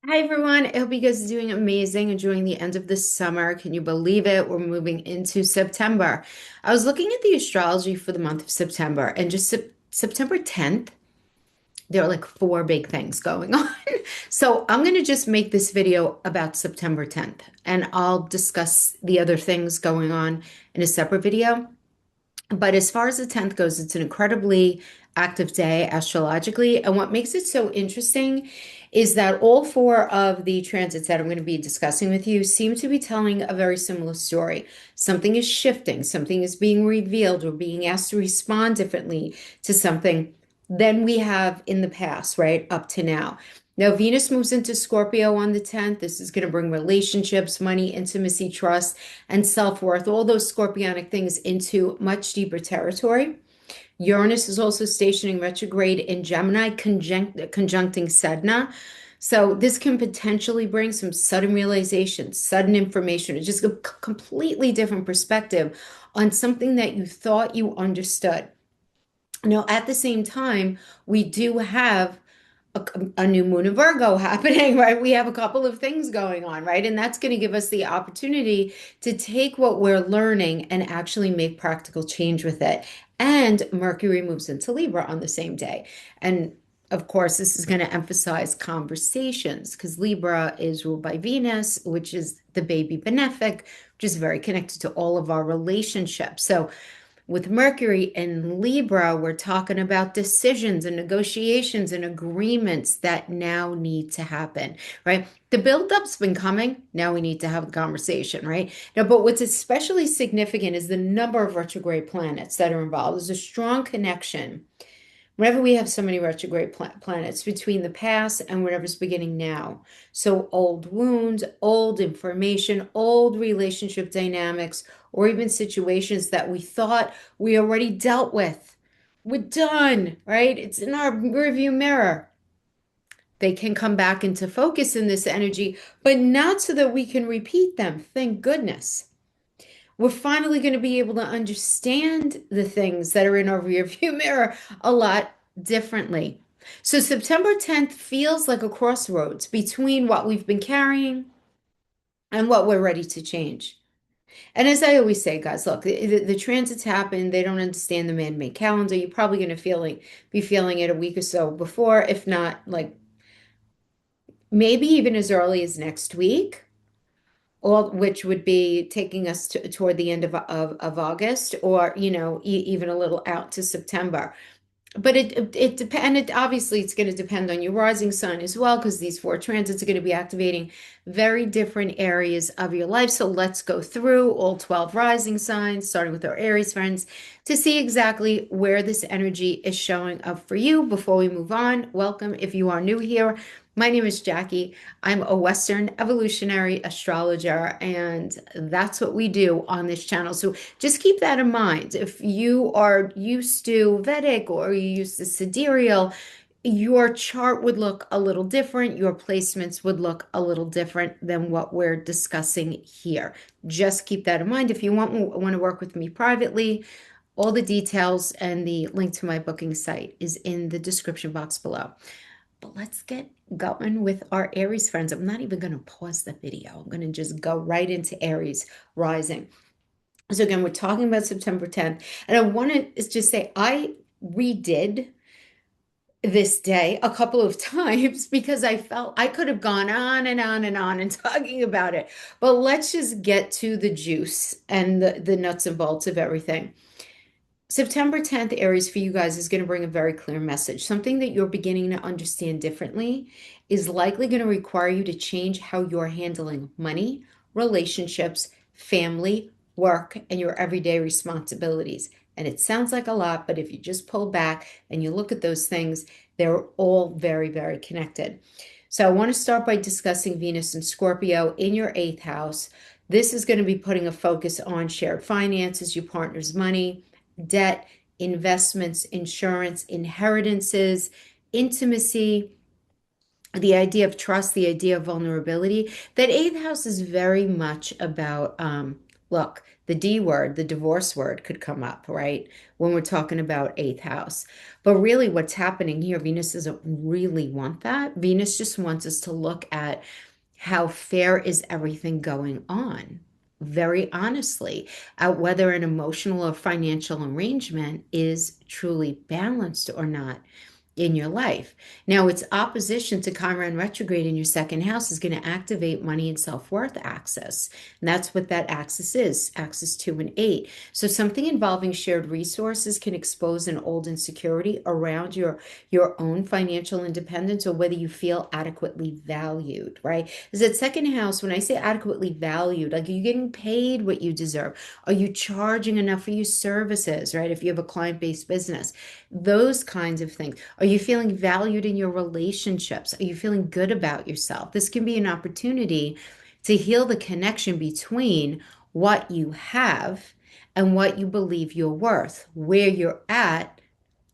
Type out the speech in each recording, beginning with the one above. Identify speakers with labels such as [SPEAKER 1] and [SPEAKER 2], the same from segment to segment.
[SPEAKER 1] Hi everyone, I hope you guys are doing amazing, enjoying the end of the summer. Can you believe it? We're moving into September. I was looking at the astrology for the month of September, and just September 10th, there are like four big things going on. So I'm going to just make this video about September 10th, and I'll discuss the other things going on in a separate video. But as far as the 10th goes, it's an incredibly active day astrologically. And what makes it so interesting is that all four of the transits that I'm going to be discussing with you seem to be telling a very similar story. Something is shifting, something is being revealed, or being asked to respond differently to something than we have in the past, right? Up to now. Now, Venus moves into Scorpio on the 10th. This is going to bring relationships, money, intimacy, trust, and self-worth, all those scorpionic things into much deeper territory. Uranus is also stationing retrograde in Gemini, conjuncting Sedna. So this can potentially bring some sudden realization, sudden information, or just a completely different perspective on something that you thought you understood. Now, at the same time, we do have a new moon in Virgo happening, right? We have a couple of things going on, right? And that's going to give us the opportunity to take what we're learning and actually make practical change with it. And Mercury moves into Libra on the same day. And of course, this is going to emphasize conversations because Libra is ruled by Venus, which is the baby benefic, which is very connected to all of our relationships. So with Mercury in Libra, we're talking about decisions and negotiations and agreements that now need to happen, right? The build-up's been coming. Now we need to have the conversation, right? Now, but what's especially significant is the number of retrograde planets that are involved. There's a strong connection whenever we have so many retrograde planets between the past and whatever's beginning now. So old wounds, old information, old relationship dynamics, or even situations that we thought we already dealt with. We're done, right? It's in our rearview mirror. They can come back into focus in this energy, but not so that we can repeat them. Thank goodness. We're finally going to be able to understand the things that are in our rearview mirror a lot differently. So September 10th feels like a crossroads between what we've been carrying and what we're ready to change. And as I always say, guys, look, the transits happen. They don't understand the man-made calendar. You're probably going to be feeling it a week or so before, if not like maybe even as early as next week. All which would be taking us toward the end of August, or even a little out to September. But it depends. Obviously it's going to depend on your rising sign as well, because these four transits are going to be activating very different areas of your life. So let's go through all 12 rising signs, starting with our Aries friends, to see exactly where this energy is showing up for you. Before we move on, welcome if you are new here. My name is Jackie. I'm a Western evolutionary astrologer, and that's what we do on this channel. So just keep that in mind. If you are used to Vedic or you used to sidereal, your chart would look a little different. Your placements would look a little different than what we're discussing here. Just keep that in mind. If you want to work with me privately, all the details and the link to my booking site is in the description box below. But let's get going with our Aries friends. I'm not even going to pause the video. I'm going to just go right into Aries rising. So again, we're talking about September 10th. And I want to just say I redid this day a couple of times because I felt I could have gone on and on and on and talking about it. But let's just get to the juice and the nuts and bolts of everything. September 10th, Aries, for you guys is going to bring a very clear message. Something that you're beginning to understand differently is likely going to require you to change how you're handling money, relationships, family, work, and your everyday responsibilities. And it sounds like a lot, but if you just pull back and you look at those things, they're all very, very connected. So I want to start by discussing Venus and Scorpio in your eighth house. This is going to be putting a focus on shared finances, your partner's money, debt, investments, insurance, inheritances, intimacy, the idea of trust, the idea of vulnerability. That eighth house is very much about Look, the D word, the divorce word could come up, right? When we're talking about eighth house. But really, what's happening here, Venus doesn't really want that. Venus just wants us to look at how fair is everything going on, very honestly, at whether an emotional or financial arrangement is truly balanced or not in your life. Now, its opposition to Chiron retrograde in your second house is going to activate money and self-worth axis. And that's what that axis is, axis 2 and 8. So something involving shared resources can expose an old insecurity around your own financial independence or whether you feel adequately valued, right? Is that second house, when I say adequately valued, like, are you getting paid what you deserve? Are you charging enough for your services, right? If you have a client-based business, those kinds of things. Are you feeling valued in your relationships? Are you feeling good about yourself? This can be an opportunity to heal the connection between what you have and what you believe you're worth, where you're at,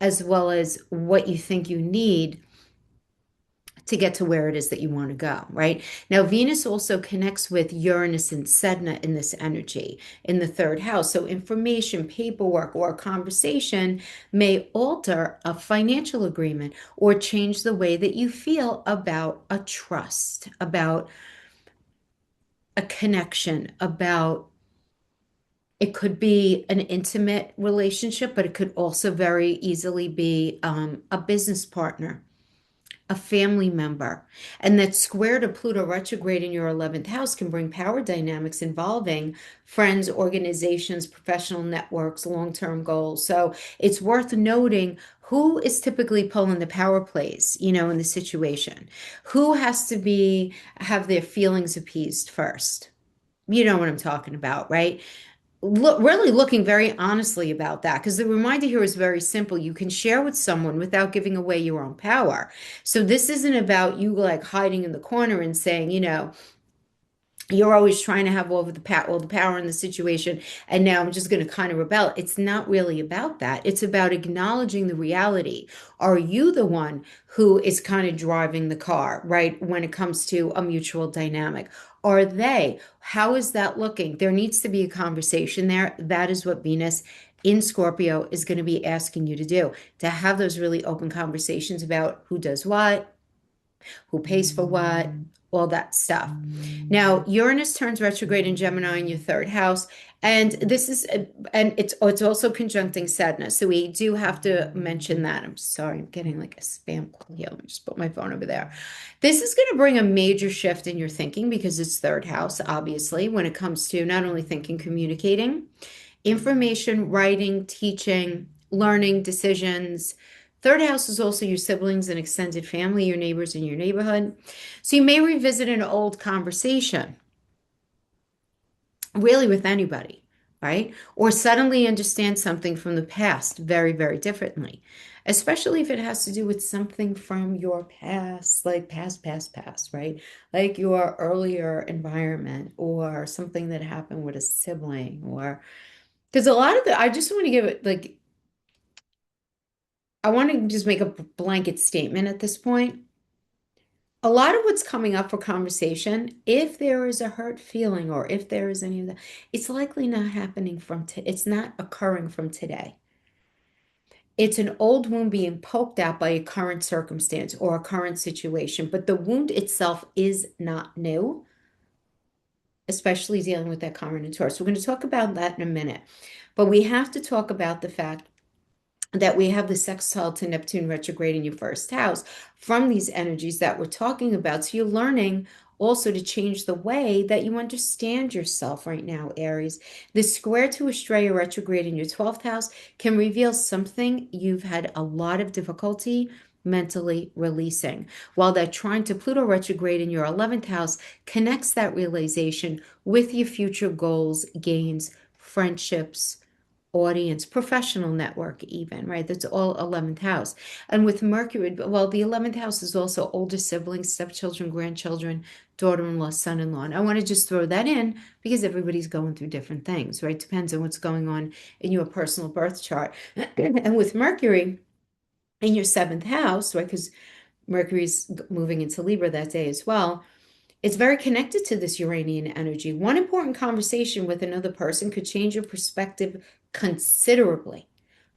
[SPEAKER 1] as well as what you think you need to get to where it is that you want to go, right? Now, Venus also connects with Uranus and Sedna in this energy in the third house. So information, paperwork, or a conversation may alter a financial agreement or change the way that you feel about a trust, about a connection, about it could be an intimate relationship, but it could also very easily be a business partner, a family member. And that square to Pluto retrograde in your 11th house can bring power dynamics involving friends, organizations, professional networks, long-term goals. So it's worth noting who is typically pulling the power plays, in the situation. Who has to have their feelings appeased first? You know what I'm talking about, right? Really looking very honestly about that, because the reminder here is very simple. You can share with someone without giving away your own power. So this isn't about you like hiding in the corner and saying, you're always trying to have all the power in the situation, and now I'm just going to kind of rebel. It's not really about that. It's about acknowledging the reality. Are you the one who is kind of driving the car, right, when it comes to a mutual dynamic? Are they? How is that looking? There needs to be a conversation there. That is what Venus in Scorpio is going to be asking you to do, to have those really open conversations about who does what, who pays for what, all that stuff. Now, Uranus turns retrograde in Gemini in your third house, and it's also conjuncting Sadness. So we do have to mention that. I'm sorry, I'm getting like a spam call here. Let me just put my phone over there. This is going to bring a major shift in your thinking because it's third house, obviously, when it comes to not only thinking, communicating, information, writing, teaching, learning, decisions. Third house is also your siblings and extended family, your neighbors in your neighborhood. So you may revisit an old conversation, really with anybody, right? Or suddenly understand something from the past very, very differently, especially if it has to do with something from your past, like past, right? Like your earlier environment or something that happened with a sibling or because a lot of I just want to give it like, I want to just make a blanket statement at this point. A lot of what's coming up for conversation, if there is a hurt feeling or if there is any of that, it's likely not happening it's not occurring from today. It's an old wound being poked at by a current circumstance or a current situation, but the wound itself is not new, especially dealing with that Chiron and Taurus. We're going to talk about that in a minute, but we have to talk about the fact that we have the sextile to Neptune retrograde in your first house from these energies that we're talking about. So you're learning also to change the way that you understand yourself right now, Aries. The square to Estrella retrograde in your 12th house can reveal something you've had a lot of difficulty mentally releasing, while that trine to Pluto retrograde in your 11th house connects that realization with your future goals, gains, friendships, audience, professional network even, right? That's all 11th house. And with Mercury, well, the 11th house is also older siblings, stepchildren, grandchildren, daughter-in-law, son-in-law. And I want to just throw that in because everybody's going through different things, right? Depends on what's going on in your personal birth chart. And with Mercury in your seventh house, right? Because Mercury's moving into Libra that day as well. It's very connected to this Uranian energy. One important conversation with another person could change your perspective considerably.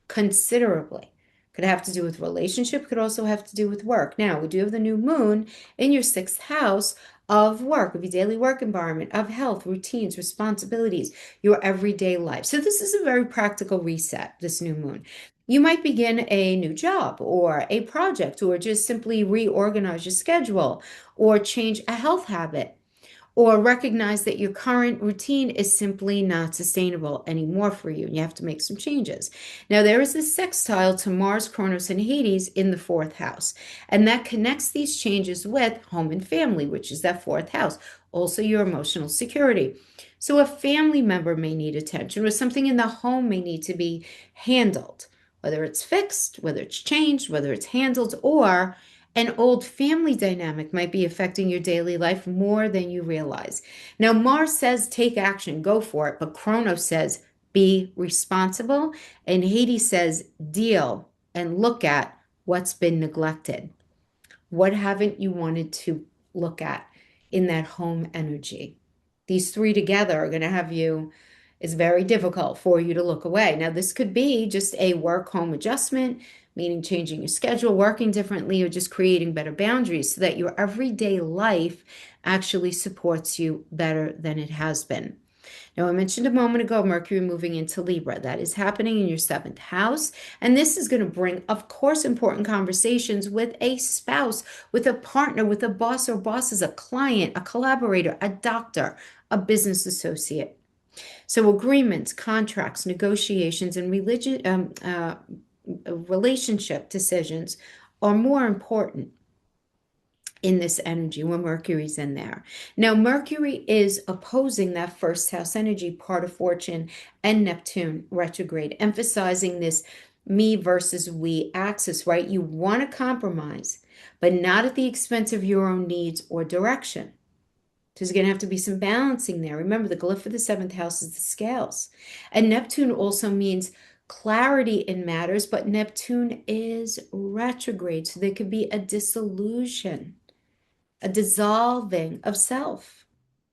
[SPEAKER 1] Considerably. Could have to do with relationship, could also have to do with work. Now, we do have the new moon in your sixth house of work, of your daily work environment, of health, routines, responsibilities, your everyday life. So this is a very practical reset, this new moon. You might begin a new job or a project, or just simply reorganize your schedule or change a health habit, or recognize that your current routine is simply not sustainable anymore for you and you have to make some changes. Now, there is this sextile to Mars, Cronus, and Hades in the fourth house, and that connects these changes with home and family, which is that fourth house, also your emotional security. So, a family member may need attention, or something in the home may need to be handled, whether it's fixed, whether it's changed, whether it's handled, or an old family dynamic might be affecting your daily life more than you realize. Now, Mars says take action, go for it, but Chronos says be responsible, and Hades says deal and look at what's been neglected. What haven't you wanted to look at in that home energy? These three together are going to have you, it's very difficult for you to look away. Now, this could be just a work home adjustment, meaning changing your schedule, working differently, or just creating better boundaries so that your everyday life actually supports you better than it has been. Now, I mentioned a moment ago Mercury moving into Libra. That is happening in your seventh house. And this is going to bring, of course, important conversations with a spouse, with a partner, with a boss or bosses, a client, a collaborator, a doctor, a business associate. So, agreements, contracts, negotiations, and relationship decisions are more important in this energy when Mercury's in there. Now, Mercury is opposing that first house energy, part of fortune, and Neptune retrograde, emphasizing this me versus we axis, right? You want to compromise, but not at the expense of your own needs or direction. There's going to have to be some balancing there. Remember, the glyph of the seventh house is the scales. And Neptune also means clarity in matters, but Neptune is retrograde. So there could be a dissolution, a dissolving of self,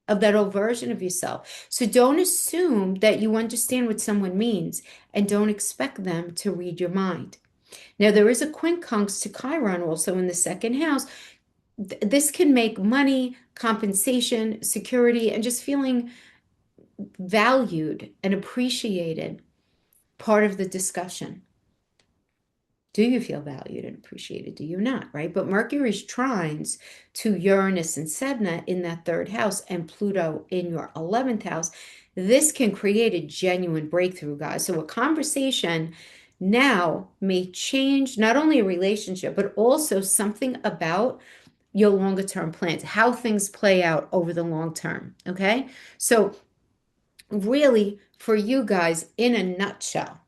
[SPEAKER 1] of that old version of yourself. So don't assume that you understand what someone means and don't expect them to read your mind. Now, there is a quincunx to Chiron also in the second house. This can make money, compensation, security, and just feeling valued and appreciated part of the discussion. Do you feel valued and appreciated? Do you not? Right? But Mercury's trines to Uranus and Sedna in that third house and Pluto in your 11th house. This can create a genuine breakthrough, guys. So a conversation now may change not only a relationship, but also something about your longer term plans, how things play out over the long term. Okay. So, really, for you guys, in a nutshell,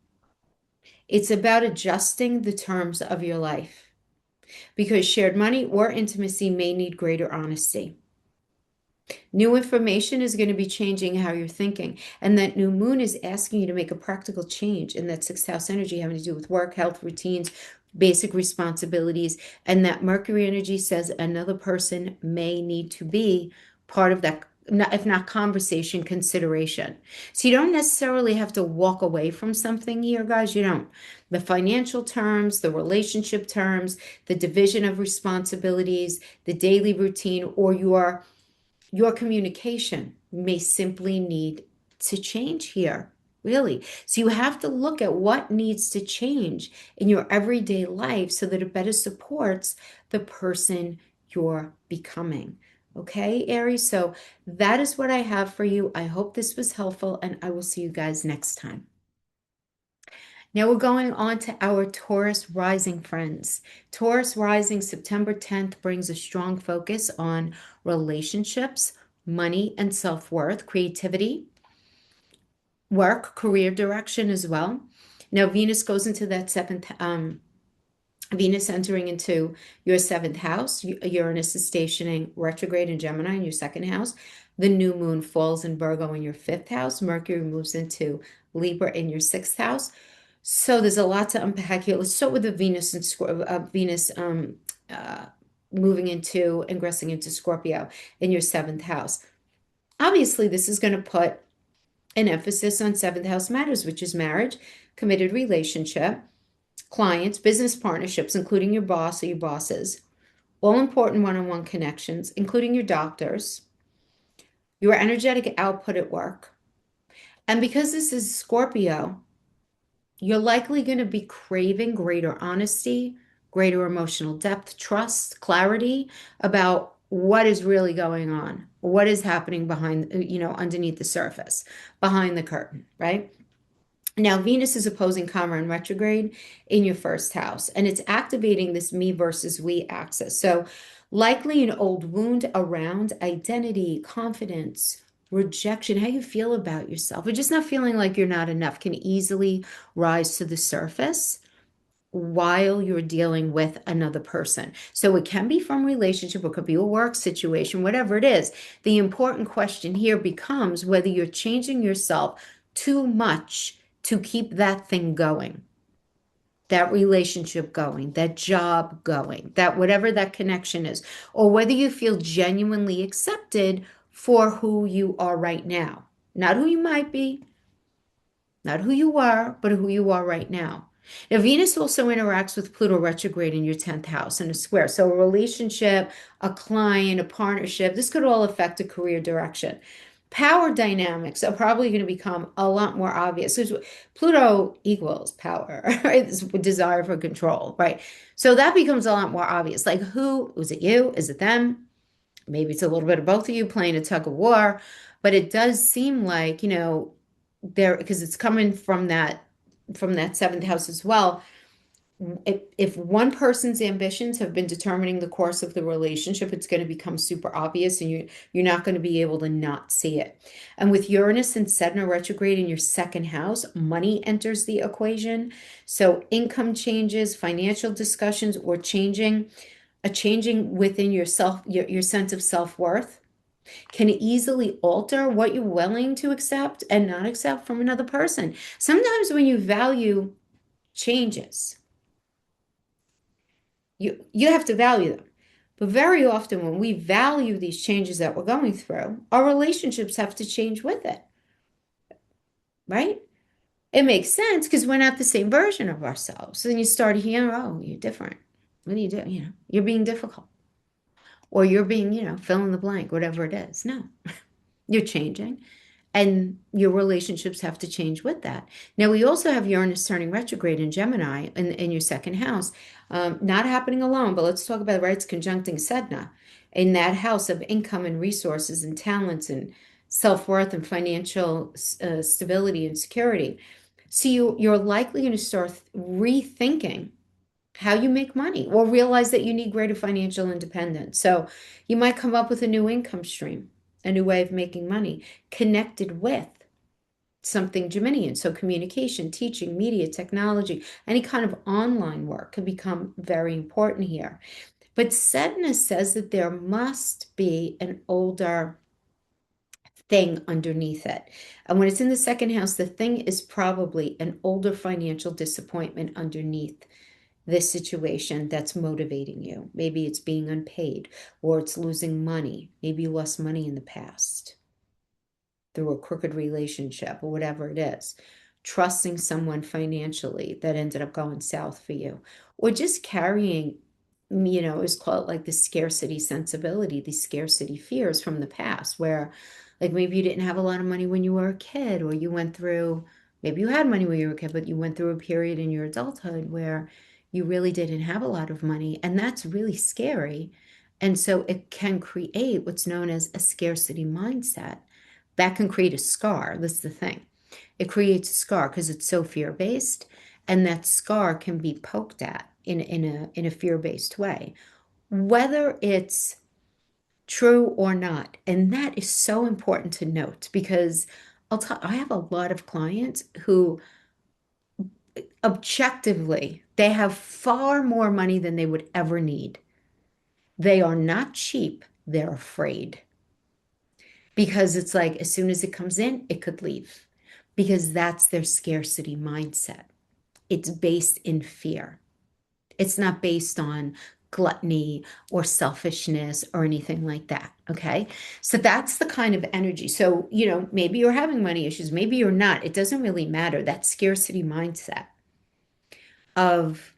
[SPEAKER 1] it's about adjusting the terms of your life because shared money or intimacy may need greater honesty. New information is going to be changing how you're thinking. And that new moon is asking you to make a practical change in that sixth house energy having to do with work, health, routines, basic responsibilities. And that Mercury energy says another person may need to be part of that, if not conversation, consideration. So you don't necessarily have to walk away from something here, guys. You don't. The financial terms, the relationship terms, the division of responsibilities, the daily routine, or your communication may simply need to change here, really. So you have to look at what needs to change in your everyday life so that it better supports the person you're becoming. Okay, Aries? So that is what I have for you. I hope this was helpful, and I will see you guys next time. Now we're going on to our Taurus rising friends. Taurus rising September 10th brings a strong focus on relationships, money and self-worth, creativity, work, career direction as well. Now Venus goes into that seventh, Venus entering into your seventh house. Uranus is stationing retrograde in Gemini in your second house. The new moon falls in Virgo in your fifth house. Mercury moves into Libra in your sixth house. So there's a lot to unpack here. Let's start with the Venus and moving into, ingressing into Scorpio in your seventh house. Obviously, this is going to put an emphasis on seventh house matters, which is marriage, committed relationship, clients, business partnerships, including your boss or your bosses, all important one-on-one connections, including your doctors, your energetic output at work. And because this is Scorpio, you're likely going to be craving greater honesty, greater emotional depth, trust, clarity about what is really going on, what is happening behind, underneath the surface, behind the curtain, right? Now, Venus is opposing Chiron in retrograde in your first house, and it's activating this me versus we axis. So, likely an old wound around identity, confidence, rejection, how you feel about yourself, or just not feeling like you're not enough can easily rise to the surface while you're dealing with another person. So it can be from relationship, it could be a work situation, whatever it is. The important question here becomes whether you're changing yourself too much to keep that thing going, that relationship going, that job going, that whatever that connection is, or whether you feel genuinely accepted for who you are right now. Not who you might be, not who you were, but who you are right now. Now, Venus also interacts with Pluto retrograde in your 10th house in a square. So, a relationship, a client, a partnership, this could all affect a career direction. Power dynamics are probably going to become a lot more obvious. So Pluto equals power, right? This desire for control, right? So that becomes a lot more obvious. Like, who, is it you? Is it them? Maybe it's a little bit of both of you playing a tug of war, but it does seem like, there, because it's coming from that seventh house as well. If one person's ambitions have been determining the course of the relationship, it's going to become super obvious, and you're not going to be able to not see it. And with Uranus and Saturn retrograde in your second house, money enters the equation. So income changes, financial discussions, or changing within yourself, your sense of self-worth can easily alter what you're willing to accept and not accept from another person. Sometimes when you value changes, you have to value them. But very often when we value these changes that we're going through, our relationships have to change with it, right? It makes sense because we're not the same version of ourselves. So then you start hearing, oh, you're different. What do you do? You're being difficult. Or you're being, fill in the blank, whatever it is. No, you're changing. And your relationships have to change with that. Now, we also have Uranus turning retrograde in Gemini in your second house. Not happening alone, but let's talk about, right? It's conjuncting Sedna in that house of income and resources and talents and self-worth and financial stability and security. So you're likely going to start rethinking how you make money or realize that you need greater financial independence. So you might come up with a new income stream, a new way of making money connected with something Geminian. So communication, teaching, media, technology, any kind of online work can become very important here. But Sedna says that there must be an older thing underneath it. And when it's in the second house, the thing is probably an older financial disappointment underneath this situation that's motivating you. Maybe it's being unpaid or it's losing money. Maybe you lost money in the past through a crooked relationship or whatever it is. Trusting someone financially that ended up going south for you, or just carrying, is called like the scarcity sensibility, these scarcity fears from the past, where like maybe you didn't have a lot of money when you were a kid, or you went through, maybe you had money when you were a kid, but you went through a period in your adulthood where you really didn't have a lot of money, and that's really scary. And so it can create what's known as a scarcity mindset. That can create a scar. That's the thing. It creates a scar because it's so fear-based, and that scar can be poked at in a fear-based way, whether it's true or not. And that is so important to note because I have a lot of clients who objectively, they have far more money than they would ever need. They are not cheap, they're afraid. Because it's like as soon as it comes in, it could leave. Because that's their scarcity mindset. It's based in fear. It's not based on gluttony or selfishness or anything like that. Okay. So that's the kind of energy. So, maybe you're having money issues, maybe you're not. It doesn't really matter. That scarcity mindset of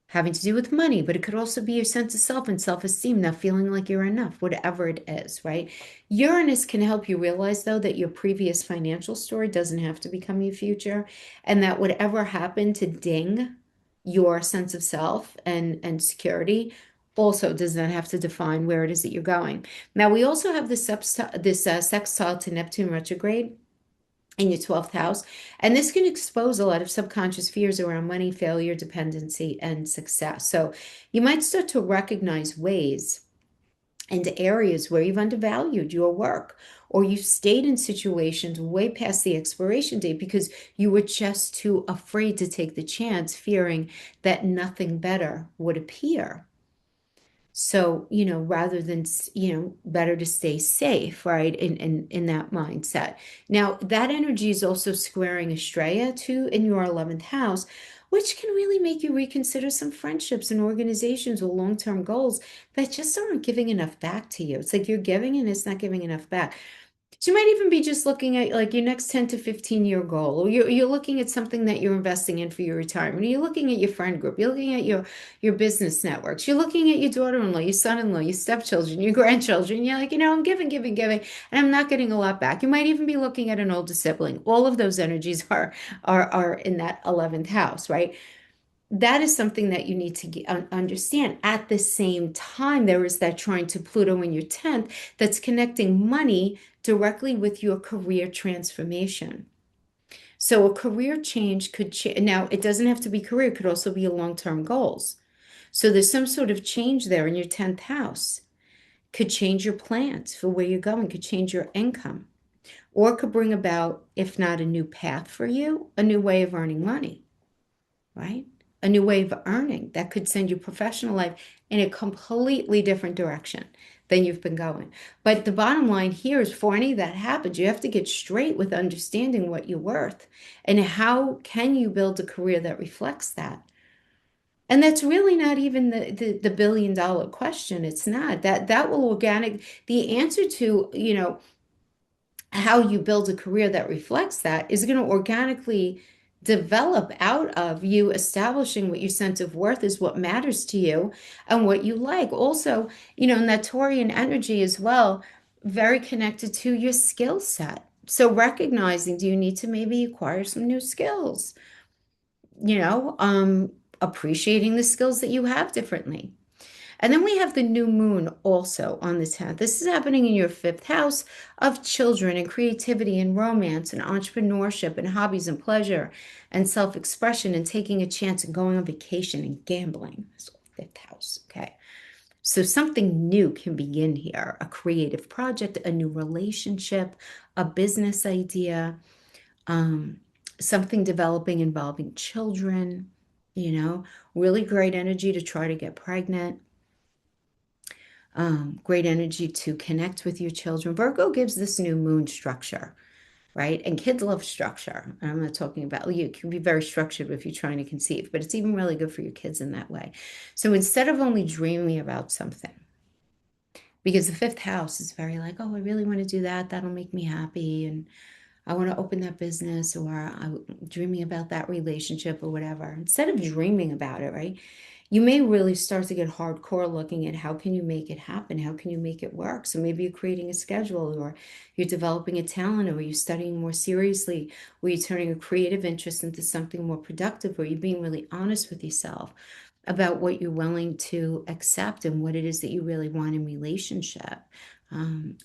[SPEAKER 1] having to do with money, but it could also be your sense of self and self-esteem, not feeling like you're enough, whatever it is, right? Uranus can help you realize, though, that your previous financial story doesn't have to become your future, and that whatever happened to ding your sense of self and security also does not have to define where it is that you're going. Now, we also have this sextile to Neptune retrograde in your 12th house. And this can expose a lot of subconscious fears around money, failure, dependency, and success. So you might start to recognize ways and areas where you've undervalued your work, or you've stayed in situations way past the expiration date because you were just too afraid to take the chance, fearing that nothing better would appear. So, rather than, better to stay safe, right? In that mindset. Now, that energy is also squaring Estrella too in your 11th house, which can really make you reconsider some friendships and organizations or long-term goals that just aren't giving enough back to you. It's like you're giving and it's not giving enough back. So you might even be just looking at like your next 10 to 15-year goal, or you're looking at something that you're investing in for your retirement. Or you're looking at your friend group, you're looking at your business networks, you're looking at your daughter-in-law, your son-in-law, your stepchildren, your grandchildren. You're like, I'm giving, giving, giving, and I'm not getting a lot back. You might even be looking at an older sibling. All of those energies are in that 11th house, right? That is something that you need to understand. At the same time, there is that trine to Pluto in your 10th that's connecting money directly with your career transformation. So a career change could change. Now, it doesn't have to be career, it could also be long-term goals. So there's some sort of change there in your 10th house. Could change your plans for where you're going, could change your income, or could bring about, if not a new path for you, a new way of earning money, right? A new way of earning that could send your professional life in a completely different direction than you've been going. But the bottom line here is for any of that happens, you have to get straight with understanding what you're worth and how can you build a career that reflects that. And that's really not even the billion-dollar question. It's not. That will the answer to, how you build a career that reflects that is going to organically develop out of you establishing what your sense of worth is, what matters to you, and what you like. Also, in that Taurian energy as well, very connected to your skill set. So recognizing, do you need to maybe acquire some new skills? Appreciating the skills that you have differently. And then we have the new moon also on the 10th. This is happening in your 5th house of children and creativity and romance and entrepreneurship and hobbies and pleasure and self-expression and taking a chance and going on vacation and gambling. That's 5th house, okay? So something new can begin here, a creative project, a new relationship, a business idea, something developing involving children, really great energy to try to get pregnant. Great energy to connect with your children. Virgo gives this new moon structure, right? And kids love structure. I'm not talking about, you can be very structured if you're trying to conceive, but it's even really good for your kids in that way. So instead of only dreaming about something, because the 5th house is very like, oh, I really want to do that. That'll make me happy. And I want to open that business, or I'm dreaming about that relationship or whatever. Instead of dreaming about it, right? You may really start to get hardcore looking at how can you make it happen? How can you make it work? So maybe you're creating a schedule, or you're developing a talent, or you're studying more seriously, or you're turning a creative interest into something more productive, or you're being really honest with yourself about what you're willing to accept and what it is that you really want in relationship.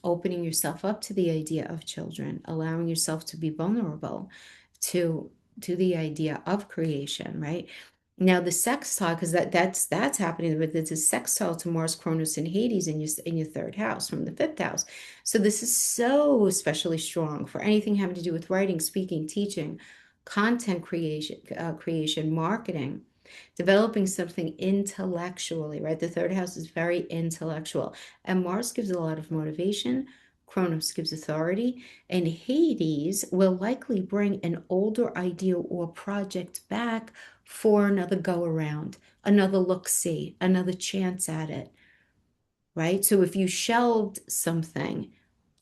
[SPEAKER 1] Opening yourself up to the idea of children, allowing yourself to be vulnerable to the idea of creation, right? Now the sextile, because that's happening, but there's a sextile to Mars, Cronus, and Hades in your 3rd house from the 5th house. So this is so especially strong for anything having to do with writing, speaking, teaching, content creation, marketing, developing something intellectually, right? The 3rd house is very intellectual, and Mars gives a lot of motivation. Cronus gives authority, and Hades will likely bring an older idea or project back for another go around, another look-see, another chance at it, right? So if you shelved something,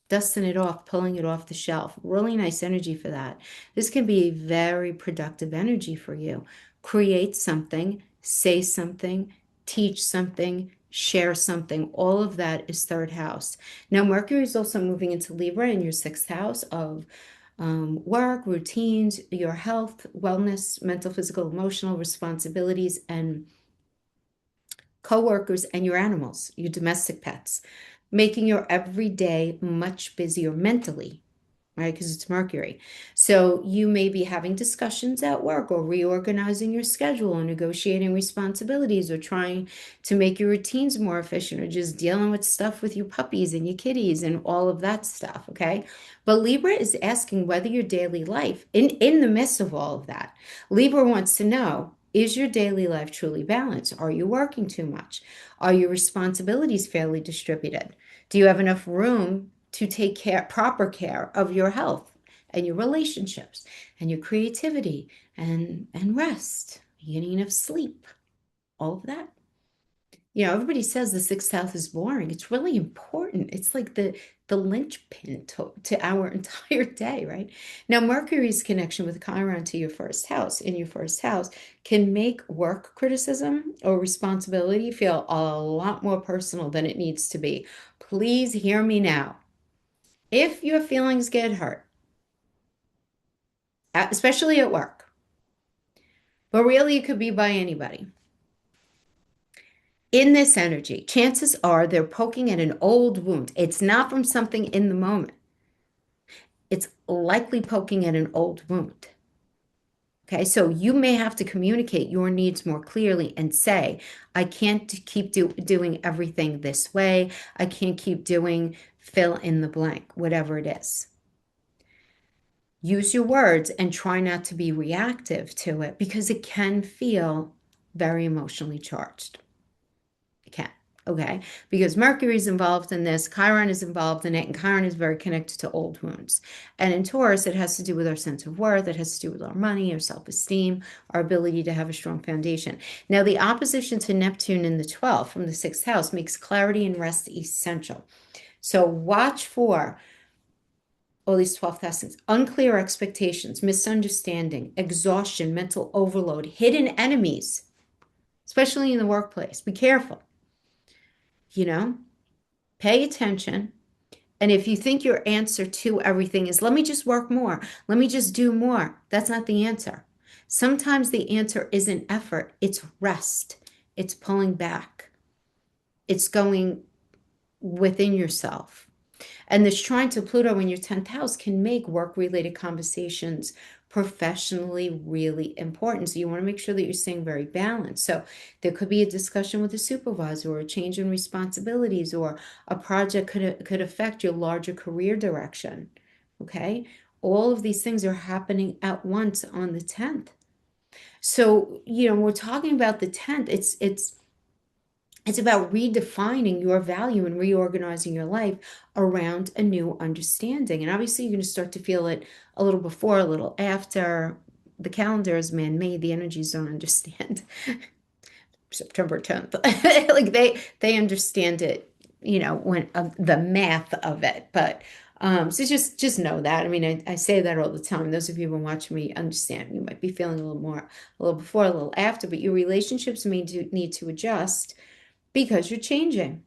[SPEAKER 1] dusting it off, pulling it off the shelf. Really nice energy for that. This can be a very productive energy for you. Create something, say something, teach something, share something. All of that is third house. Now, Mercury is also moving into Libra in your sixth house of work, routines, your health, wellness, mental, physical, emotional responsibilities, and coworkers and your animals, your domestic pets, making your everyday much busier mentally, right? Because it's Mercury. So you may be having discussions at work or reorganizing your schedule or negotiating responsibilities or trying to make your routines more efficient or just dealing with stuff with your puppies and your kitties and all of that stuff, okay? But Libra is asking whether your daily life, in the midst of all of that, Libra wants to know, is your daily life truly balanced? Are you working too much? Are your responsibilities fairly distributed? Do you have enough room to take proper care of your health and your relationships and your creativity and rest? Are you getting enough sleep? All of that. Everybody says the sixth house is boring. It's really important. It's like the linchpin to our entire day, right? Now, Mercury's connection with Chiron to your first house, in your first house, can make work criticism or responsibility feel a lot more personal than it needs to be. Please hear me now. If your feelings get hurt, especially at work, but really it could be by anybody, in this energy, chances are they're poking at an old wound. It's not from something in the moment. It's likely poking at an old wound. Okay, so you may have to communicate your needs more clearly and say, I can't keep doing everything this way. I can't keep doing fill in the blank, whatever it is. Use your words and try not to be reactive to it because it can feel very emotionally charged. It can, okay? Because Mercury is involved in this, Chiron is involved in it, and Chiron is very connected to old wounds. And in Taurus, it has to do with our sense of worth, it has to do with our money, our self-esteem, our ability to have a strong foundation. Now, the opposition to Neptune in the 12th from the sixth house makes clarity and rest essential. So watch for all these 12 lessons: unclear expectations, misunderstanding, exhaustion, mental overload, hidden enemies, especially in the workplace. Be careful, pay attention. And if you think your answer to everything is, let me just work more, let me just do more, that's not the answer. Sometimes the answer isn't effort, it's rest, it's pulling back, it's going within yourself. And this trine to Pluto in your 10th house can make work-related conversations professionally really important. So you want to make sure that you're staying very balanced. So there could be a discussion with a supervisor or a change in responsibilities, or a project could affect your larger career direction. Okay? All of these things are happening at once on the 10th. So, we're talking about the 10th. It's about redefining your value and reorganizing your life around a new understanding. And obviously, you're going to start to feel it a little before, a little after. The calendar is man-made. The energies don't understand. September 10th. Like they understand it, when the math of it. But so just know that. I mean, I say that all the time. Those of you who are watching me understand. You might be feeling a little more, a little before, a little after, but your relationships may need to adjust because you're changing,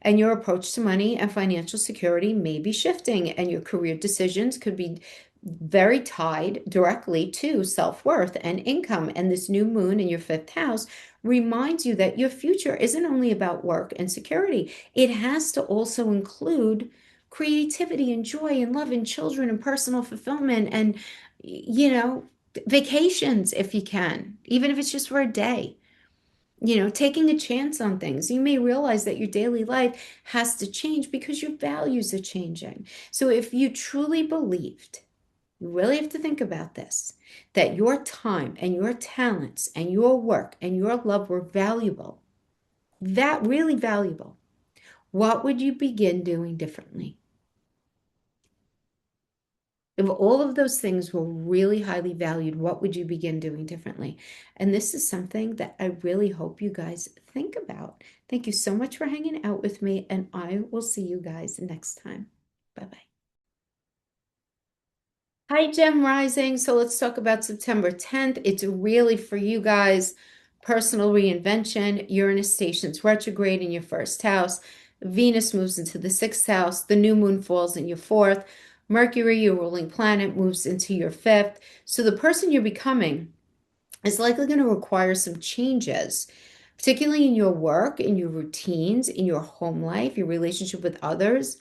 [SPEAKER 1] and your approach to money and financial security may be shifting, and your career decisions could be very tied directly to self-worth and income. And this new moon in your fifth house reminds you that your future isn't only about work and security. It has to also include creativity and joy and love and children and personal fulfillment and, vacations if you can, even if it's just for a day. Taking a chance on things. You may realize that your daily life has to change because your values are changing. So if you truly believed, you really have to think about this, that your time and your talents and your work and your love were valuable, that really valuable, what would you begin doing differently? If all of those things were really highly valued, what would you begin doing differently? And this is something that I really hope you guys think about. Thank you so much for hanging out with me, and I will see you guys next time. Bye-bye. Hi, Gem Rising. So let's talk about September 10th. It's really for you guys, personal reinvention. Uranus stations retrograde in your first house. Venus moves into the sixth house. The new moon falls in your fourth. Mercury, your ruling planet, moves into your fifth. So the person you're becoming is likely going to require some changes, particularly in your work, in your routines, in your home life, your relationship with others,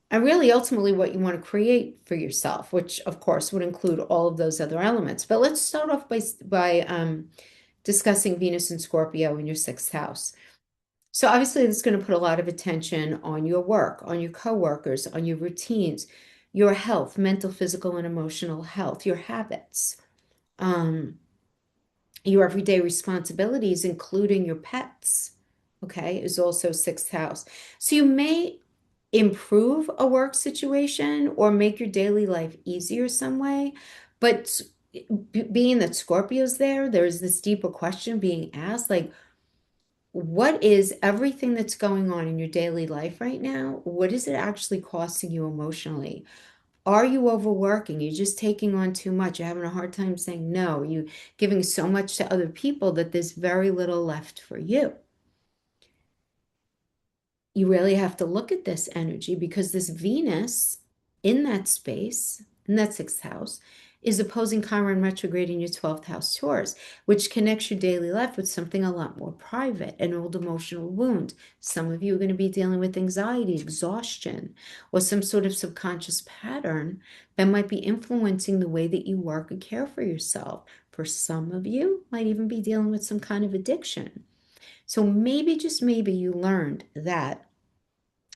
[SPEAKER 1] and really ultimately what you want to create for yourself, which of course would include all of those other elements. But let's start off by discussing Venus and Scorpio in your sixth house. So obviously, this is going to put a lot of attention on your work, on your coworkers, on your routines, your health, mental, physical, and emotional health, your habits, um, your everyday responsibilities, including your pets. Okay, is also sixth house. So you may improve a work situation or make your daily life easier some way. But being that Scorpio's there, there's this deeper question being asked, like, what is everything that's going on in your daily life right now? What is it actually costing you emotionally? Are you overworking? You're just taking on too much. You're having a hard time saying no. You giving so much to other people that there's very little left for you. You really have to look at this energy because this Venus in that space, in that sixth house, is opposing Chiron retrograde in your 12th house Taurus, which connects your daily life with something a lot more private, an old emotional wound. Some of you are going to be dealing with anxiety, exhaustion, or some sort of subconscious pattern that might be influencing the way that you work and care for yourself. For some of you, might even be dealing with some kind of addiction. So maybe, just maybe, you learned that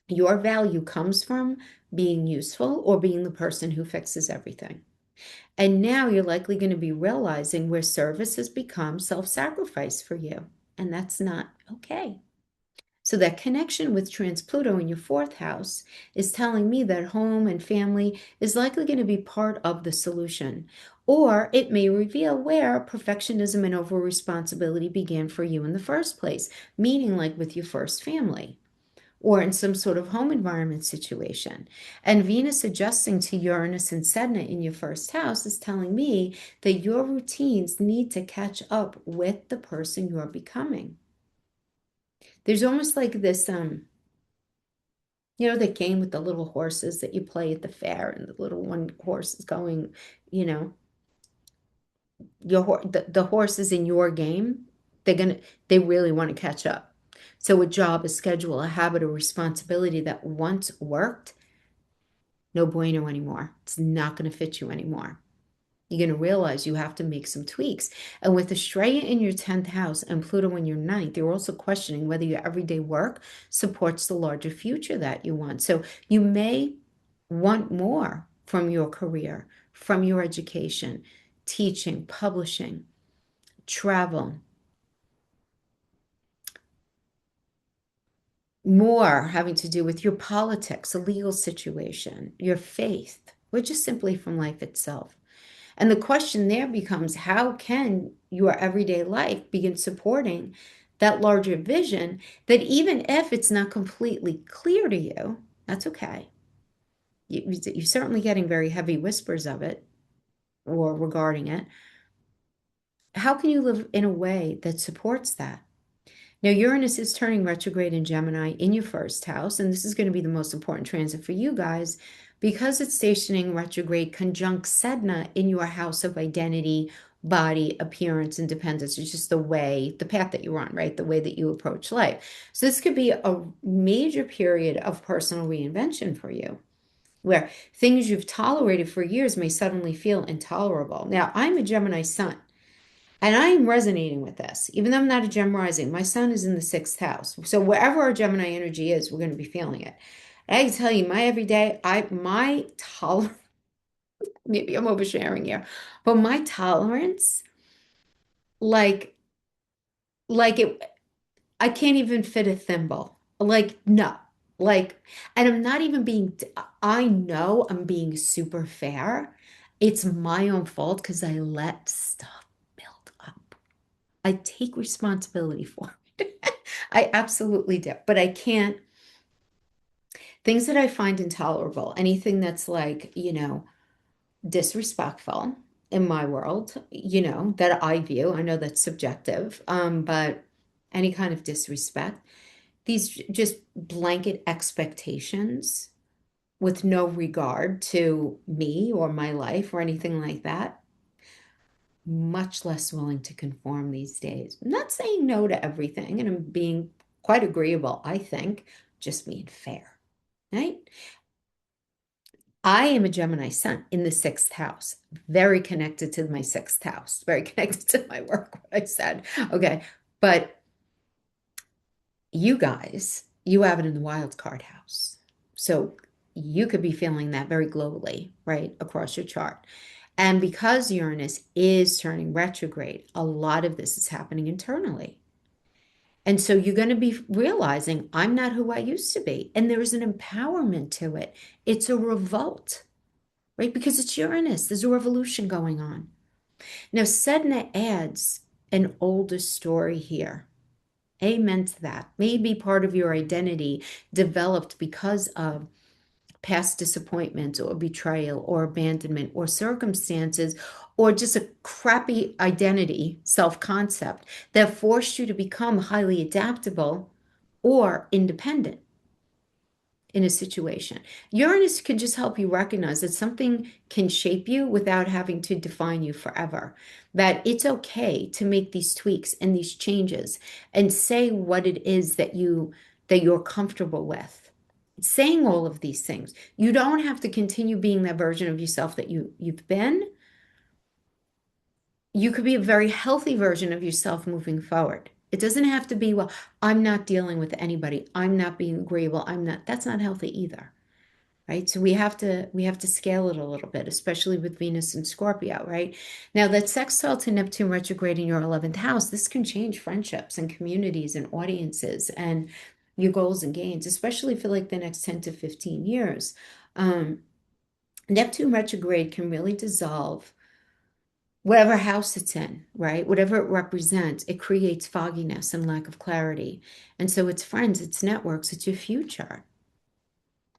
[SPEAKER 1] your value comes from being useful or being the person who fixes everything. And now you're likely going to be realizing where service has become self-sacrifice for you. And that's not okay. So that connection with Trans-Pluto in your fourth house is telling me that home and family is likely going to be part of the solution. Or it may reveal where perfectionism and over-responsibility began for you in the first place, meaning like with your first family or in some sort of home environment situation. And Venus adjusting to Uranus and Sedna in your first house is telling me that your routines need to catch up with the person you're becoming. There's almost like this, the game with the little horses that you play at the fair, and the little one horse is going, you know, the horses in your game, they really want to catch up. So a job, a schedule, a habit, or responsibility that once worked, no bueno anymore. It's not going to fit you anymore. You're going to realize you have to make some tweaks. And with Estrella in your 10th house and Pluto in your ninth, you're also questioning whether your everyday work supports the larger future that you want. So you may want more from your career, from your education, teaching, publishing, travel, more having to do with your politics, a legal situation, your faith, or just simply from life itself. And the question there becomes, how can your everyday life begin supporting that larger vision that even if it's not completely clear to you, that's okay. You're certainly getting very heavy whispers of it or regarding it. How can you live in a way that supports that? Now, Uranus is turning retrograde in Gemini in your first house, and this is going to be the most important transit for you guys because it's stationing retrograde conjunct Sedna in your house of identity, body, appearance, independence. It's just the path that you're on, right? The way that you approach life. So this could be a major period of personal reinvention for you, where things you've tolerated for years may suddenly feel intolerable. Now, I'm a Gemini sun. And I am resonating with this. Even though I'm not a Gem rising, my sun is in the sixth house. So wherever our Gemini energy is, we're going to be feeling it. And I can tell you, my everyday, my tolerance, maybe I'm oversharing here, but my tolerance, like, like it, I can't even fit a thimble. Like, no. Like, and I'm not even being, I know I'm being super fair. It's my own fault because I let stuff build up. I take responsibility for it. I absolutely do. But I can't, things that I find intolerable, anything that's like, disrespectful in my world, that I view, I know that's subjective, but any kind of disrespect, these just blanket expectations with no regard to me or my life or anything like that, much less willing to conform these days. I'm not saying no to everything, and I'm being quite agreeable, I think, just being fair, right? I am a Gemini sun in the sixth house, very connected to my sixth house, very connected to my work, what I said. Okay. But you guys, you have it in the wild card house. So you could be feeling that very globally, right, across your chart. And because Uranus is turning retrograde, a lot of this is happening internally. And so you're going to be realizing, I'm not who I used to be. And there's an empowerment to it. It's a revolt, right? Because it's Uranus. There's a revolution going on. Now, Sedna adds an older story here. Amen to that. Maybe part of your identity developed because of past disappointment or betrayal or abandonment or circumstances or just a crappy identity, self-concept that forced you to become highly adaptable or independent in a situation. Uranus can just help you recognize that something can shape you without having to define you forever. That it's okay to make these tweaks and these changes and say what it is that you're comfortable with. Saying all of these things. You don't have to continue being that version of yourself that you've been. You could be a very healthy version of yourself moving forward. It doesn't have to be, well, I'm not dealing with anybody. I'm not being agreeable. That's not healthy either. Right? So we have to scale it a little bit, especially with Venus and Scorpio, right? Now that sextile to Neptune retrograde in your 11th house, this can change friendships and communities and audiences and your goals and gains, especially for like the next 10 to 15 years. Um, Neptune retrograde can really dissolve whatever house it's in, right? Whatever it represents, it creates fogginess and lack of clarity. And so it's friends, it's networks, it's your future.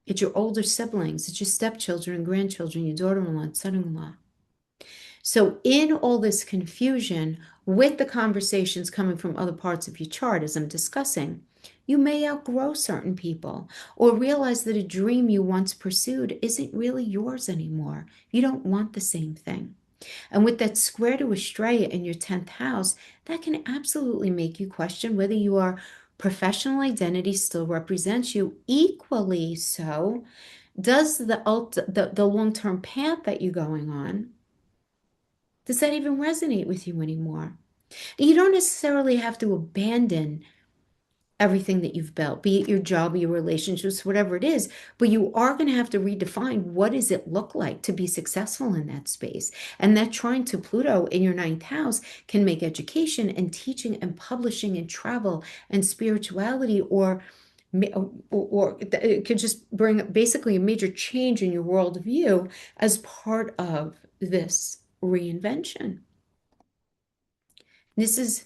[SPEAKER 1] It's your older siblings, it's your stepchildren and grandchildren, your daughter-in-law and son-in-law. So in all this confusion, with the conversations coming from other parts of your chart, as I'm discussing, you may outgrow certain people or realize that a dream you once pursued isn't really yours anymore. You don't want the same thing. And with that square to Estrella in your 10th house, that can absolutely make you question whether your professional identity still represents you. Equally so, does the long-term path that you're going on, does that even resonate with you anymore? You don't necessarily have to abandon everything that you've built, be it your job, your relationships, whatever it is, but you are going to have to redefine what does it look like to be successful in that space. And that trine to Pluto in your ninth house can make education and teaching and publishing and travel and spirituality or it could just bring basically a major change in your worldview as part of this reinvention. This is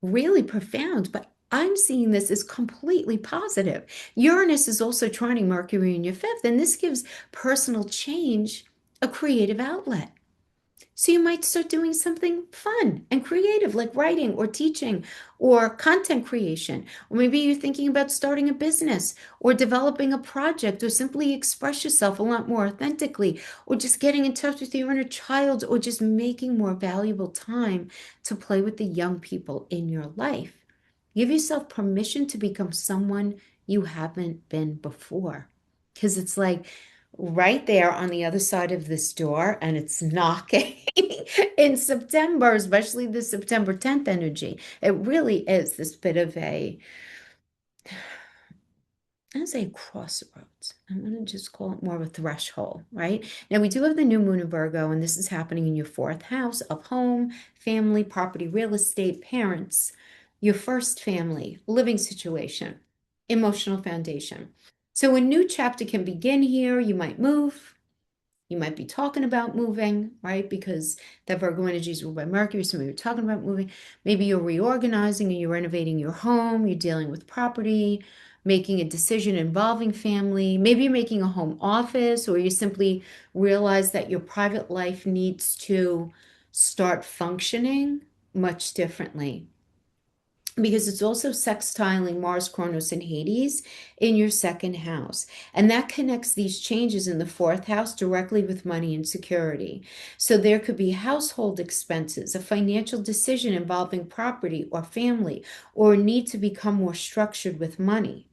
[SPEAKER 1] really profound, but I'm seeing this as completely positive. Uranus is also trining Mercury in your fifth, and this gives personal change a creative outlet. So you might start doing something fun and creative, like writing or teaching or content creation. Or maybe you're thinking about starting a business or developing a project or simply express yourself a lot more authentically or just getting in touch with your inner child or just making more valuable time to play with the young people in your life. Give yourself permission to become someone you haven't been before. Because it's like right there on the other side of this door, and it's knocking in September, especially the September 10th energy. It really is this bit of I'd say crossroads. I'm going to just call it more of a threshold, right? Now, we do have the new moon in Virgo, and this is happening in your fourth house of home, family, property, real estate, parents, your first family, living situation. Emotional foundation. So a new chapter can begin here. You might move. You might be talking about moving, right? Because that Virgo energy is ruled by Mercury. So maybe you're talking about moving. Maybe you're reorganizing and you're renovating your home. You're dealing with property, making a decision involving family. Maybe you're making a home office, or you simply realize that your private life needs to start functioning much differently, because it's also sextiling Mars, Cronus, and Hades in your second house. And that connects these changes in the fourth house directly with money and security. So there could be household expenses, a financial decision involving property or family, or a need to become more structured with money.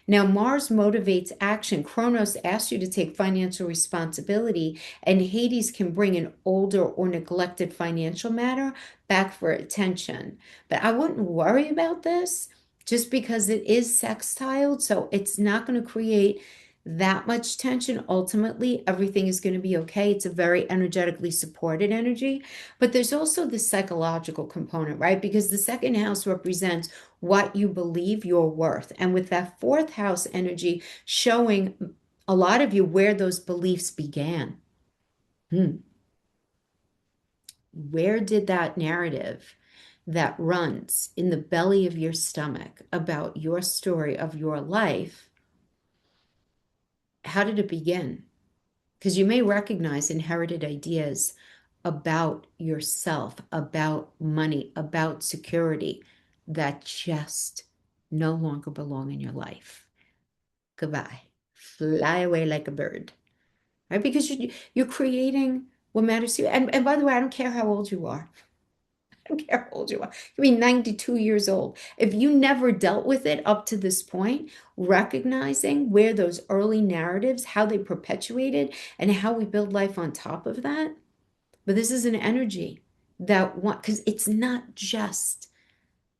[SPEAKER 1] Now, Mars motivates action. Kronos asks you to take financial responsibility, and Hades can bring an older or neglected financial matter back for attention. But I wouldn't worry about this just because it is sextiled, so it's not going to create that much tension. Ultimately, everything is going to be okay. It's a very energetically supported energy, but there's also the psychological component, right? Because the second house represents what you believe you're worth. And with that fourth house energy showing a lot of you where those beliefs began. Hmm. Where did that narrative that runs in the belly of your stomach about your story of your life, how did it begin? Because you may recognize inherited ideas about yourself, about money, about security that just no longer belong in your life. Goodbye. Fly away like a bird, right? Because you're creating what matters to you. And by the way, I don't care how old you are. I don't care how old you are. You can be 92 years old. If you never dealt with it up to this point, recognizing where those early narratives, how they perpetuated, and how we build life on top of that. But this is an energy that want, because it's not just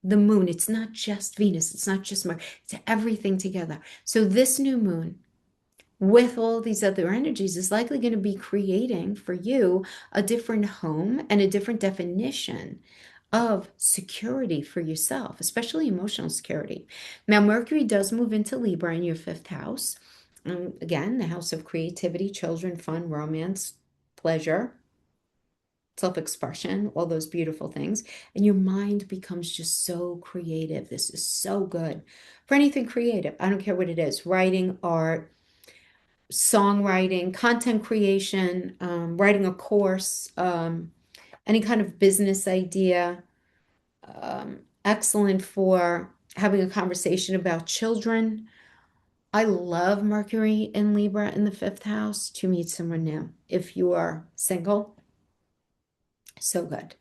[SPEAKER 1] the moon, it's not just Venus, it's not just Mars, it's everything together. So this new moon with all these other energies is likely going to be creating for you a different home and a different definition of security for yourself, especially emotional security. Now, Mercury does move into Libra in your fifth house. Again, the house of creativity, children, fun, romance, pleasure, self-expression, all those beautiful things. And your mind becomes just so creative. This is so good for anything creative. I don't care what it is, writing, art, songwriting, content creation, writing a course, any kind of business idea. Excellent for having a conversation about children. I love Mercury in Libra in the fifth house to meet someone new. If you are single, so good.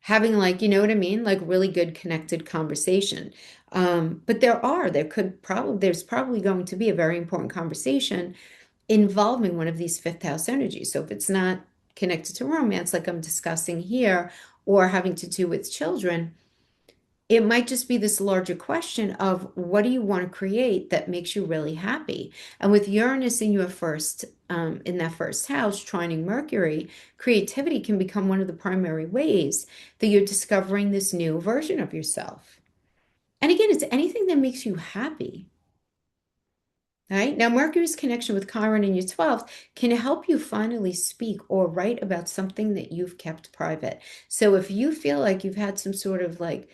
[SPEAKER 1] Having, like, you know what I mean? Like really good connected conversation. But there's probably going to be a very important conversation involving one of these fifth house energies. So if it's not connected to romance, like I'm discussing here, or having to do with children, it might just be this larger question of what do you want to create that makes you really happy? And with Uranus in your first, in that first house, trining Mercury, creativity can become one of the primary ways that you're discovering this new version of yourself. And again, it's anything that makes you happy. Right? Now, Mercury's connection with Chiron in your 12th can help you finally speak or write about something that you've kept private. So if you feel like you've had some sort of like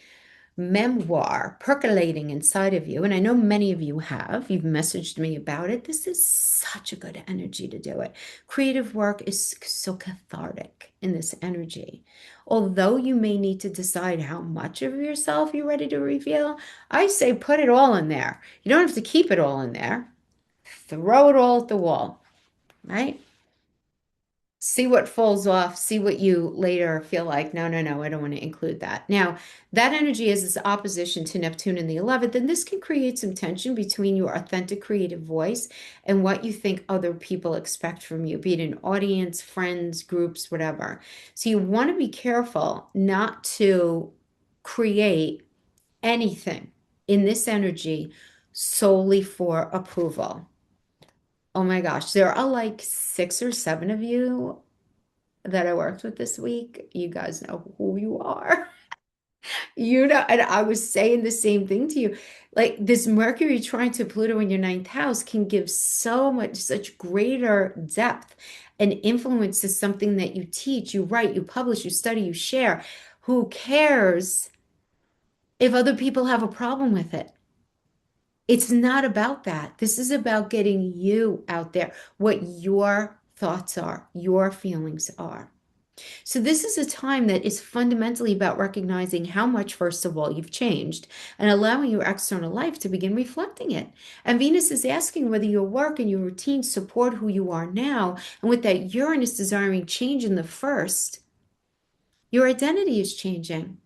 [SPEAKER 1] memoir percolating inside of you, and I know many of you have, you've messaged me about it, this is such a good energy to do it. Creative work is so cathartic in this energy. Although you may need to decide how much of yourself you're ready to reveal, I say put it all in there. You don't have to keep it all in there. Throw it all at the wall, right? See what falls off, see what you later feel like, no, no, no, I don't want to include that. Now, that energy is its opposition to Neptune in the 11th, and this can create some tension between your authentic creative voice and what you think other people expect from you, be it an audience, friends, groups, whatever. So you want to be careful not to create anything in this energy solely for approval. Oh my gosh, there are like 6 or 7 of you that I worked with this week. You guys know who you are. And I was saying the same thing to you. Like this Mercury trying to Pluto in your ninth house can give so much, such greater depth and influence to something that you teach, you write, you publish, you study, you share. Who cares if other people have a problem with it? It's not about that. This is about getting you out there, what your thoughts are, your feelings are. So, this is a time that is fundamentally about recognizing how much, first of all, you've changed and allowing your external life to begin reflecting it. And Venus is asking whether your work and your routine support who you are now. And with that Uranus desiring change in the first, your identity is changing.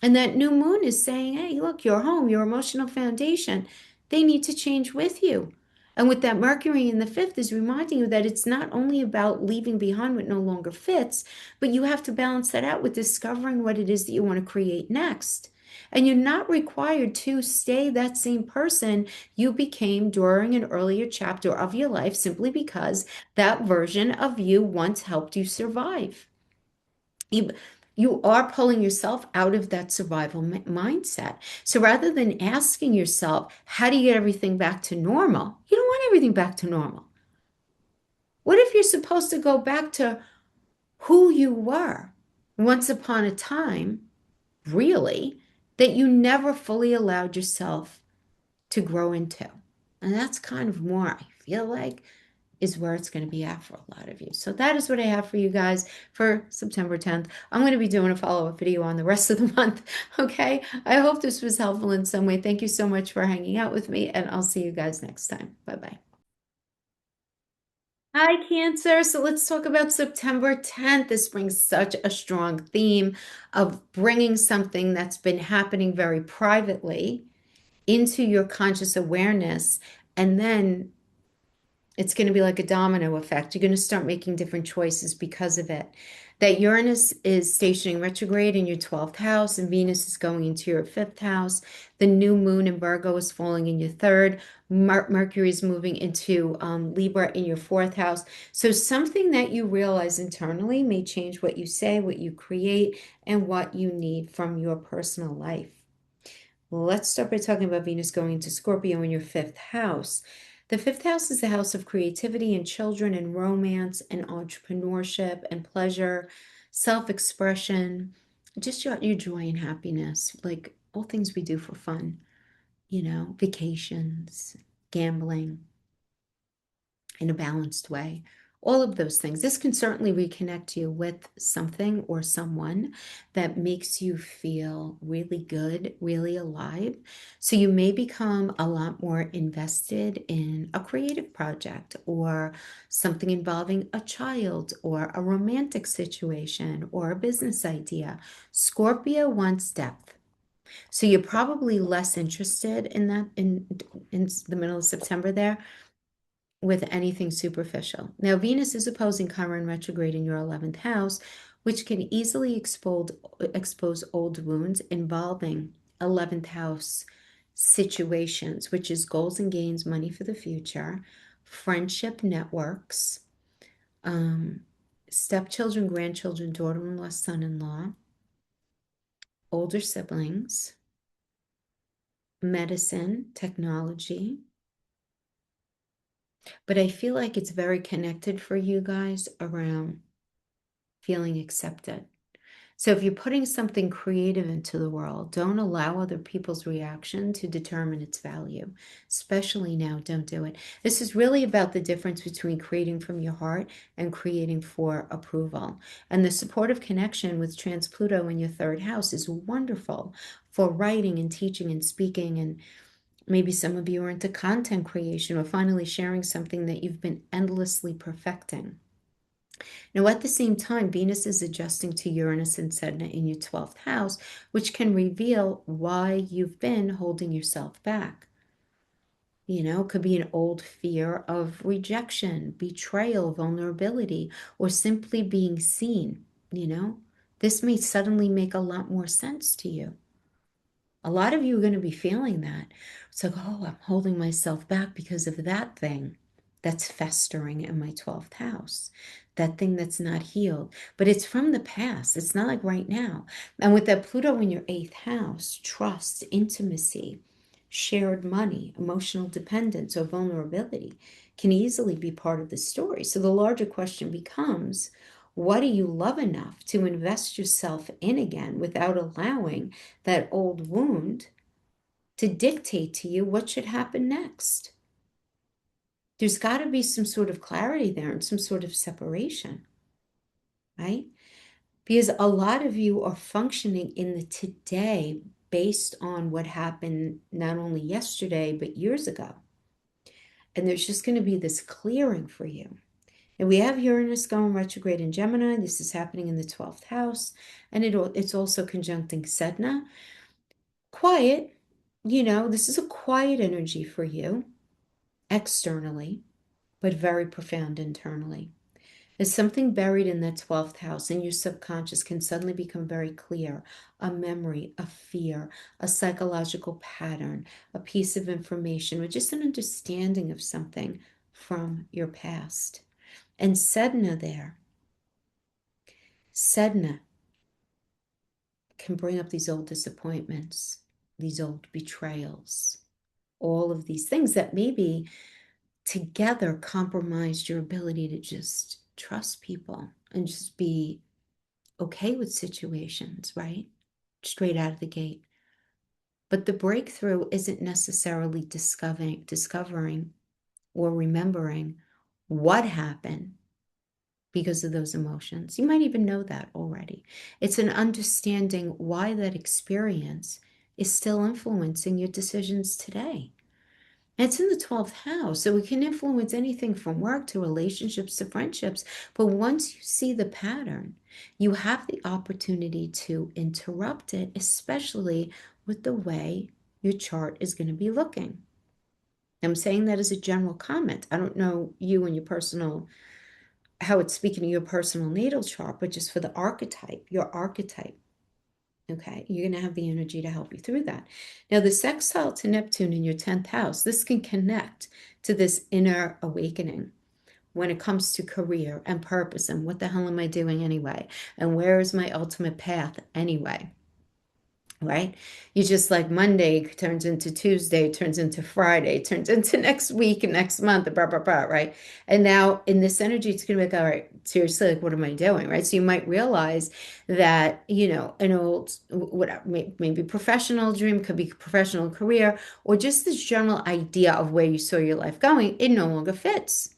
[SPEAKER 1] And that new moon is saying, hey, look, your home, your emotional foundation, they need to change with you. And with that Mercury in the fifth is reminding you that it's not only about leaving behind what no longer fits, but you have to balance that out with discovering what it is that you want to create next. And you're not required to stay that same person you became during an earlier chapter of your life simply because that version of you once helped you survive. You, you are pulling yourself out of that survival mindset. So rather than asking yourself, how do you get everything back to normal? You don't want everything back to normal. What if you're supposed to go back to who you were once upon a time, really, that you never fully allowed yourself to grow into? And that's kind of more, I feel like, is where it's going to be at for a lot of you. So that is what I have for you guys for September 10th. I'm going to be doing a follow-up video on the rest of the month. Okay. I hope this was helpful in some way. Thank you so much for hanging out with me, and I'll see you guys next time. Bye-bye. Hi, Cancer. So let's talk about September 10th. This brings such a strong theme of bringing something that's been happening very privately into your conscious awareness, and then it's going to be like a domino effect. You're going to start making different choices because of it. That Uranus is stationing retrograde in your 12th house, and Venus is going into your 5th house. The new moon in Virgo is falling in your third. Mercury is moving into Libra in your 4th house. So something that you realize internally may change what you say, what you create, and what you need from your personal life. Let's start by talking about Venus going into Scorpio in your 5th house. The 5th house is the house of creativity and children and romance and entrepreneurship and pleasure, self-expression, just your joy and happiness, like all things we do for fun, vacations, gambling in a balanced way. All of those things. This can certainly reconnect you with something or someone that makes you feel really good, really alive. So you may become a lot more invested in a creative project or something involving a child or a romantic situation or a business idea. Scorpio wants depth. So you're probably less interested in that in the middle of September there with anything superficial. Now, Venus is opposing Chiron retrograde in your 11th house, which can easily expose old wounds involving 11th house situations, which is goals and gains, money for the future, friendship networks, um, stepchildren, grandchildren, daughter-in-law, son-in-law, older siblings, medicine, technology. But I feel like it's very connected for you guys around feeling accepted. So if you're putting something creative into the world, don't allow other people's reaction to determine its value. Especially now, don't do it. This is really about the difference between creating from your heart and creating for approval. And the supportive connection with Trans Pluto in your third house is wonderful for writing and teaching and speaking, and maybe some of you are into content creation or finally sharing something that you've been endlessly perfecting. Now, at the same time, Venus is adjusting to Uranus and Saturn in your 12th house, which can reveal why you've been holding yourself back. It could be an old fear of rejection, betrayal, vulnerability, or simply being seen. This may suddenly make a lot more sense to you. A lot of you are going to be feeling that. It's like, oh, I'm holding myself back because of that thing. that's festering in my 12th house, that thing that's not healed. But it's from the past. It's not like right now. And with that Pluto in your eighth house, trust, intimacy, shared money, emotional dependence, or vulnerability can easily be part of the story. So the larger question becomes, what do you love enough to invest yourself in again without allowing that old wound to dictate to you what should happen next? There's got to be some sort of clarity there and some sort of separation, right? Because a lot of you are functioning in the today based on what happened not only yesterday, but years ago. And there's just going to be this clearing for you. And we have Uranus going retrograde in Gemini. This is happening in the 12th house. And it's also conjuncting Sedna. Quiet, this is a quiet energy for you externally, but very profound internally. There's something buried in that 12th house, and your subconscious can suddenly become very clear. A memory, a fear, a psychological pattern, a piece of information, or just an understanding of something from your past. And Sedna can bring up these old disappointments, these old betrayals, all of these things that maybe together compromised your ability to just trust people and just be okay with situations, right? Straight out of the gate. But the breakthrough isn't necessarily discovering or remembering what happened because of those emotions. You might even know that already. It's an understanding why that experience is still influencing your decisions today. And it's in the 12th house, so it can influence anything from work to relationships to friendships. But once you see the pattern, you have the opportunity to interrupt it, especially with the way your chart is going to be looking. I'm saying that as a general comment. I don't know you and your personal, how it's speaking to your personal natal chart, but just for the archetype, your archetype. Okay, you're going to have the energy to help you through that. Now, the sextile to Neptune in your 10th house, this can connect to this inner awakening when it comes to career and purpose and what the hell am I doing anyway? And where is my ultimate path anyway? Right? You just like Monday turns into Tuesday, turns into Friday, turns into next week and next month, blah, blah, blah, right? And now in this energy, it's going to be like, all right, seriously, like, what am I doing, right? So you might realize that, an old, whatever, maybe professional dream, could be professional career, or just this general idea of where you saw your life going, it no longer fits.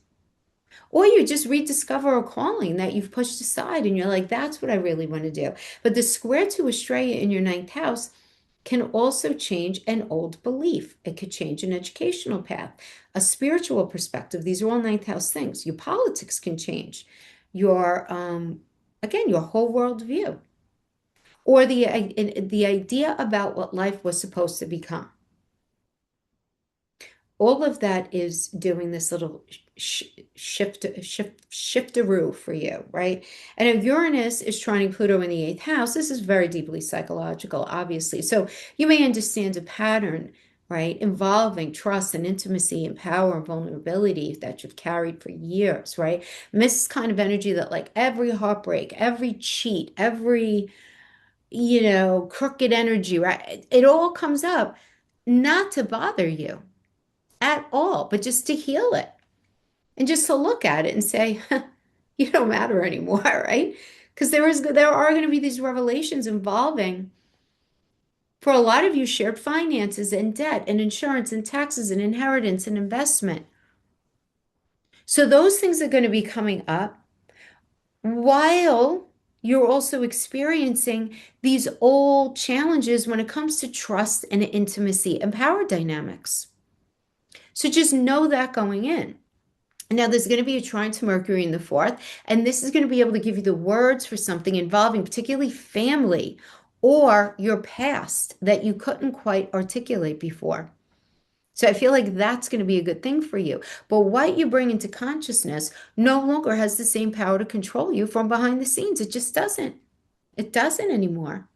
[SPEAKER 1] Or you just rediscover a calling that you've pushed aside and you're like, that's what I really want to do. But the square to Australia in your ninth house can also change an old belief. It could change an educational path, a spiritual perspective. These are all ninth house things. Your politics can change. Again, your whole worldview. Or the idea about what life was supposed to become. All of that is doing this little shifteroo for you, right? And if Uranus is trining Pluto in the eighth house, this is very deeply psychological, obviously. So you may understand a pattern, right, involving trust and intimacy and power and vulnerability that you've carried for years, right? And this is kind of energy that, like, every heartbreak, every cheat, every, crooked energy, right? It all comes up not to bother you at all, but just to heal it and just to look at it and say, huh, you don't matter anymore, right? Because there are going to be these revelations involving, for a lot of you, shared finances and debt and insurance and taxes and inheritance and investment. So those things are going to be coming up while you're also experiencing these old challenges when it comes to trust and intimacy and power dynamics. So just know that going in. Now, there's going to be a trine to Mercury in the fourth, and this is going to be able to give you the words for something involving particularly family or your past that you couldn't quite articulate before. So I feel like that's going to be a good thing for you. But what you bring into consciousness no longer has the same power to control you from behind the scenes. It just doesn't. It doesn't anymore.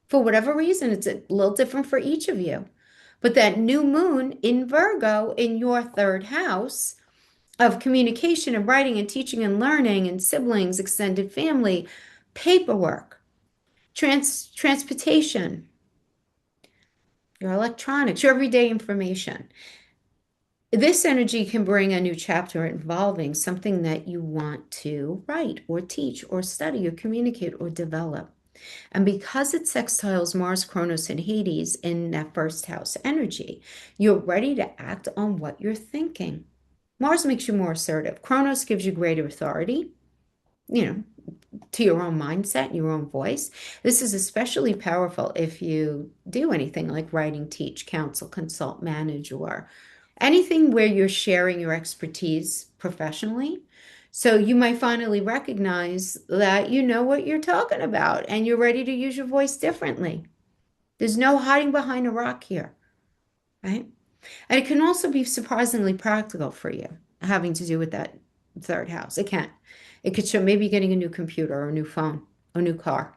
[SPEAKER 1] For whatever reason, it's a little different for each of you. But that new moon in Virgo in your third house of communication and writing and teaching and learning and siblings, extended family, paperwork, transportation, your electronics, your everyday information. This energy can bring a new chapter involving something that you want to write or teach or study or communicate or develop. And because it sextiles Mars, Kronos, and Hades in that first house energy, you're ready to act on what you're thinking. Mars makes you more assertive. Kronos gives you greater authority, you know, to your own mindset, your own voice. This is especially powerful if you do anything like writing, teach, counsel, consult, manage, or anything where you're sharing your expertise professionally. So you might finally recognize that you know what you're talking about and you're ready to use your voice differently. There's no hiding behind a rock here, right? And it can also be surprisingly practical for you, having to do with that third house. It can. It could show maybe getting a new computer or a new phone, a new car,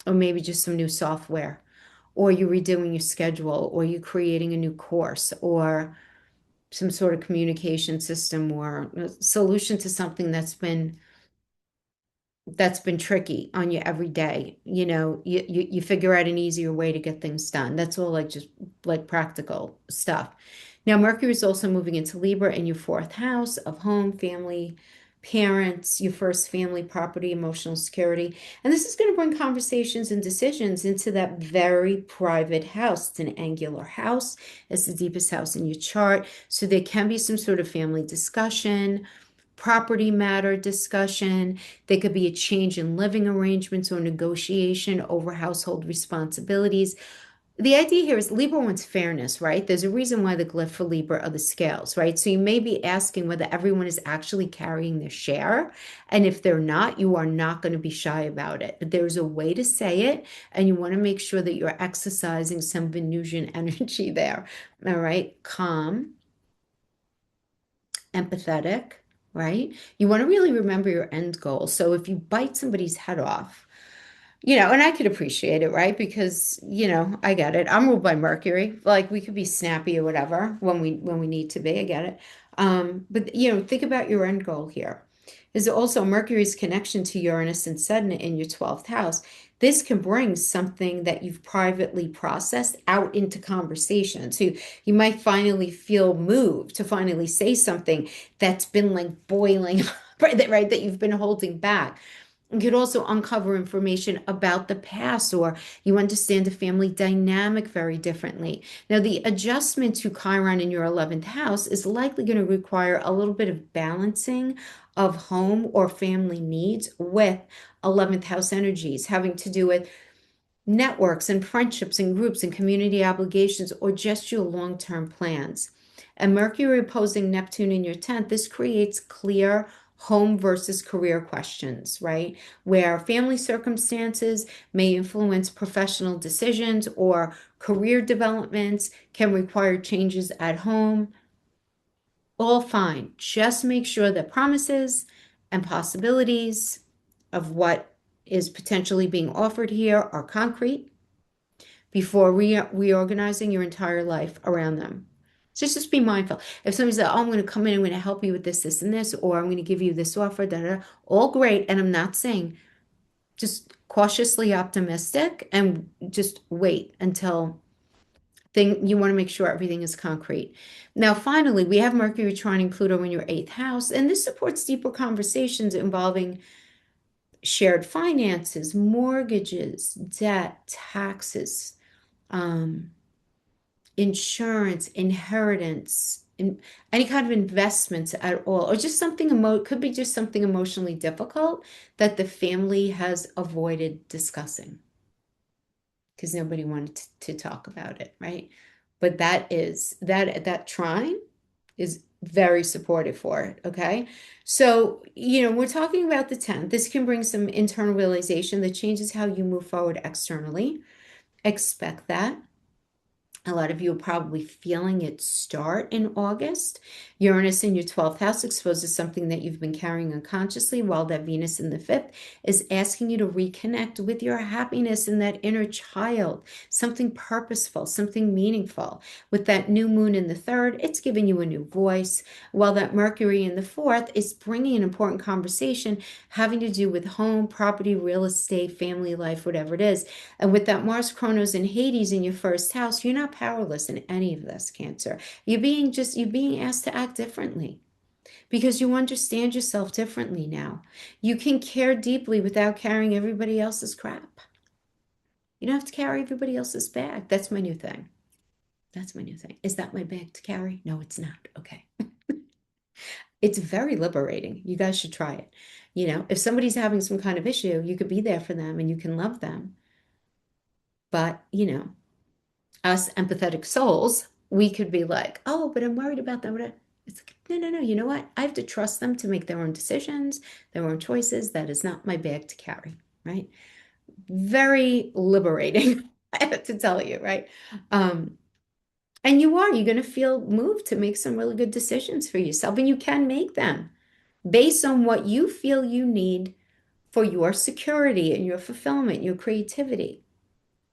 [SPEAKER 1] or maybe just some new software, or you're redoing your schedule, or you're creating a new course, or some sort of communication system or a solution to something that's been tricky on you every day. You figure out an easier way to get things done. That's all like just like practical stuff. Now, Mercury is also moving into Libra in your fourth house of home, family, parents, your first family, property, emotional security. And this is going to bring conversations and decisions into that very private house. It's an angular house. It's the deepest house in your chart. So there can be some sort of family discussion, property matter discussion. There could be a change in living arrangements or negotiation over household responsibilities. The idea here is Libra wants fairness, right? There's a reason why the glyph for Libra are the scales, right? So you may be asking whether everyone is actually carrying their share. And if they're not, you are not going to be shy about it. But there's a way to say it, and you want to make sure that you're exercising some Venusian energy there. All right. Calm, empathetic, right? You want to really remember your end goal. So if you bite somebody's head off, and I could appreciate it, right? Because, I get it. I'm ruled by Mercury. Like we could be snappy or whatever when we need to be. I get it. But think about your end goal here. Is also Mercury's connection to Uranus and Saturn in your 12th house. This can bring something that you've privately processed out into conversation. So you might finally feel moved to finally say something that's been like boiling, right, that you've been holding back. You could also uncover information about the past, or you understand the family dynamic very differently. Now, the adjustment to Chiron in your 11th house is likely going to require a little bit of balancing of home or family needs with 11th house energies, having to do with networks and friendships and groups and community obligations, or just your long-term plans. And Mercury opposing Neptune in your 10th, this creates clear home versus career questions, right? Where family circumstances may influence professional decisions or career developments can require changes at home. All fine. Just make sure that promises and possibilities of what is potentially being offered here are concrete before reorganizing your entire life around them. So just be mindful. If somebody says, "Oh, I'm going to come in, I'm going to help you with this, this, and this," or "I'm going to give you this offer," da, da, da, all great. And I'm not saying just cautiously optimistic and just wait until you want to make sure everything is concrete. Now, finally, we have Mercury trining Pluto in your eighth house, and this supports deeper conversations involving shared finances, mortgages, debt, taxes, um, insurance, inheritance, any kind of investments at all, or just something could be just something emotionally difficult that the family has avoided discussing because nobody wanted to talk about it, right? But that trine is very supportive for it. Okay. So, we're talking about the 10th. This can bring some internal realization that changes how you move forward externally. Expect that. A lot of you are probably feeling it start in August. Uranus in your 12th house exposes something that you've been carrying unconsciously, while that Venus in the 5th is asking you to reconnect with your happiness and that inner child, something purposeful, something meaningful. With that new moon in the 3rd, it's giving you a new voice, while that Mercury in the 4th is bringing an important conversation having to do with home, property, real estate, family life, whatever it is. And with that Mars, Chronos, and Hades in your 1st house, you're not powerless in any of this, Cancer. You're being asked to act differently because you understand yourself differently now. You can care deeply without carrying everybody else's crap. You don't have to carry everybody else's bag. That's my new thing. That's my new thing. Is that my bag to carry? No, it's not. Okay. It's very liberating. You guys should try it. If somebody's having some kind of issue, you could be there for them and you can love them. But, us empathetic souls, we could be like, oh, but I'm worried about them. It's like, no, no, no. You know what? I have to trust them to make their own decisions, their own choices. That is not my bag to carry, right? Very liberating, I have to tell you, right? And you're going to feel moved to make some really good decisions for yourself, and you can make them based on what you feel you need for your security and your fulfillment, your creativity,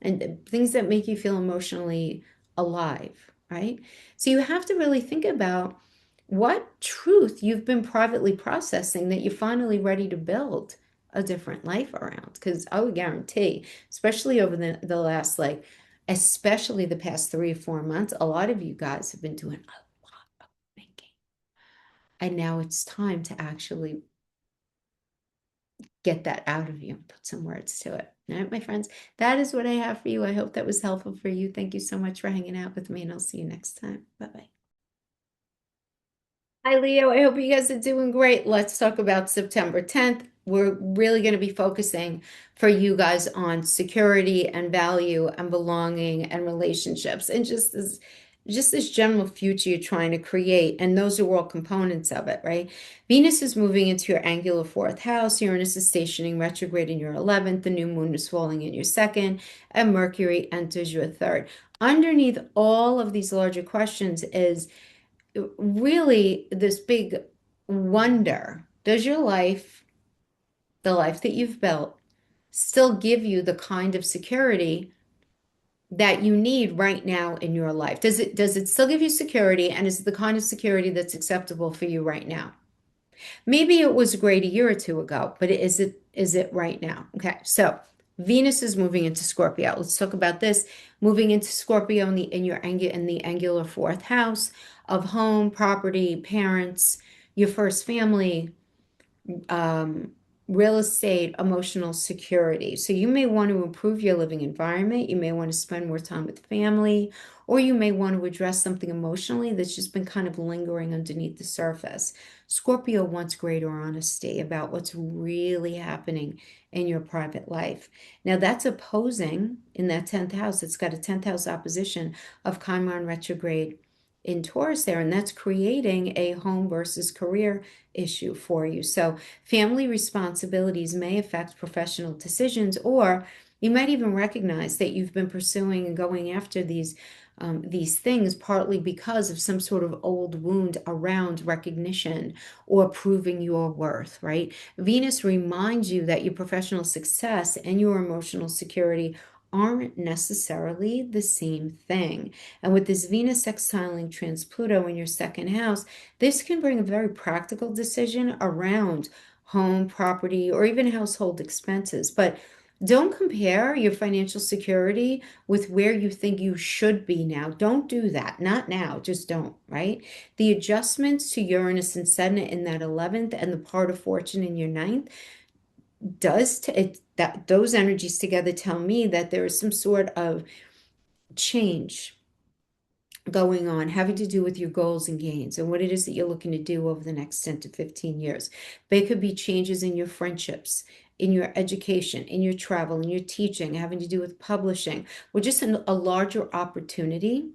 [SPEAKER 1] and things that make you feel emotionally alive, right? So you have to really think about what truth you've been privately processing that you're finally ready to build a different life around. Because I would guarantee, especially over the last, especially the past 3 or 4 months, a lot of you guys have been doing a lot of thinking. And now it's time to actually get that out of you and put some words to it. All right, my friends, that is what I have for you. I hope that was helpful for you. Thank you so much for hanging out with me, and I'll see you next time. Bye-bye. Hi, Leo. I hope you guys are doing great. Let's talk about September 10th. We're really going to be focusing for you guys on security and value and belonging and relationships and just this general future you're trying to create. And those are all components of it, right? Venus is moving into your angular 4th house. Uranus is stationing retrograde in your 11th. The new moon is falling in your 2nd, and Mercury enters your 3rd. Underneath all of these larger questions is really this big wonder. Does your life, the life that you've built, still give you the kind of security that you need right now in your life? Does it still give you security, and is it the kind of security that's acceptable for you right now? Maybe it was great a year or two ago, but is it right now? Okay, so Venus is moving into Scorpio. Let's talk about this. Moving into Scorpio in the angular 4th house of home, property, parents, your first family, um, real estate, emotional security. So you may want to improve your living environment. You may want to spend more time with family, or you may want to address something emotionally that's just been kind of lingering underneath the surface. Scorpio wants greater honesty about what's really happening in your private life. Now that's opposing in that 10th house. It's got a 10th house opposition of Chiron retrograde in Taurus there, and that's creating a home versus career issue for you. So family responsibilities may affect professional decisions, or you might even recognize that you've been pursuing and going after these things partly because of some sort of old wound around recognition or proving your worth, right? Venus reminds you that your professional success and your emotional security aren't necessarily the same thing. And with this Venus sextiling trans Pluto in your 2nd house, this can bring a very practical decision around home, property, or even household expenses. But don't compare your financial security with where you think you should be now. Don't do that. Not now. Just don't, right? The adjustments to Uranus and Saturn in that 11th and the part of fortune in your 9th that those energies together tell me that there is some sort of change going on having to do with your goals and gains and what it is that you're looking to do over the next 10 to 15 years. They could be changes in your friendships, in your education, in your travel, in your teaching, having to do with publishing, or just a larger opportunity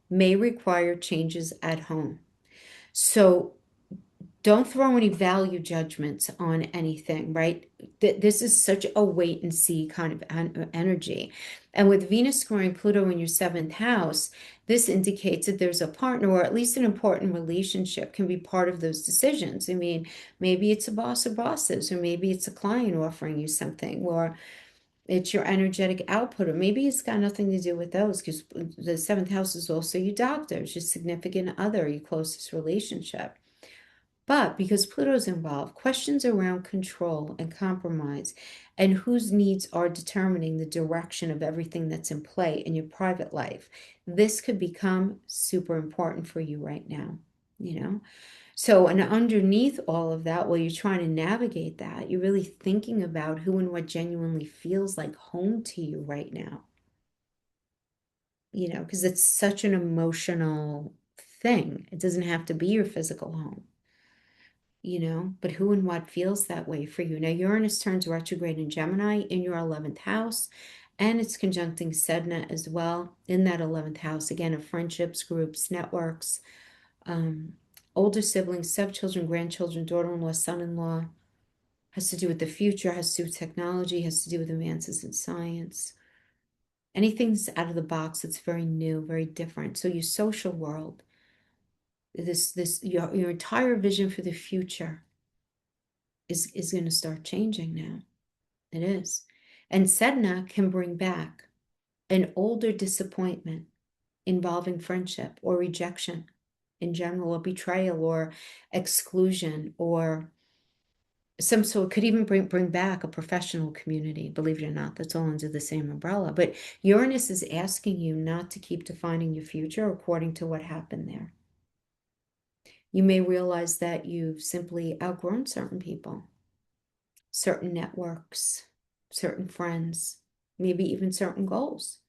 [SPEAKER 1] may require changes at home. So Don't throw any value judgments on anything, right? This is such a wait and see kind of energy. And with Venus squaring Pluto in your seventh house, this indicates that there's a partner or at least an important relationship can be part of those decisions. I mean, maybe it's a boss or bosses, or maybe it's a client offering you something, or it's your energetic output, or maybe it's got nothing to do with those because the seventh house is also your doctor, it's your significant other, your closest relationship. But because Pluto's involved, questions around control and compromise and whose needs are determining the direction of everything that's in play in your private life, this could become super important for you right now, you know? So, and underneath all of that, while you're trying to navigate that, you're really thinking about who and what genuinely feels like home to you right now, you know, because it's such an emotional thing. It doesn't have to be your physical home, you know, but who and what feels that way for you. Now, Uranus turns retrograde in Gemini in your 11th house, and it's conjuncting Sedna as well in that 11th house, again, of friendships, groups, networks, um, older siblings, stepchildren, grandchildren, daughter-in-law, son-in-law, has to do with the future, has to do with technology, has to do with advances in science. Anything's out of the box that's very new, very different. So your social world, your entire vision for the future is going to start changing now. It is. And Sedna can bring back an older disappointment involving friendship or rejection in general, or betrayal or exclusion, or some sort, could even bring back a professional community, believe it or not. That's all under the same umbrella. But Uranus is asking you not to keep defining your future according to what happened there. You may realize that you've simply outgrown certain people, certain networks, certain friends, maybe even certain goals.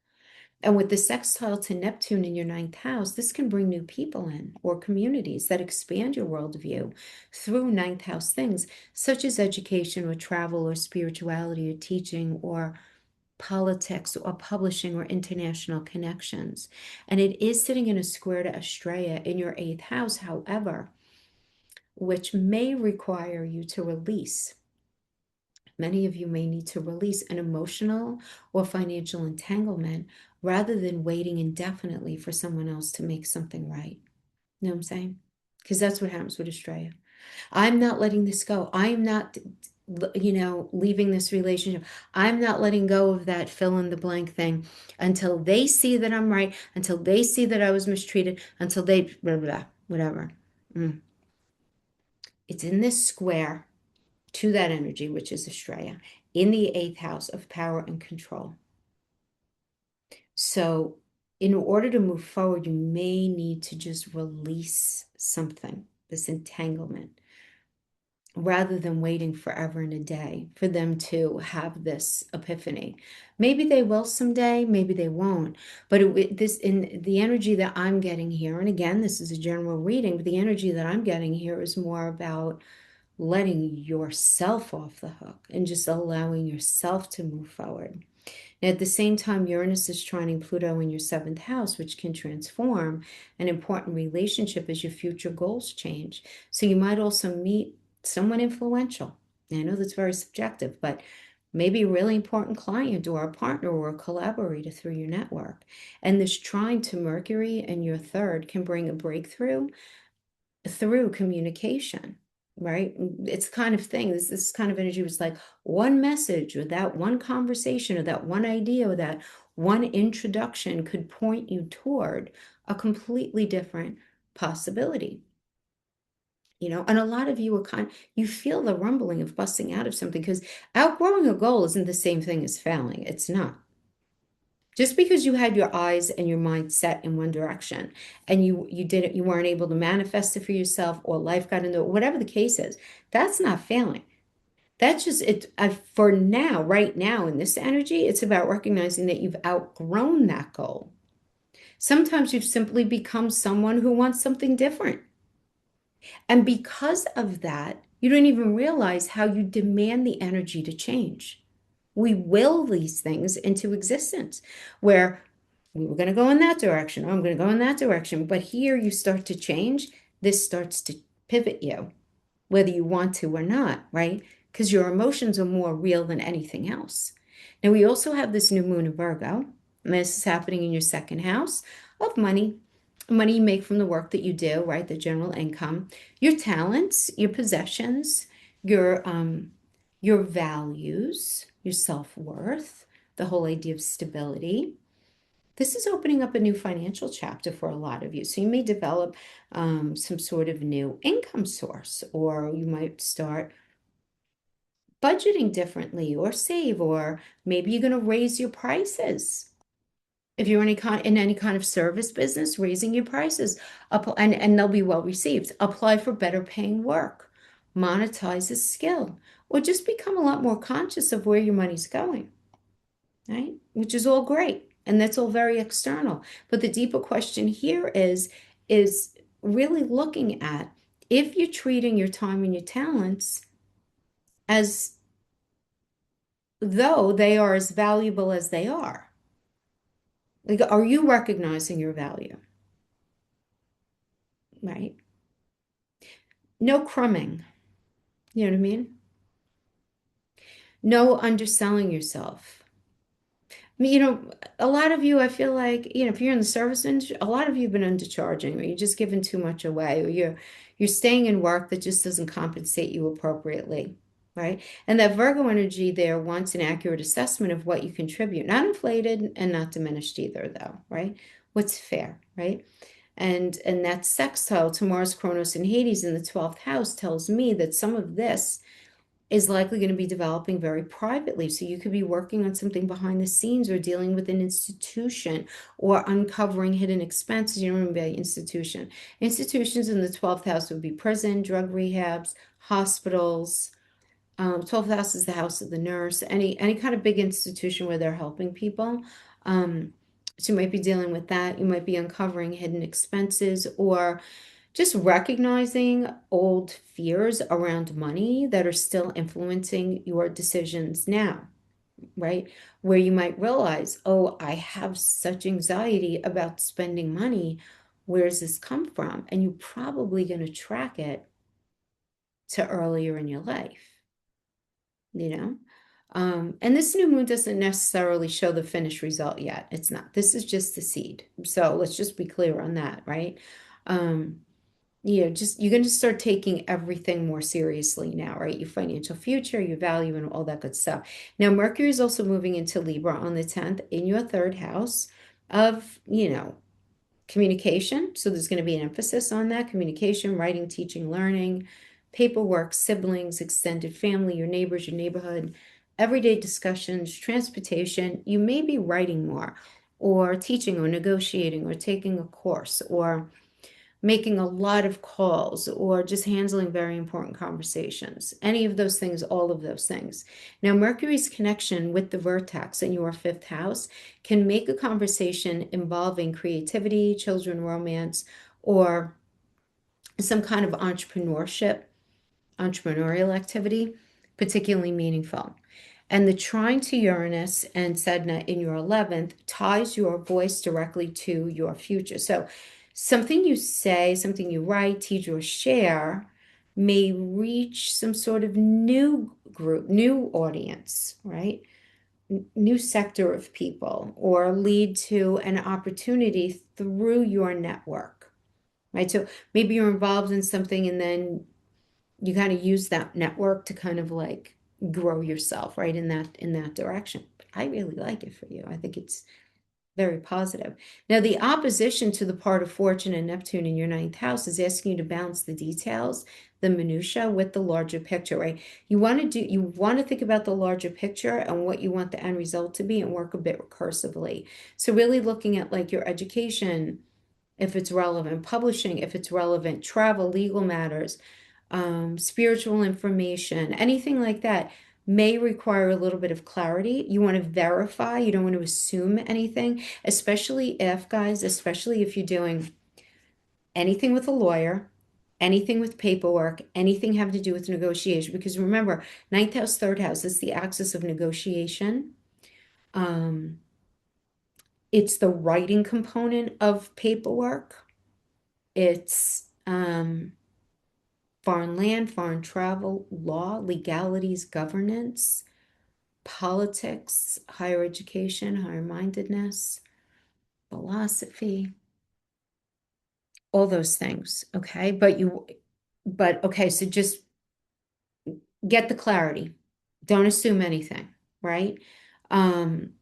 [SPEAKER 1] And with the sextile to Neptune in your ninth house, this can bring new people in or communities that expand your worldview through ninth house things, such as education or travel or spirituality or teaching or politics or publishing or international connections. And it is sitting in a square to Astraea in your eighth house, however, which may require you to release. Many of you may need to release an emotional or financial entanglement rather than waiting indefinitely for someone else to make something right. You know what I'm saying? Because that's what happens with Australia. I'm not letting this go. I am not, leaving this relationship. I'm not letting go of that fill in the blank thing until they see that I'm right, until they see that I was mistreated, until they, blah, blah, blah, whatever. It's in this square to that energy, which is Australia, in the eighth house of power and control. So, in order to move forward, you may need to just release something, this entanglement, rather than waiting forever and a day for them to have this epiphany. Maybe they will someday, maybe they won't. But this in the energy that I'm getting here, and again, this is a general reading, but the energy that I'm getting here is more about letting yourself off the hook and just allowing yourself to move forward. Now, at the same time, Uranus is trining Pluto in your seventh house, which can transform an important relationship as your future goals change. So you might also meet someone influential. I know that's very subjective, but maybe a really important client or a partner or a collaborator through your network. And this trine to Mercury in your third can bring a breakthrough through communication, right? It's kind of thing. This kind of energy was like one message or that one conversation or that one idea or that one introduction could point you toward a completely different possibility. And a lot of you are you feel the rumbling of busting out of something because outgrowing a goal isn't the same thing as failing. It's not. Just because you had your eyes and your mind set in one direction and you weren't able to manifest it for yourself or life got into it, whatever the case is, that's not failing. That's just it. For now, right now in this energy, it's about recognizing that you've outgrown that goal. Sometimes you've simply become someone who wants something different. And because of that, you don't even realize how you demand the energy to change. We will these things into existence where we were going to go in that direction. Oh, I'm going to go in that direction. But here you start to change. This starts to pivot you. whether you want to or not, right? Because your emotions are more real than anything else. Now, we also have this new moon in Virgo, and this is happening in your second house of money, money you make from the work that you do, right? The general income, your talents, your possessions, your values, your self-worth, the whole idea of stability. This is opening up a new financial chapter for a lot of you. So you may develop some sort of new income source, or you might start budgeting differently or save, or maybe you're going to raise your prices. If you're in any kind of service business, raising your prices up and they'll be well received. Apply for better paying work, monetize a skill, or just become a lot more conscious of where your money's going, right? Which is all great. And that's all very external. But the deeper question here is really looking at if you're treating your time and your talents as though they are as valuable as they are. Like, are you recognizing your value? Right? No crumbing. You know what I mean? No underselling yourself. I mean, a lot of you, I feel like, if you're in the service industry, a lot of you have been undercharging, or you're just giving too much away, or you're staying in work that just doesn't compensate you appropriately, right? And that Virgo energy there wants an accurate assessment of what you contribute, not inflated and not diminished either, though, right? What's fair, right? And that sextile to Mars, Kronos, and Hades in the 12th house tells me that some of this is likely going to be developing very privately. So you could be working on something behind the scenes or dealing with an institution or uncovering hidden expenses. You don't remember institution. Institutions in the 12th house would be prison, drug rehabs, hospitals. 12th house is the house of the nurse, any kind of big institution where they're helping people. So you might be dealing with that. You might be uncovering hidden expenses or just recognizing old fears around money that are still influencing your decisions now, right? Where you might realize, oh, I have such anxiety about spending money. Where does this come from? And you're probably going to track it to earlier in your life, you know? And this new moon doesn't necessarily show the finished result yet. It's not. This is just the seed. So let's just be clear on that, right? Um, just you're going to start taking everything more seriously now, right? Your financial future, your value, and all that good stuff. Now, Mercury is also moving into Libra on the 10th in your third house of, communication. So there's going to be an emphasis on that communication, writing, teaching, learning, paperwork, siblings, extended family, your neighbors, your neighborhood, everyday discussions, transportation. You may be writing more or teaching or negotiating or taking a course or making a lot of calls or just handling very important conversations. Any of those things, all of those things. Now, Mercury's connection with the vertex in your fifth house can make a conversation involving creativity, children, romance, or some kind of entrepreneurial activity, particularly meaningful. And the trine to Uranus and Sedna in your 11th ties your voice directly to your future. So something you say, something you write, teach, or share may reach some sort of new group, new audience, right? New sector of people, or lead to an opportunity through your network, right? So maybe you're involved in something and then you kind of use that network to kind of like grow yourself right in that direction. But I really like it for you. I think it's very positive. Now, the opposition to the part of Fortune and Neptune in your ninth house is asking you to balance the details, the minutia with the larger picture, right? You want to think about the larger picture and what you want the end result to be and work a bit recursively. So really looking at like your education, if it's relevant, publishing, if it's relevant, travel, legal matters, spiritual information, anything like that may require a little bit of clarity. You want to verify, you don't want to assume anything, especially if you're doing anything with a lawyer, anything with paperwork, anything having to do with negotiation. Because remember, ninth house, third house is the axis of negotiation. Um, it's the writing component of paperwork. It's foreign land, foreign travel, law, legalities, governance, politics, higher education, higher mindedness, philosophy, all those things. Okay. But okay, so just get the clarity. Don't assume anything, right?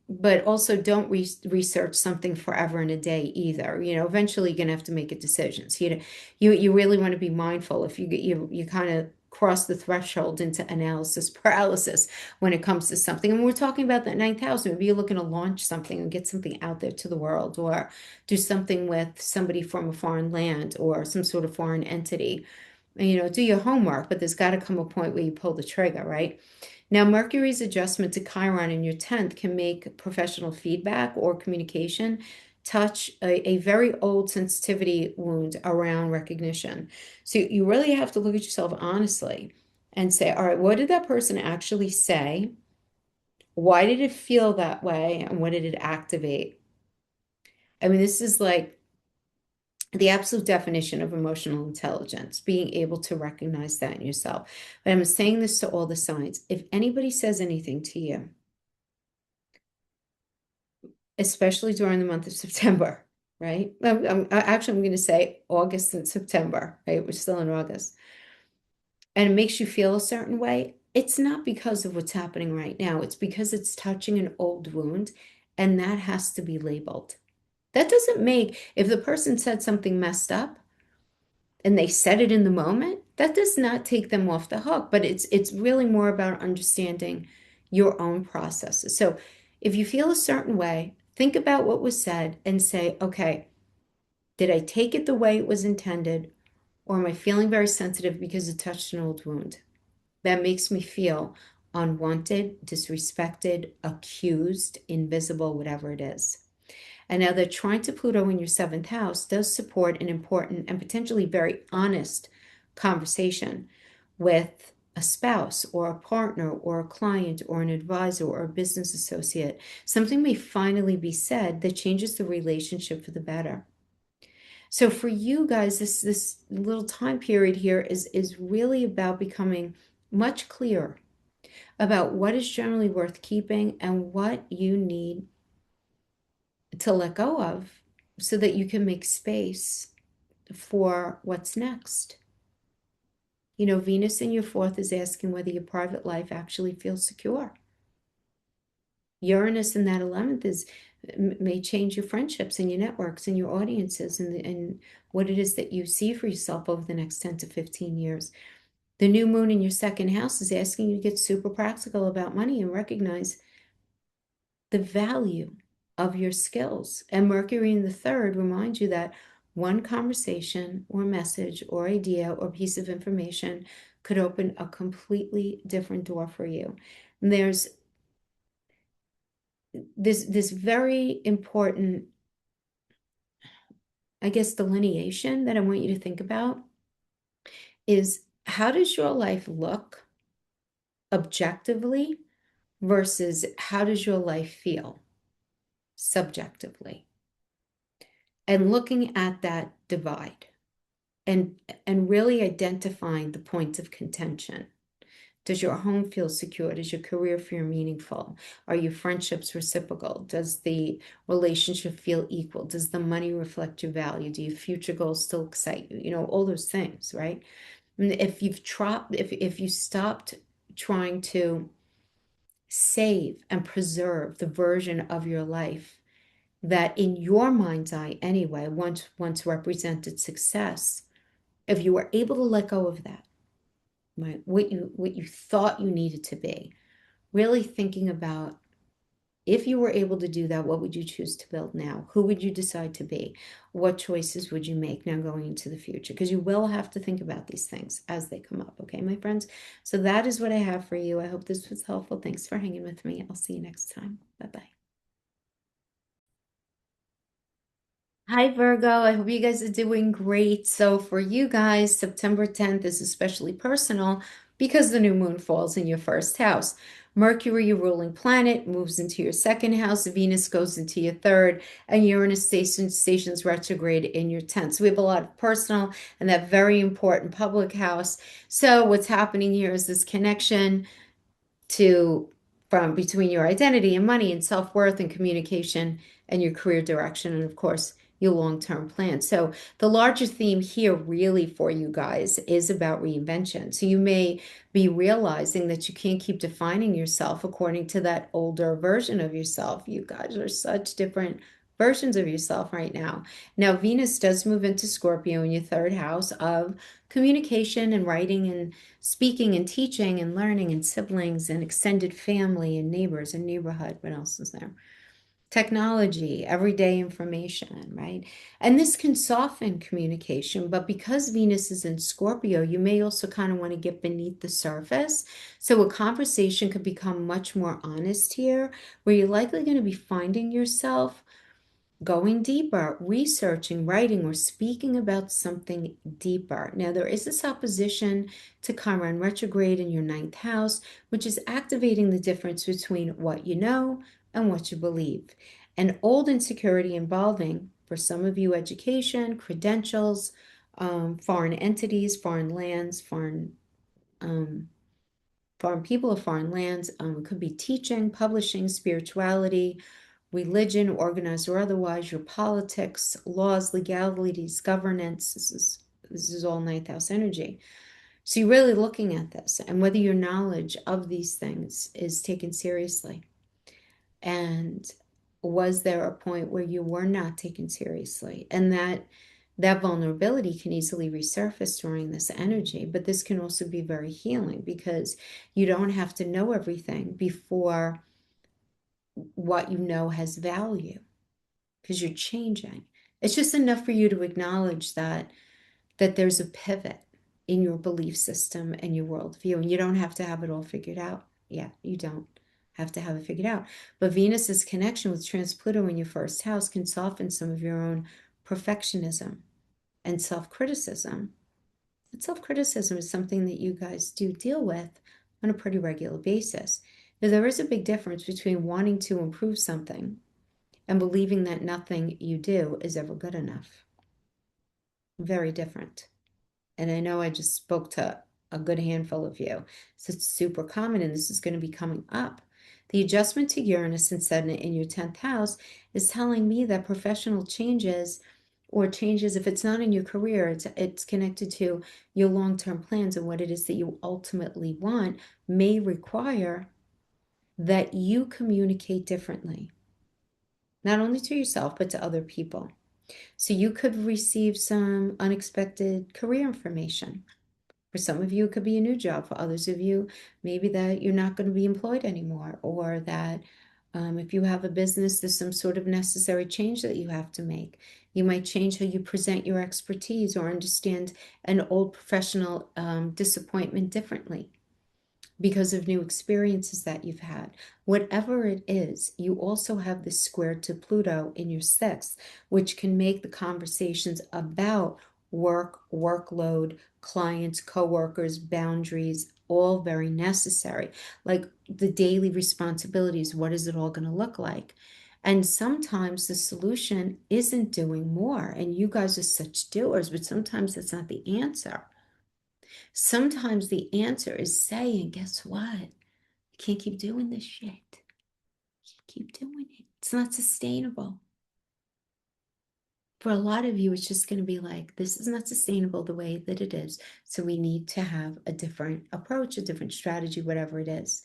[SPEAKER 1] But also don't research something forever in a day either. Eventually you're gonna have to make a decision. So you really want to be mindful if you kind of cross the threshold into analysis paralysis when it comes to something. And we're talking about that ninth house. Maybe you're looking to launch something and get something out there to the world, or do something with somebody from a foreign land or some sort of foreign entity. Do your homework, but there's got to come a point where you pull the trigger, right? Now, Mercury's adjustment to Chiron in your 10th can make professional feedback or communication touch a very old sensitivity wound around recognition. So you really have to look at yourself honestly and say, all right, what did that person actually say? Why did it feel that way? And what did it activate? I mean, this is like the absolute definition of emotional intelligence, being able to recognize that in yourself. But I'm saying this to all the signs. If anybody says anything to you, especially during the month of September, right? I'm going to say August and September, right? We're still in August. And it makes you feel a certain way. It's not because of what's happening right now. It's because it's touching an old wound, and that has to be labeled. That doesn't make, if the person said something messed up, and they said it in the moment, that does not take them off the hook, but it's really more about understanding your own processes. So if you feel a certain way, think about what was said and say, okay, did I take it the way it was intended, or am I feeling very sensitive because it touched an old wound? That makes me feel unwanted, disrespected, accused, invisible, whatever it is. And now that trine to Pluto in your seventh house does support an important and potentially very honest conversation with a spouse or a partner or a client or an advisor or a business associate. Something may finally be said that changes the relationship for the better. So for you guys, this little time period here is really about becoming much clearer about what is generally worth keeping and what you need to let go of so that you can make space for what's next. Venus in your fourth is asking whether your private life actually feels secure. Uranus in that 11th may change your friendships and your networks and your audiences and what it is that you see for yourself over the next 10 to 15 years. The new moon in your second house is asking you to get super practical about money and recognize the value of your skills. And Mercury in the third reminds you that one conversation or message or idea or piece of information could open a completely different door for you. And there's this very important, I guess, delineation that I want you to think about is, how does your life look objectively versus how does your life feel subjectively? And looking at that divide and really identifying the points of contention. Does your home feel secure? Does your career feel meaningful? Are your friendships reciprocal? Does the relationship feel equal? Does the money reflect your value? Do your future goals still excite you? All those things, right? And if you stopped trying to save and preserve the version of your life that in your mind's eye anyway once represented success, if you were able to let go of that, right, what you thought you needed to be, really thinking about, if you were able to do that, what would you choose to build now? Who would you decide to be? What choices would you make now going into the future? Because you will have to think about these things as they come up, okay, my friends? So that is what I have for you. I hope this was helpful. Thanks for hanging with me. I'll see you next time. Bye-bye. Hi, Virgo. I hope you guys are doing great. So, for you guys, September 10th is especially personal because the new moon falls in your first house. Mercury, your ruling planet, moves into your second house. Venus goes into your third, and Uranus stations retrograde in your 10th. So we have a lot of personal and that very important public house. So what's happening here is this connection to from between your identity and money and self-worth and communication and your career direction and of course your long-term plan. So the larger theme here really for you guys is about reinvention. So you may be realizing that you can't keep defining yourself according to that older version of yourself. You guys are such different versions of yourself right now. Now Venus does move into Scorpio in your third house of communication and writing and speaking and teaching and learning and siblings and extended family and neighbors and neighborhood. What else is there? Technology, everyday information, right? And this can soften communication, but because Venus is in Scorpio, you may also kind of want to get beneath the surface. So a conversation could become much more honest here, where you're likely going to be finding yourself going deeper, researching, writing, or speaking about something deeper. Now, there is this opposition to Chiron retrograde in your ninth house, which is activating the difference between what you know and what you believe. An old insecurity involving, for some of you, education, credentials, foreign entities, foreign lands, um, foreign people of foreign lands. It could be teaching, publishing, spirituality, religion, organized or otherwise, your politics, laws, legalities, governance. This is all ninth house energy. So you're really looking at this and whether your knowledge of these things is taken seriously. And was there a point where you were not taken seriously? And that vulnerability can easily resurface during this energy, but this can also be very healing because you don't have to know everything before what you know has value because you're changing. It's just enough for you to acknowledge that there's a pivot in your belief system and your worldview, and you don't have to have it all figured out. Yeah, you don't have to have it figured out. But Venus's connection with Trans-Pluto in your first house can soften some of your own perfectionism and self-criticism. And self-criticism is something that you guys do deal with on a pretty regular basis. Now, there is a big difference between wanting to improve something and believing that nothing you do is ever good enough. Very different. And I know I just spoke to a good handful of you. So it's super common, and this is going to be coming up. The adjustment to Uranus and Saturn in your 10th house is telling me that professional changes or changes, if it's not in your career, it's connected to your long-term plans and what it is that you ultimately want, may require that you communicate differently, not only to yourself, but to other people. So you could receive some unexpected career information. For some of you, it could be a new job. For others of you, maybe that you're not going to be employed anymore, or that if you have a business, there's some sort of necessary change that you have to make. You might change how you present your expertise or understand an old professional disappointment differently because of new experiences that you've had. Whatever it is, you also have this square to Pluto in your sixth, which can make the conversations about work, workload, clients, coworkers, boundaries, all very necessary. Like the daily responsibilities, what is it all going to look like? And sometimes the solution isn't doing more. And you guys are such doers, but sometimes that's not the answer. Sometimes the answer is saying, guess what? You can't keep doing this shit. You keep doing it. It's not sustainable. For a lot of you, it's just going to be like, this is not sustainable the way that it is. So we need to have a different approach, a different strategy, whatever it is.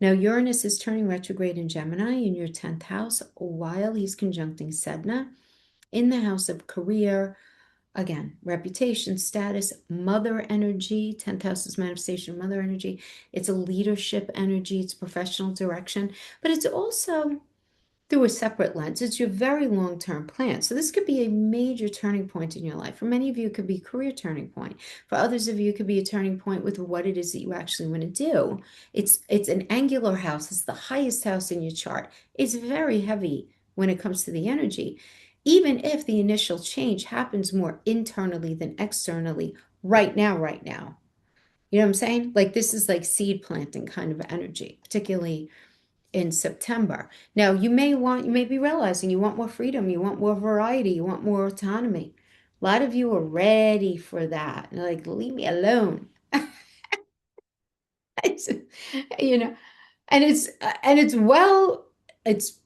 [SPEAKER 1] Now, Uranus is turning retrograde in Gemini in your 10th house while he's conjuncting Sedna in the house of career. Again, reputation, status, mother energy. 10th house is manifestation, mother energy. It's a leadership energy. It's professional direction, but it's also through a separate lens. It's your very long-term plan. So this could be a major turning point in your life. For many of you, it could be a career turning point. For others of you, it could be a turning point with what it is that you actually want to do. It's an angular house. It's the highest house in your chart. It's very heavy when it comes to the energy. Even if the initial change happens more internally than externally right now, You know what I'm saying? Like this is like seed planting kind of energy, particularly in September. Now, you may be realizing you want more freedom, you want more variety, you want more autonomy. A lot of you are ready for that. You're like, leave me alone. It's, you know, and it's well, it's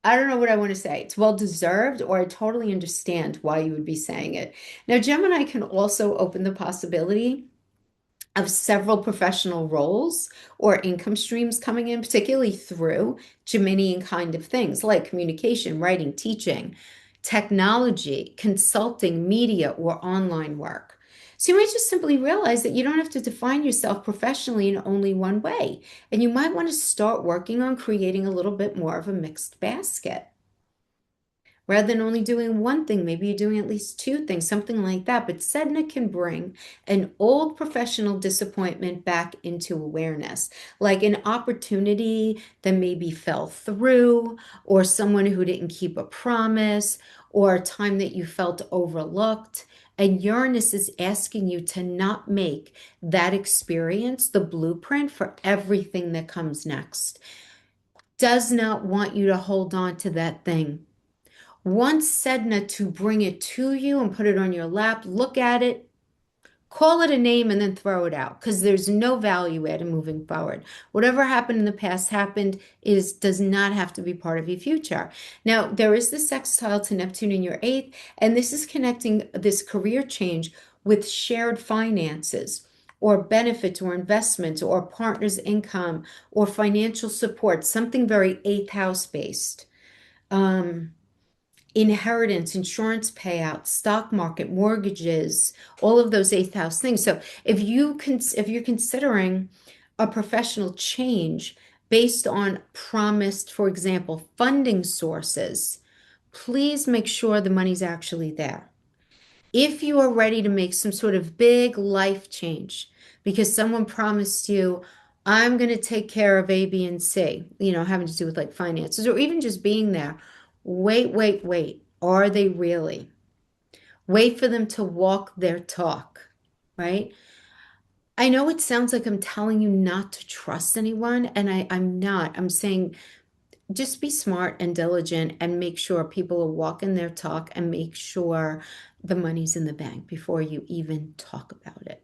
[SPEAKER 1] I don't know what I want to say. It's well deserved, or I totally understand why you would be saying it. Now, Gemini can also open the possibility of several professional roles or income streams coming in, particularly through Geminian kind of things like communication, writing, teaching, technology, consulting, media, or online work. So you might just simply realize that you don't have to define yourself professionally in only one way. And you might want to start working on creating a little bit more of a mixed basket. Rather than only doing one thing, maybe you're doing at least two things, something like that. But Sedna can bring an old professional disappointment back into awareness, like an opportunity that maybe fell through, or someone who didn't keep a promise, or a time that you felt overlooked. And Uranus is asking you to not make that experience the blueprint for everything that comes next. Does not want you to hold on to that thing. Wants Sedna to bring it to you and put it on your lap, look at it, call it a name, and then throw it out because there's no value add in moving forward. Whatever happened in the past happened does not have to be part of your future. Now, there is the sextile to Neptune in your eighth, and this is connecting this career change with shared finances or benefits or investments or partner's income or financial support, something very eighth house based. Um, Inheritance, insurance payouts, stock market, mortgages, all of those eighth house things. So if you're considering a professional change based on promised, for example, funding sources, please make sure the money's actually there. If you are ready to make some sort of big life change because someone promised you, I'm going to take care of A, B, and C, having to do with like finances or even just being there. Wait, wait, wait. Are they really? Wait for them to walk their talk, right? I know it sounds like I'm telling you not to trust anyone, and I'm not. I'm saying just be smart and diligent and make sure people are walking their talk and make sure the money's in the bank before you even talk about it.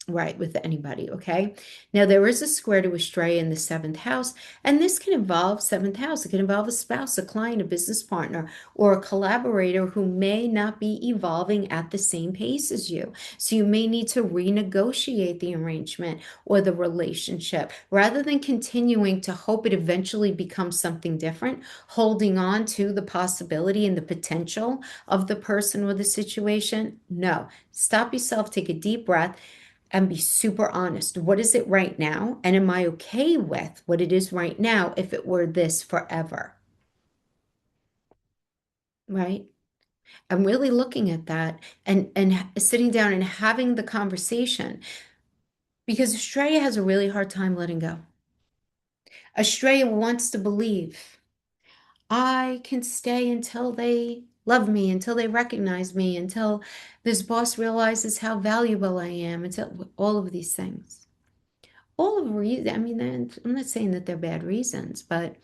[SPEAKER 1] Right, with anybody, okay? Now, there is a square to Astrea in the seventh house, and this can involve seventh house. It can involve a spouse, a client, a business partner, or a collaborator who may not be evolving at the same pace as you. So you may need to renegotiate the arrangement or the relationship rather than continuing to hope it eventually becomes something different, holding on to the possibility and the potential of the person or the situation. No, stop yourself, take a deep breath and be super honest. What is it right now? And am I okay with what it is right now if it were this forever? Right? I'm really looking at that and sitting down and having the conversation because Estrella has a really hard time letting go. Estrella wants to believe I can stay until they love me, until they recognize me, until this boss realizes how valuable I am, until all of these things. All of reason, I mean, I'm not saying that they're bad reasons, but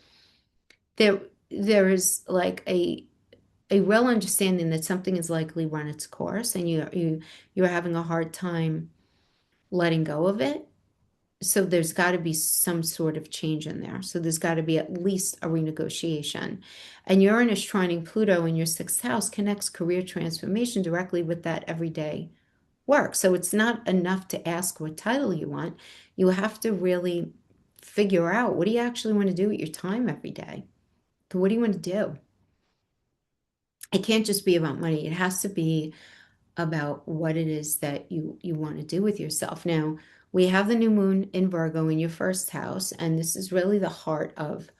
[SPEAKER 1] there there is like a real understanding that something is likely run its course and you're having a hard time letting go of it. So there's got to be some sort of change in there. So there's got to be at least a renegotiation. And Uranus trining Pluto in your sixth house connects career transformation directly with that everyday work. So it's not enough to ask what title you want. You have to really figure out what do you actually want to do with your time every day? What do you want to do? It can't just be about money. It has to be about what it is that you want to do with yourself. Now, we have the new moon in Virgo in your first house, and this is really the heart of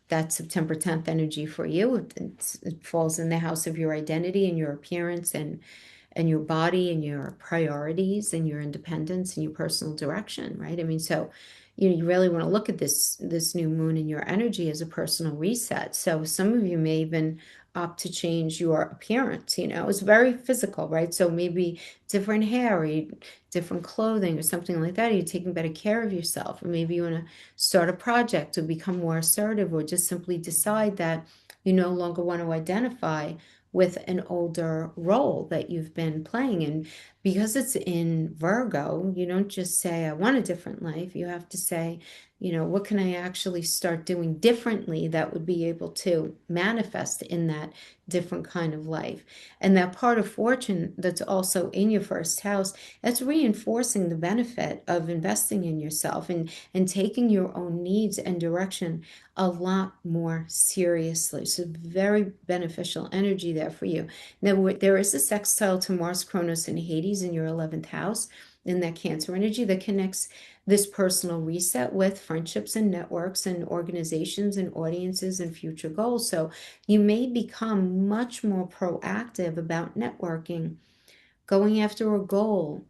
[SPEAKER 1] that September 10th energy for you. It falls in the house of your identity and your appearance and your body and your priorities and your independence and your personal direction, right? I mean, so you really want to look at this new moon and your energy as a personal reset. So some of you may even opt to change your appearance, it's very physical, right? So maybe different hair, or different clothing or something like that. You're taking better care of yourself, or maybe you want to start a project or become more assertive, or just simply decide that you no longer want to identify with an older role that you've been playing. And because it's in Virgo, you don't just say, I want a different life. You have to say, what can I actually start doing differently that would be able to manifest in that different kind of life? And that part of fortune that's also in your first house, that's reinforcing the benefit of investing in yourself and taking your own needs and direction a lot more seriously. So very beneficial energy there for you. Now, there is a sextile to Mars, Cronus, and Hades in your 11th house, in that Cancer energy that connects this personal reset with friendships and networks and organizations and audiences and future goals. So you may become much more proactive about networking, going after a goal,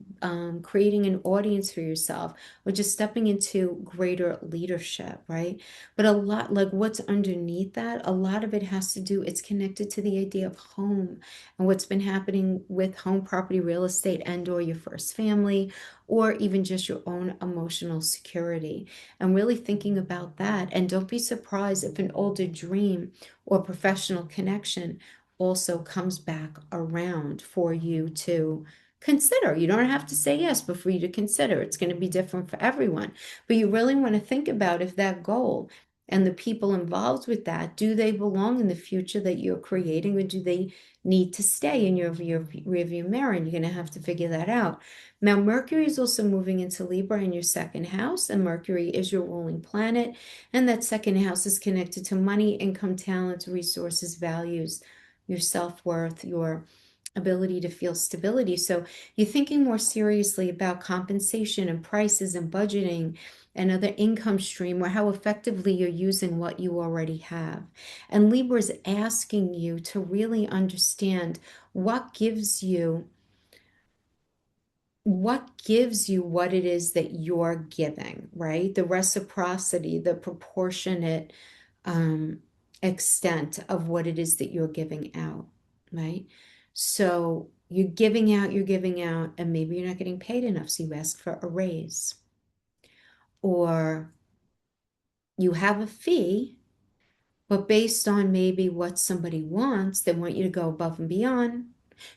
[SPEAKER 1] creating an audience for yourself, or just stepping into greater leadership, right? But a lot, like what's underneath that, a lot of it has to do, it's connected to the idea of home and what's been happening with home, property, real estate, and or your first family, or even just your own emotional security. And really thinking about that. And don't be surprised if an older dream or professional connection also comes back around for you to consider. You don't have to say yes, but for you to consider. It's going to be different for everyone. But you really want to think about if that goal and the people involved with that, do they belong in the future that you're creating, or do they need to stay in your rearview mirror? And you're going to have to figure that out. Now, Mercury is also moving into Libra in your second house, and Mercury is your ruling planet. And that second house is connected to money, income, talents, resources, values, your self-worth, your ability to feel stability. So you're thinking more seriously about compensation and prices and budgeting and other income stream, or how effectively you're using what you already have. And Libra is asking you to really understand what gives you what it is that you're giving, right? The reciprocity, the proportionate um, extent of what it is that you're giving out, right? So you're giving out, and maybe you're not getting paid enough, so you ask for a raise. Or you have a fee, but based on maybe what somebody wants, they want you to go above and beyond,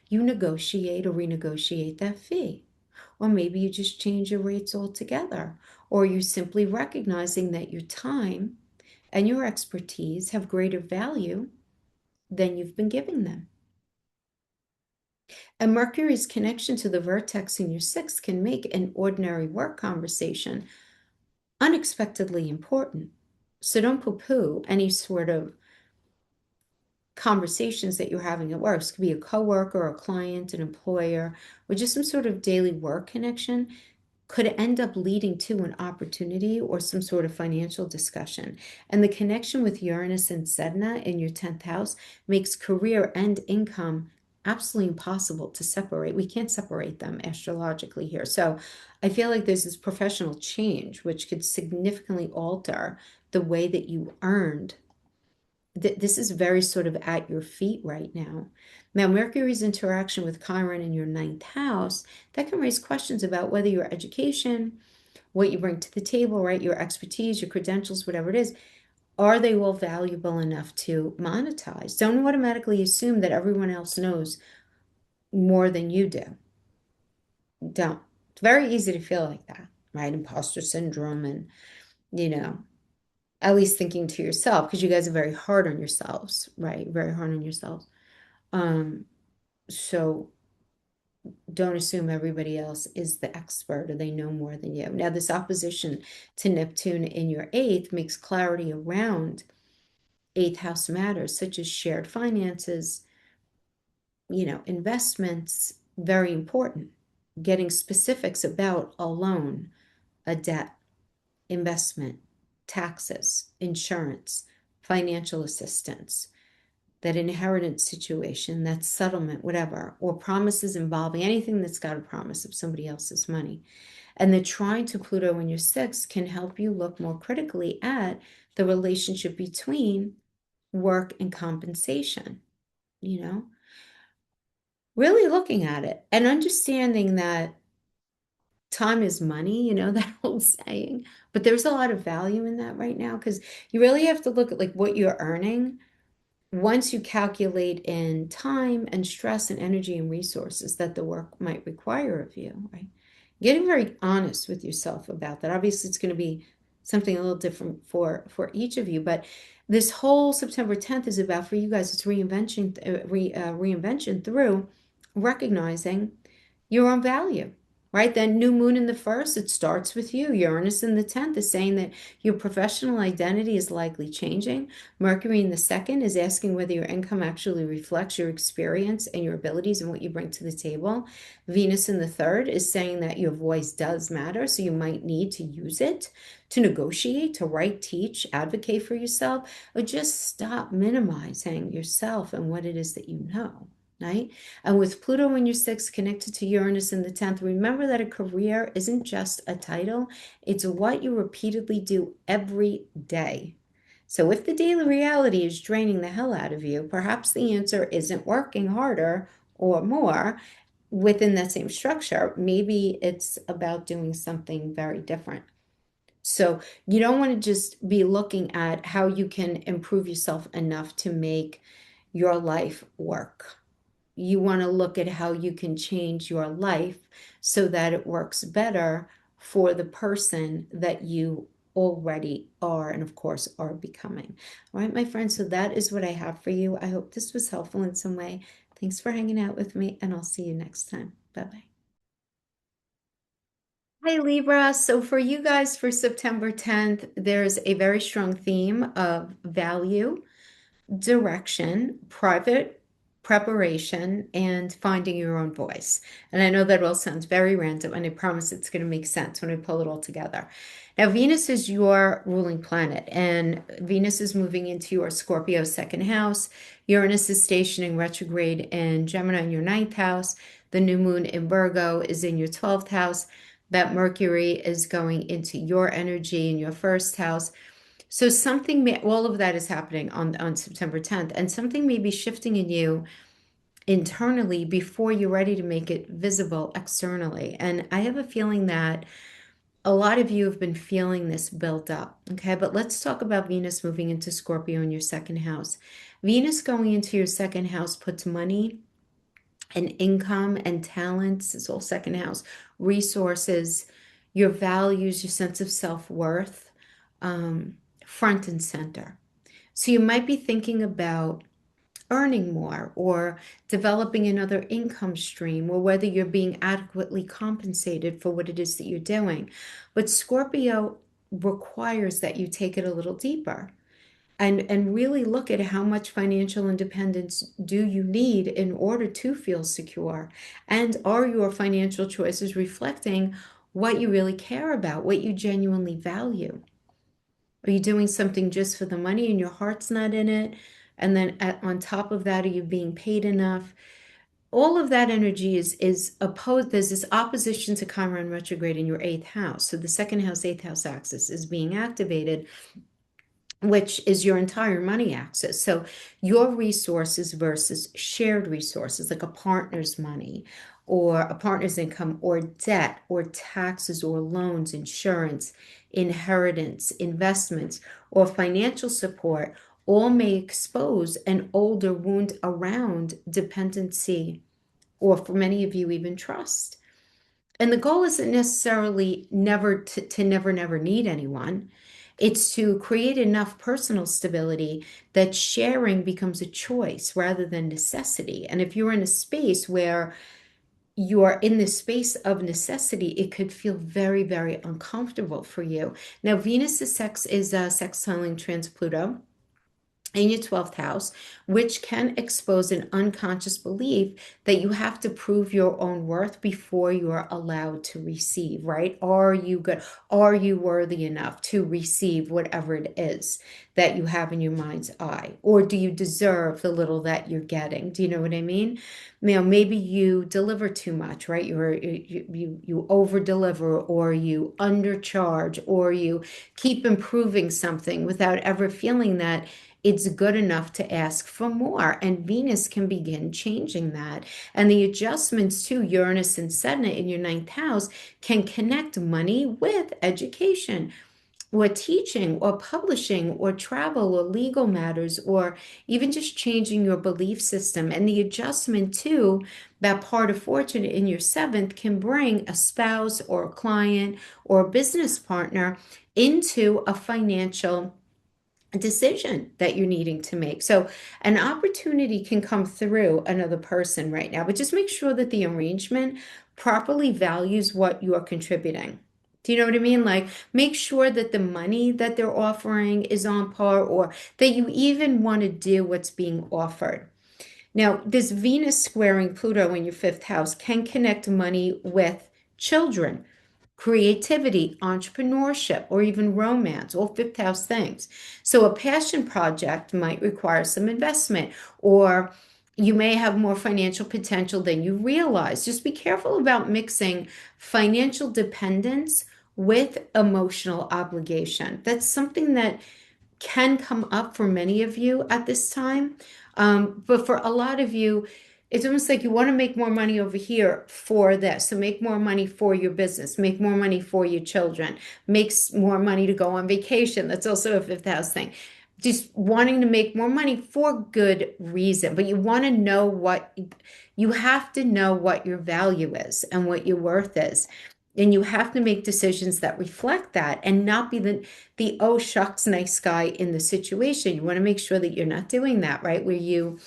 [SPEAKER 1] you negotiate or renegotiate that fee. Or maybe you just change your rates altogether, or you simply recognizing that your time and your expertise have greater value than you've been giving them. And Mercury's connection to the vertex in your sixth can make an ordinary work conversation unexpectedly important. So don't poo-poo any sort of conversations that you're having at work. It could be a coworker, a client, an employer, or just some sort of daily work connection could end up leading to an opportunity or some sort of financial discussion. And the connection with Uranus and Sedna in your 10th house makes career and income absolutely impossible to separate. We can't separate them astrologically here. So I feel like there's this professional change which could significantly alter the way that you earned. This is very sort of at your feet right now. Now, Mercury's interaction with Chiron in your 9th house, that can raise questions about whether your education, what you bring to the table, right, your expertise, your credentials, whatever it is, are they all valuable enough to monetize? Don't automatically assume that everyone else knows more than you do. Don't. It's very easy to feel like that, right? Imposter syndrome and, you know, at least thinking to yourself, because you guys are very hard on yourselves, right? Very hard on yourselves. Um, so don't assume everybody else is the expert or they know more than you. Now, this opposition to Neptune in your eighth makes clarity around eighth house matters, such as shared finances, investments, very important. Getting specifics about a loan, a debt, investment, taxes, insurance, financial assistance, that inheritance situation, that settlement, whatever, or promises involving anything that's got a promise of somebody else's money. And the trine to Pluto in your sixth can help you look more critically at the relationship between work and compensation. you know, really looking at it and understanding that time is money, that old saying, but there's a lot of value in that right now because you really have to look at like what you're earning once you calculate in time and stress and energy and resources that the work might require of you, right? Getting very honest with yourself about that. Obviously, it's going to be something a little different for each of you, but this whole September 10th is about for you guys. It's reinvention through recognizing your own value. Right? Then new moon in the first, it starts with you. Uranus in the 10th is saying that your professional identity is likely changing. Mercury in the second is asking whether your income actually reflects your experience and your abilities and what you bring to the table. Venus in the third is saying that your voice does matter, so you might need to use it to negotiate, to write, teach, advocate for yourself, or just stop minimizing yourself and what it is that you know. Right? And with Pluto in your sixth connected to Uranus in the 10th, remember that a career isn't just a title, it's what you repeatedly do every day. So if the daily reality is draining the hell out of you, perhaps the answer isn't working harder or more within that same structure. Maybe it's about doing something very different. So you don't want to just be looking at how you can improve yourself enough to make your life work. You want to look at how you can change your life so that it works better for the person that you already are and of course are becoming. All right, my friends, so that is what I have for you. I hope this was helpful in some way. Thanks for hanging out with me, and I'll see you next time. Bye-bye. Hi, Libra. So for you guys for September 10th, there's a very strong theme of value, direction, private preparation, and finding your own voice. And I know that all sounds very random, and I promise it's going to make sense when I pull it all together. Now, Venus is your ruling planet, and Venus is moving into your Scorpio second house. Uranus is stationing retrograde in Gemini in your ninth house. The new moon in Virgo is in your 12th house. That Mercury is going into your energy in your first house. So something may, all of that is happening on September 10th, and something may be shifting in you internally before you're ready to make it visible externally. And I have a feeling that a lot of you have been feeling this built up. Okay, but let's talk about Venus moving into Scorpio in your second house. Venus going into your second house puts money and income and talents, this whole second house, resources, your values, your sense of self-worth, um, front and center. So you might be thinking about earning more or developing another income stream or whether you're being adequately compensated for what it is that you're doing. But Scorpio requires that you take it a little deeper and really look at how much financial independence do you need in order to feel secure, and are your financial choices reflecting what you really care about, what you genuinely value? Are you doing something just for the money and your heart's not in it? And then on top of that, are you being paid enough? All of that energy is opposed. There's this opposition to Chiron retrograde in your eighth house. So the second house, eighth house axis is being activated, which is your entire money axis. So your resources versus shared resources, like a partner's money or a partner's income or debt or taxes or loans, insurance, inheritance, investments, or financial support, all may expose an older wound around dependency, or for many of you, even trust. And the goal isn't necessarily to never need anyone. It's to create enough personal stability that sharing becomes a choice rather than necessity. And if you're in a space where you are in this space of necessity, it could feel very, very uncomfortable for you. Now, Venus is sextiling trans Pluto in your 12th house, which can expose an unconscious belief that you have to prove your own worth before you're allowed to receive, right? Are you good? Are you worthy enough to receive whatever it is that you have in your mind's eye? Or do you deserve the little that you're getting? Do you know what I mean? maybe you deliver too much, right? You over deliver, or you undercharge, or you keep improving something without ever feeling that it's good enough to ask for more. And Venus can begin changing that. And the adjustments to Uranus and Saturn in your ninth house can connect money with education, or teaching, or publishing, or travel, or legal matters, or even just changing your belief system. And the adjustment to that part of fortune in your seventh can bring a spouse, or a client, or a business partner into a financial decision that you're needing to make. So an opportunity can come through another person right now, but just make sure that the arrangement properly values what you're contributing. Do you know what I mean? Like, make sure that the money that they're offering is on par, or that you even want to do what's being offered. Now, this Venus squaring Pluto in your fifth house can connect money with children, creativity, entrepreneurship, or even romance, all fifth house things. So a passion project might require some investment, or you may have more financial potential than you realize. Just be careful about mixing financial dependence with emotional obligation. That's something that can come up for many of you at this time. But for a lot of you, it's almost like you want to make more money over here for this. So make more money for your business, make more money for your children, makes more money to go on vacation. That's also a fifth house thing. Just wanting to make more money for good reason. But you want to know what you have to know what your value is and what your worth is. And you have to make decisions that reflect that, and not be the oh shucks nice guy in the situation. You want to make sure that you're not doing that, right? Where you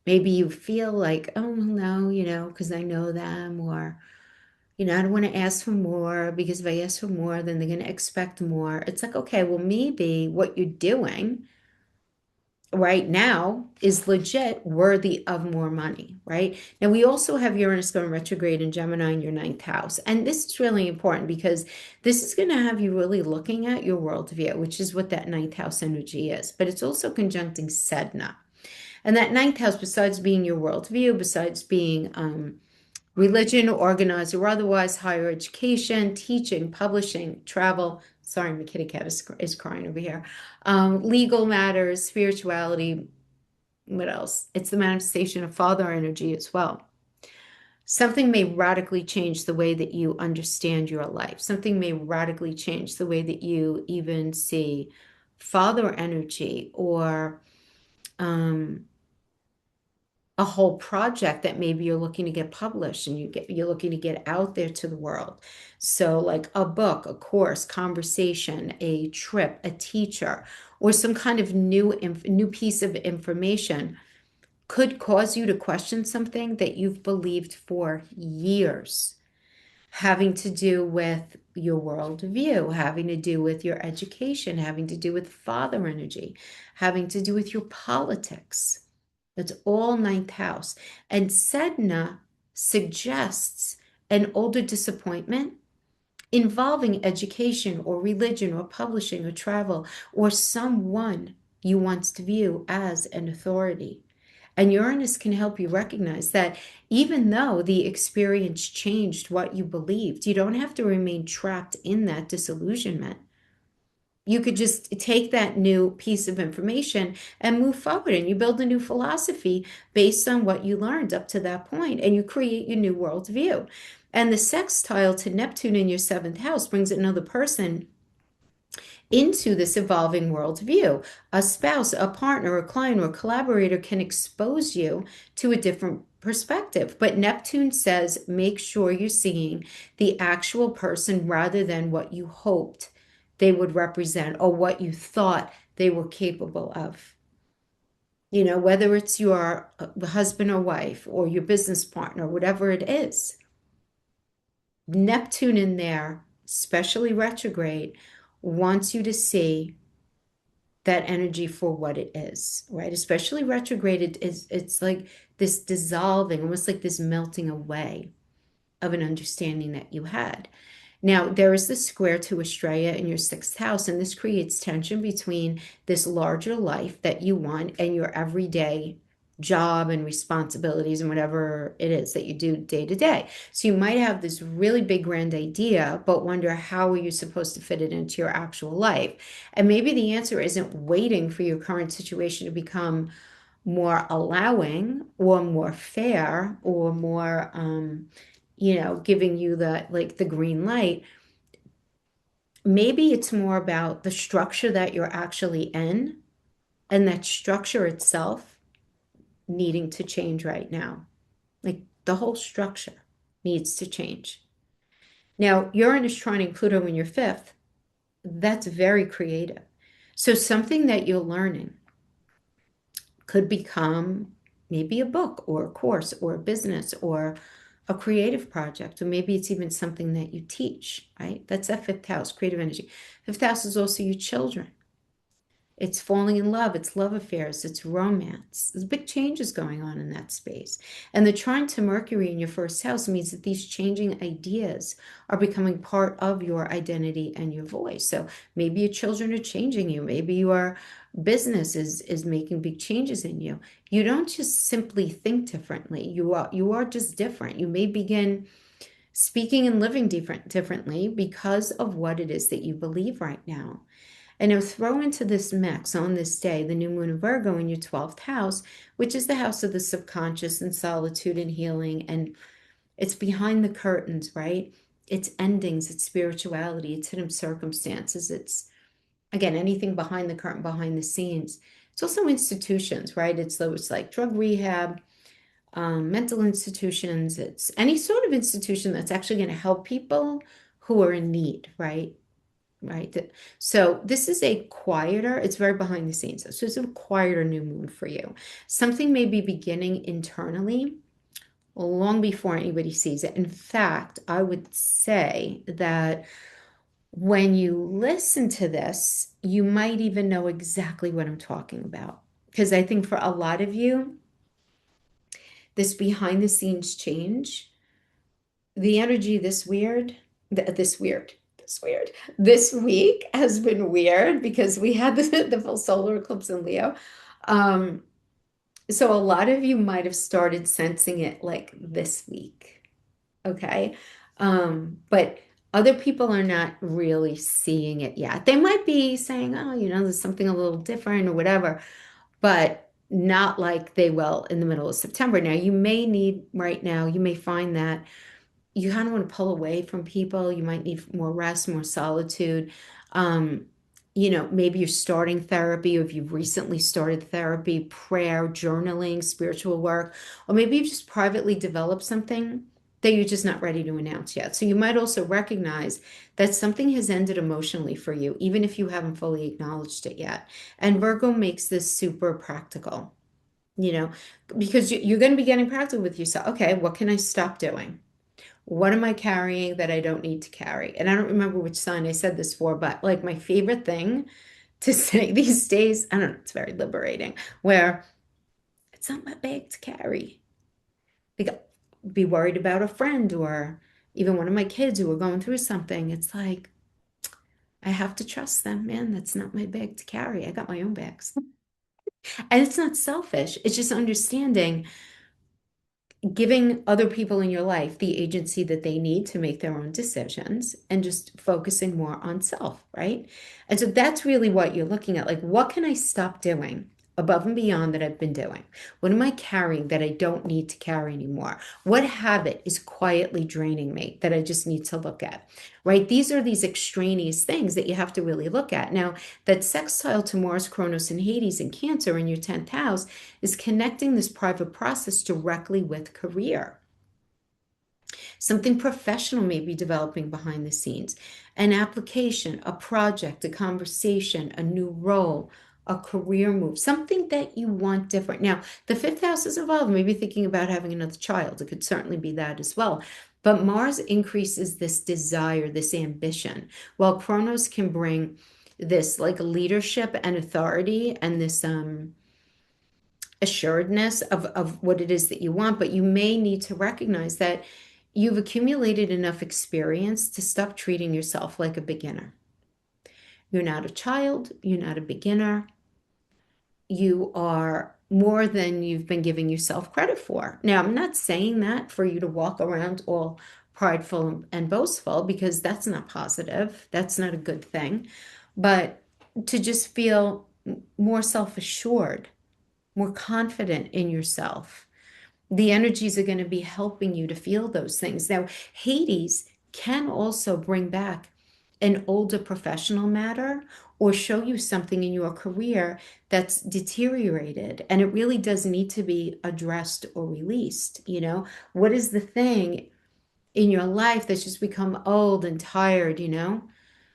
[SPEAKER 1] maybe you feel like, oh no, because I know them, or I don't want to ask for more, because if I ask for more, then they're going to expect more. It's like, okay, well, maybe what you're doing right now is legit worthy of more money, right? Now, we also have Uranus going retrograde in Gemini in your ninth house. And this is really important, because this is going to have you really looking at your worldview, which is what that ninth house energy is. But it's also conjuncting Sedna. And that ninth house, besides being your worldview, besides being religion, organized or otherwise, higher education, teaching, publishing, travel. Sorry, my kitty cat is crying over here. Legal matters, spirituality. What else? It's the manifestation of father energy as well. Something may radically change the way that you understand your life. Something may radically change the way that you even see father energy, or a whole project that maybe you're looking to get published, and you're looking to get out there to the world. So like a book, a course, conversation, a trip, a teacher, or some kind of new piece of information could cause you to question something that you've believed for years, having to do with your worldview, having to do with your education, having to do with father energy, having to do with your politics. That's all ninth house. And Sedna suggests an older disappointment involving education, or religion, or publishing, or travel, or someone you once view as an authority. And Uranus can help you recognize that even though the experience changed what you believed, you don't have to remain trapped in that disillusionment. You could just take that new piece of information and move forward, and you build a new philosophy based on what you learned up to that point, and you create your new worldview. And the sextile to Neptune in your seventh house brings another person into this evolving worldview. A spouse, a partner, a client, or a collaborator can expose you to a different perspective. But Neptune says, make sure you're seeing the actual person rather than what you hoped they would represent, or what you thought they were capable of. Whether it's your husband or wife, or your business partner, whatever it is. Neptune in there, especially retrograde, wants you to see that energy for what it is, right? Especially retrograde, it's like this dissolving, almost like this melting away of an understanding that you had. Now, there is the square to Estrella in your sixth house, and this creates tension between this larger life that you want and your everyday job and responsibilities and whatever it is that you do day to day. So you might have this really big grand idea, but wonder how are you supposed to fit it into your actual life? And maybe the answer isn't waiting for your current situation to become more allowing or more fair or more giving you the like the green light. Maybe it's more about the structure that you're actually in and that structure itself needing to change right now. Like the whole structure needs to change. Now, Uranus trining Pluto in your fifth, that's very creative. So something that you're learning could become maybe a book or a course or a business or a creative project, or maybe it's even something that you teach, right? That's that fifth house, creative energy. Fifth house is also your children. It's falling in love, it's love affairs, it's romance. There's big changes going on in that space. And the trine to Mercury in your first house means that these changing ideas are becoming part of your identity and your voice. So maybe your children are changing you. Maybe your business is making big changes in you. You don't just simply think differently. You are just different. You may begin speaking and living differently because of what it is that you believe right now. And now throw into this mix on this day the new moon of Virgo in your 12th house, which is the house of the subconscious and solitude and healing. And it's behind the curtains, right? It's endings, it's spirituality, it's hidden circumstances. It's, again, anything behind the curtain, behind the scenes. It's also institutions, right? It's those like drug rehab, mental institutions. It's any sort of institution that's actually going to help people who are in need, right? Right. So this is a quieter, it's very behind the scenes. So it's a quieter new moon for you. Something may be beginning internally long before anybody sees it. In fact, I would say that when you listen to this, you might even know exactly what I'm talking about. Because I think for a lot of you, this behind the scenes change, the energy this week has been weird because we had the full solar eclipse in Leo. Um, so a lot of you might have started sensing it like this week, okay? But other people are not really seeing it yet. They might be saying, oh, there's something a little different or whatever, but not like they will in the middle of September. Now, you may need right now, you may find that you kind of want to pull away from people. You might need more rest, more solitude. Um, maybe you're starting therapy, or if you've recently started therapy, prayer, journaling, spiritual work, or maybe you've just privately developed something that you're just not ready to announce yet. So you might also recognize that something has ended emotionally for you, even if you haven't fully acknowledged it yet. And Virgo makes this super practical, you know, because you're going to be getting practical with yourself. Okay, what can I stop doing? What am I carrying that I don't need to carry? And I don't remember which sign I said this for, but like my favorite thing to say these days, I don't know, it's very liberating, where it's not my bag to carry. Like, be worried about a friend or even one of my kids who are going through something. It's like, I have to trust them, man. That's not my bag to carry. I got my own bags. And it's not selfish. It's just understanding giving other people in your life the agency that they need to make their own decisions and just focusing more on self, right? And so that's really what you're looking at. Like, what can I stop doing above and beyond that I've been doing? What am I carrying that I don't need to carry anymore? What habit is quietly draining me that I just need to look at, right? These are these extraneous things that you have to really look at. Now, that sextile to Mars, Kronos, and Hades in Cancer in your 10th house is connecting this private process directly with career. Something professional may be developing behind the scenes, an application, a project, a conversation, a new role, a career move, something that you want different. Now, the fifth house is involved, maybe thinking about having another child. It could certainly be that as well. But Mars increases this desire, this ambition, while Kronos can bring this like leadership and authority and this assuredness of what it is that you want, but you may need to recognize that you've accumulated enough experience to stop treating yourself like a beginner. You're not a child, you're not a beginner. You are more than you've been giving yourself credit for. Now, I'm not saying that for you to walk around all prideful and boastful, because that's not positive. That's not a good thing. But to just feel more self-assured, more confident in yourself. The energies are going to be helping you to feel those things. Now, Hades can also bring back an older professional matter or show you something in your career that's deteriorated, and it really does need to be addressed or released. What is the thing in your life that's just become old and tired?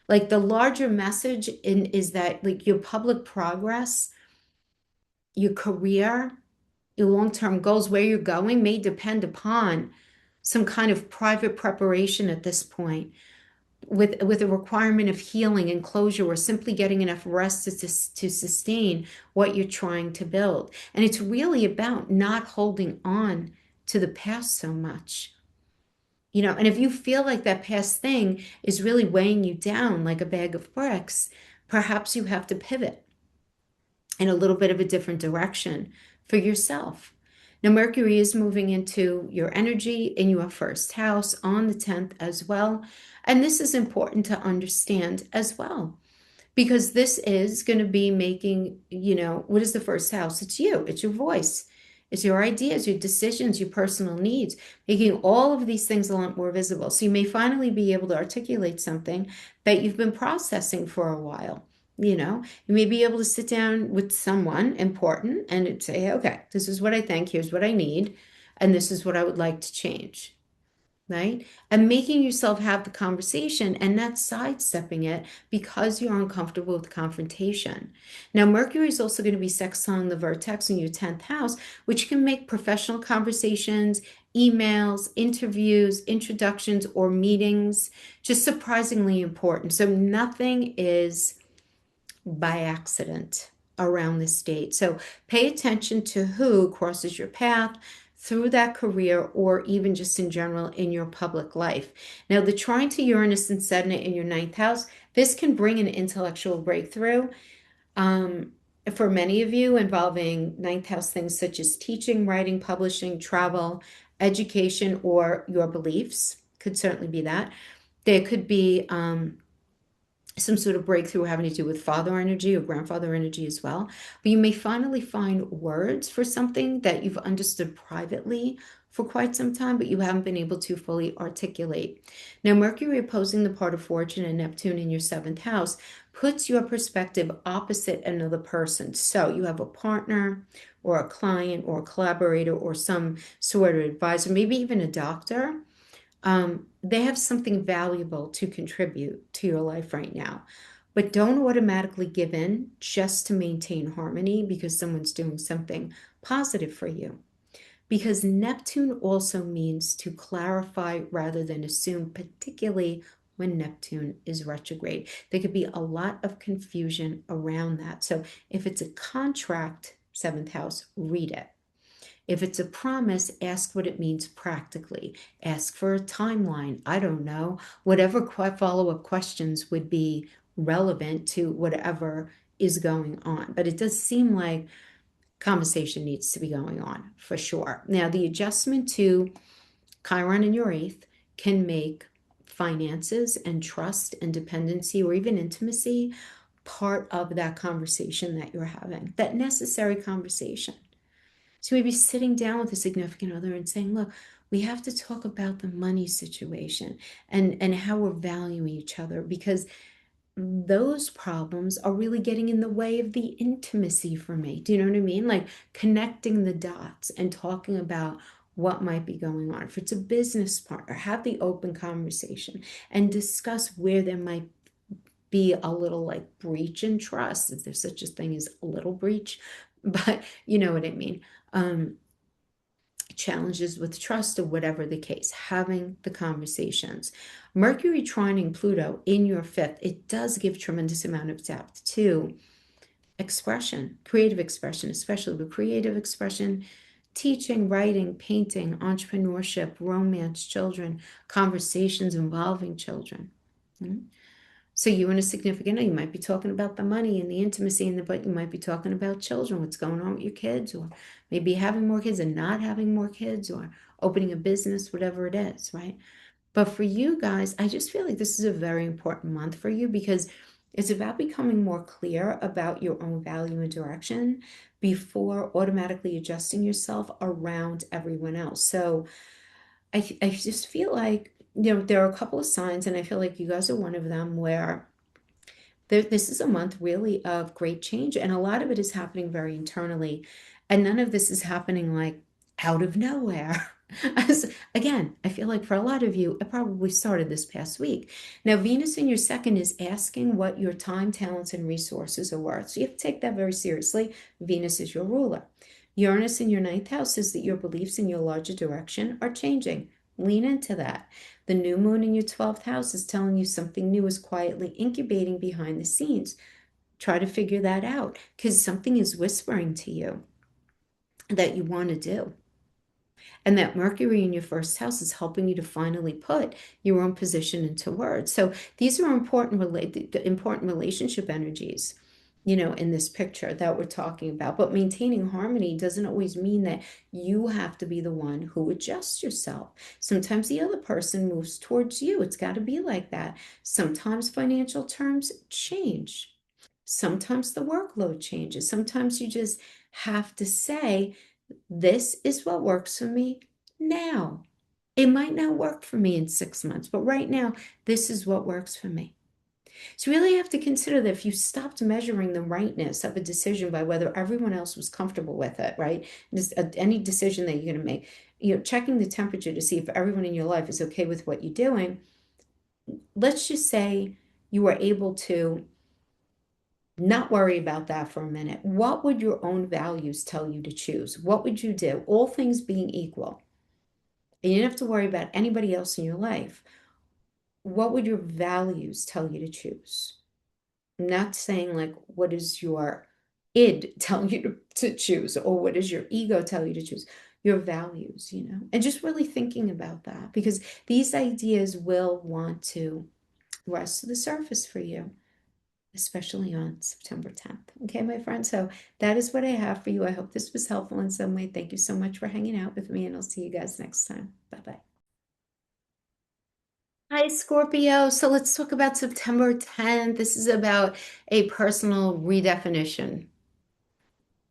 [SPEAKER 1] Like the larger message is that like your public progress, your career, your long-term goals, where you're going may depend upon some kind of private preparation at this point, with a requirement of healing and closure, or simply getting enough rest to sustain what you're trying to build. And it's really about not holding on to the past so much. And if you feel like that past thing is really weighing you down like a bag of bricks, perhaps you have to pivot in a little bit of a different direction for yourself. Now, Mercury is moving into your energy in your first house on the 10th as well. And this is important to understand as well, because this is going to be making, what is the first house? It's you, it's your voice, it's your ideas, your decisions, your personal needs, making all of these things a lot more visible. So you may finally be able to articulate something that you've been processing for a while. You may be able to sit down with someone important and say, okay, this is what I think, here's what I need, and this is what I would like to change. Right? And making yourself have the conversation and not sidestepping it because you're uncomfortable with confrontation. Now, Mercury is also going to be sextiling the vertex in your 10th house, which can make professional conversations, emails, interviews, introductions, or meetings just surprisingly important. So nothing is by accident around this date. So pay attention to who crosses your path through that career, or even just in general in your public life. Now, the trine to Uranus and Saturn in your 9th house, this can bring an intellectual breakthrough. For many of you, involving 9th house things such as teaching, writing, publishing, travel, education, or your beliefs could certainly be that. There could be some sort of breakthrough having to do with father energy or grandfather energy as well. But you may finally find words for something that you've understood privately for quite some time, but you haven't been able to fully articulate. Now, Mercury opposing the part of fortune and Neptune in your 7th house puts your perspective opposite another person. So you have a partner or a client or a collaborator or some sort of advisor, maybe even a doctor. They have something valuable to contribute to your life right now. But don't automatically give in just to maintain harmony because someone's doing something positive for you. Because Neptune also means to clarify rather than assume, particularly when Neptune is retrograde. There could be a lot of confusion around that. So if it's a contract, 7th house, read it. If it's a promise, ask what it means practically. Ask for a timeline. I don't know. Whatever follow-up questions would be relevant to whatever is going on. But it does seem like conversation needs to be going on for sure. Now, the adjustment to Chiron in your 8th can make finances and trust and dependency or even intimacy part of that conversation that you're having, that necessary conversation. So maybe sitting down with a significant other and saying, look, we have to talk about the money situation and how we're valuing each other, because those problems are really getting in the way of the intimacy for me. Do you know what I mean? Like connecting the dots and talking about what might be going on. If it's a business partner, have the open conversation and discuss where there might be a little like breach in trust, if there's such a thing as a little breach, but you know what I mean. Challenges with trust or whatever the case, having the conversations. Mercury trining Pluto in your 5th, it does give tremendous amount of depth to expression, creative expression, especially with creative expression, teaching, writing, painting, entrepreneurship, romance, children, conversations involving children. So you and a significant other, you might be talking about the money and the intimacy and the, but you might be talking about children, what's going on with your kids, or maybe having more kids and not having more kids, or opening a business, whatever it is, right? But for you guys, I just feel like this is a very important month for you because it's about becoming more clear about your own value and direction before automatically adjusting yourself around everyone else. So I just feel like, there are a couple of signs, and I feel like you guys are one of them where this is a month really of great change, and a lot of it is happening very internally, and none of this is happening like out of nowhere. Again, I feel like for a lot of you, it probably started this past week. Now, Venus in your second is asking what your time, talents, and resources are worth. So you have to take that very seriously. Venus is your ruler. Uranus in your ninth house says that your beliefs in your larger direction are changing. Lean into that. The new moon in your 12th house is telling you something new is quietly incubating behind the scenes. Try to figure that out because something is whispering to you that you want to do. And that Mercury in your first house is helping you to finally put your own position into words. So these are important relationship energies, in this picture that we're talking about. But maintaining harmony doesn't always mean that you have to be the one who adjusts yourself. Sometimes the other person moves towards you. It's got to be like that. Sometimes financial terms change. Sometimes the workload changes. Sometimes you just have to say, this is what works for me now. It might not work for me in 6 months, but right now, this is what works for me. So you really have to consider that if you stopped measuring the rightness of a decision by whether everyone else was comfortable with it, right? Just any decision that you're going to make, checking the temperature to see if everyone in your life is okay with what you're doing. Let's just say you were able to not worry about that for a minute. What would your own values tell you to choose? What would you do? All things being equal, and you don't have to worry about anybody else in your life. What would your values tell you to choose? I'm not saying like, what does your id tell you to choose, or what does your ego tell you to choose? Your values, and just really thinking about that because these ideas will want to rise to the surface for you, especially on September 10th. Okay, my friend. So that is what I have for you. I hope this was helpful in some way. Thank you so much for hanging out with me, and I'll see you guys next time. Bye-bye. Hi, Scorpio. So let's talk about September 10th. This is about a personal redefinition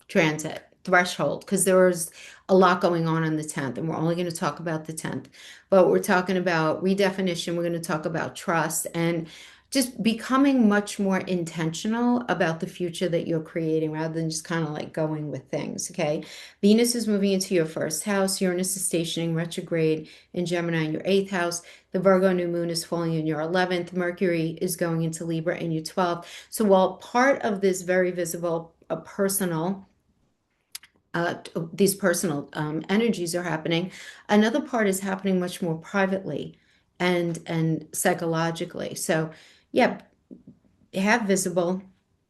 [SPEAKER 1] transit threshold because there was a lot going on the 10th, and we're only going to talk about the 10th. But we're talking about redefinition. We're going to talk about trust and just becoming much more intentional about the future that you're creating rather than just kind of like going with things. Okay. Venus is moving into your first house. Uranus is stationing retrograde in Gemini in your eighth house. The Virgo new moon is falling in your 11th. Mercury is going into Libra in your 12th. So while part of this very visible, personal these personal energies are happening. Another part is happening much more privately and psychologically. So, yeah, half visible.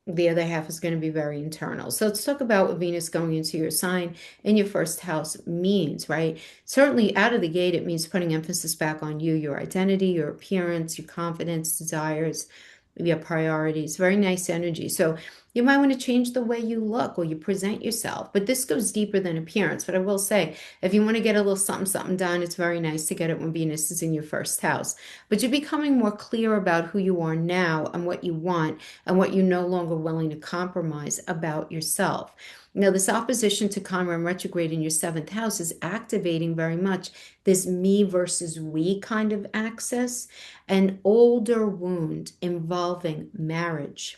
[SPEAKER 1] The other half is going to be very internal. So let's talk about what Venus going into your sign in your first house means, right? Certainly out of the gate, it means putting emphasis back on you, your identity, your appearance, your confidence, desires, your priorities. Very nice energy. So you might want to change the way you look or you present yourself. But this goes deeper than appearance. But I will say, if you want to get a little something, something done, it's very nice to get it when Venus is in your first house. But you're becoming more clear about who you are now and what you want and what you're no longer willing to compromise about yourself. Now, this opposition to Chiron retrograde in your seventh house is activating very much this me versus we kind of axis, an older wound involving marriage.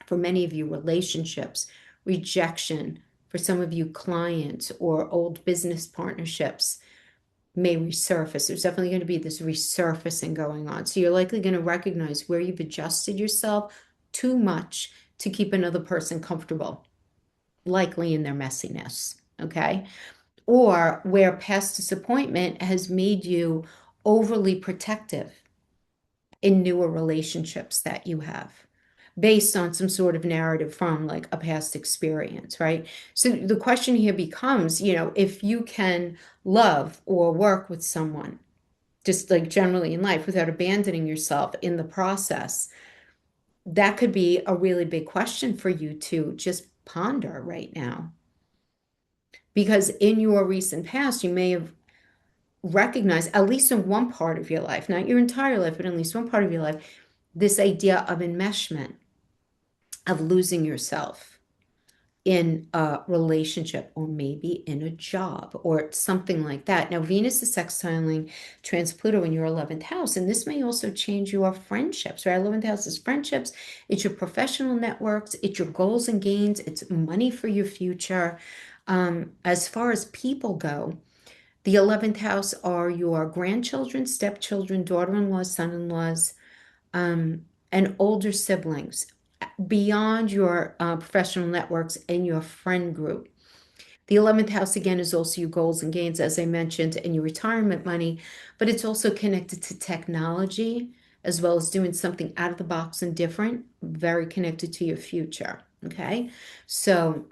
[SPEAKER 1] For many of you, relationships, rejection, for some of you, clients or old business partnerships may resurface. There's definitely going to be this resurfacing going on. So you're likely going to recognize where you've adjusted yourself too much to keep another person comfortable, likely in their messiness. Okay. Or where past disappointment has made you overly protective in newer relationships that you have based on some sort of narrative from like a past experience, right? So the question here becomes, if you can love or work with someone just like generally in life, without abandoning yourself in the process. That could be a really big question for you to just ponder right now. Because in your recent past, you may have recognized, at least in one part of your life, not your entire life, but at least one part of your life, this idea of enmeshment, of losing yourself in a relationship or maybe in a job or something like that. Now, Venus is sextiling trans Pluto in your 11th house, and this may also change your friendships, right? 11th house is friendships, it's your professional networks, it's your goals and gains, it's money for your future. As far as people go, the 11th house are your grandchildren, stepchildren, daughter-in-laws, son-in-laws, and older siblings beyond your professional networks and your friend group. The 11th house, again, is also your goals and gains, as I mentioned, and your retirement money, but it's also connected to technology as well as doing something out of the box and different, very connected to your future. Okay. So,